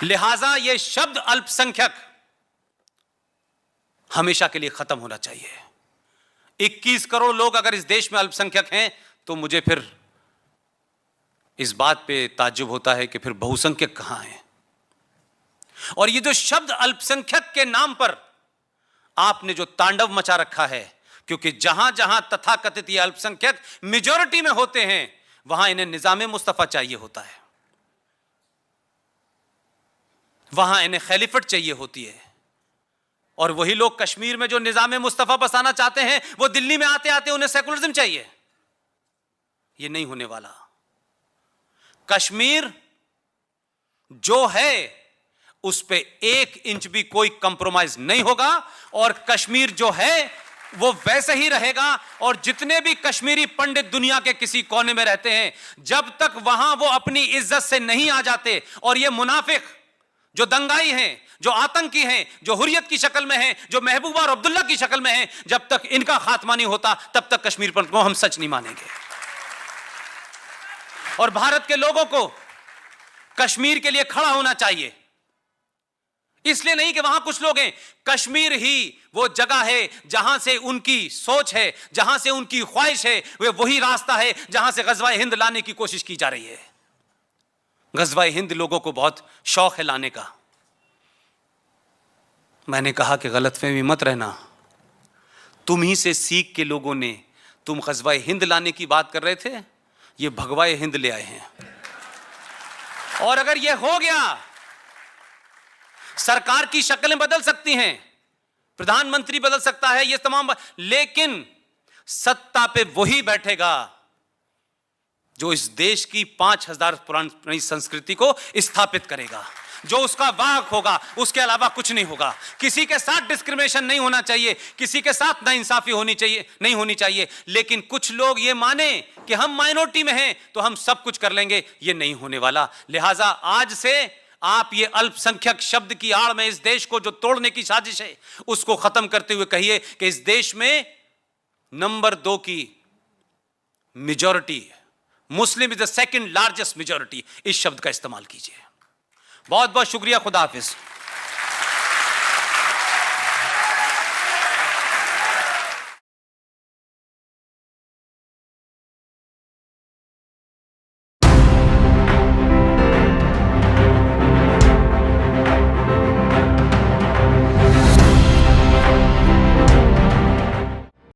लिहाजा यह शब्द अल्पसंख्यक हमेशा के लिए खत्म होना चाहिए। 21 करोड़ लोग अगर इस देश में अल्पसंख्यक हैं तो मुझे फिर इस बात पे ताज्जुब होता है कि फिर बहुसंख्यक कहां हैं। और ये जो शब्द अल्पसंख्यक के नाम पर आपने जो तांडव मचा रखा है, क्योंकि जहां जहां तथाकथित ये अल्पसंख्यक मेजॉरिटी में होते हैं वहां इन्हें निजामे मुस्तफा चाहिए होता है, वहां इन्हें खैलिफत चाहिए होती है। और वही लोग कश्मीर में जो निजामे मुस्तफा बसाना चाहते हैं वो दिल्ली में आते आते उन्हें सेकुलरिज्म चाहिए। ये नहीं होने वाला। कश्मीर जो है उस पे 1 इंच भी कोई कंप्रोमाइज नहीं होगा, और कश्मीर जो है वो वैसे ही रहेगा। और जितने भी कश्मीरी पंडित दुनिया के किसी कोने में रहते हैं, जब तक वहां वो अपनी इज्जत से नहीं आ जाते, और ये मुनाफिक जो दंगाई हैं, जो आतंकी हैं, जो हुर्रियत की शक्ल में हैं, जो महबूबा और अब्दुल्ला की शक्ल में हैं, जब तक इनका खात्मा नहीं होता तब तक कश्मीर पर को हम सच नहीं मानेंगे। और भारत के लोगों को कश्मीर के लिए खड़ा होना चाहिए। इसलिए नहीं कि वहां कुछ लोग हैं, कश्मीर ही वो जगह है जहां से उनकी सोच है, जहां से उनकी ख्वाहिश है, वही रास्ता है जहां से गजवा हिंद लाने की कोशिश की जा रही है। गज़वा हिंद लोगों को बहुत शौक है लाने का। मैंने कहा कि गलतफहमी मत रहना, तुम ही से सीख के लोगों ने, तुम गज़वा हिंद लाने की बात कर रहे थे, ये भगवा हिंद ले आए हैं। और अगर ये हो गया, सरकार की शक्लें बदल सकती हैं, प्रधानमंत्री बदल सकता है, ये तमाम, लेकिन सत्ता पे वही बैठेगा जो इस देश की 5000 पुरानी संस्कृति को स्थापित करेगा, जो उसका वाहक होगा, उसके अलावा कुछ नहीं होगा। किसी के साथ डिस्क्रिमिनेशन नहीं होना चाहिए, किसी के साथ नाइंसाफी नहीं होनी चाहिए, लेकिन कुछ लोग ये माने कि हम माइनॉरिटी में हैं तो हम सब कुछ कर लेंगे, ये नहीं होने वाला। लिहाजा आज से आप ये अल्पसंख्यक शब्द की आड़ में इस देश को जो तोड़ने की साजिश है, उसको खत्म करते हुए कहिए कि इस देश में नंबर 2 की majority, Muslim is the second largest majority, इस शब्द का इस्तेमाल कीजिए। बहुत बहुत शुक्रिया, खुदा हाफिज।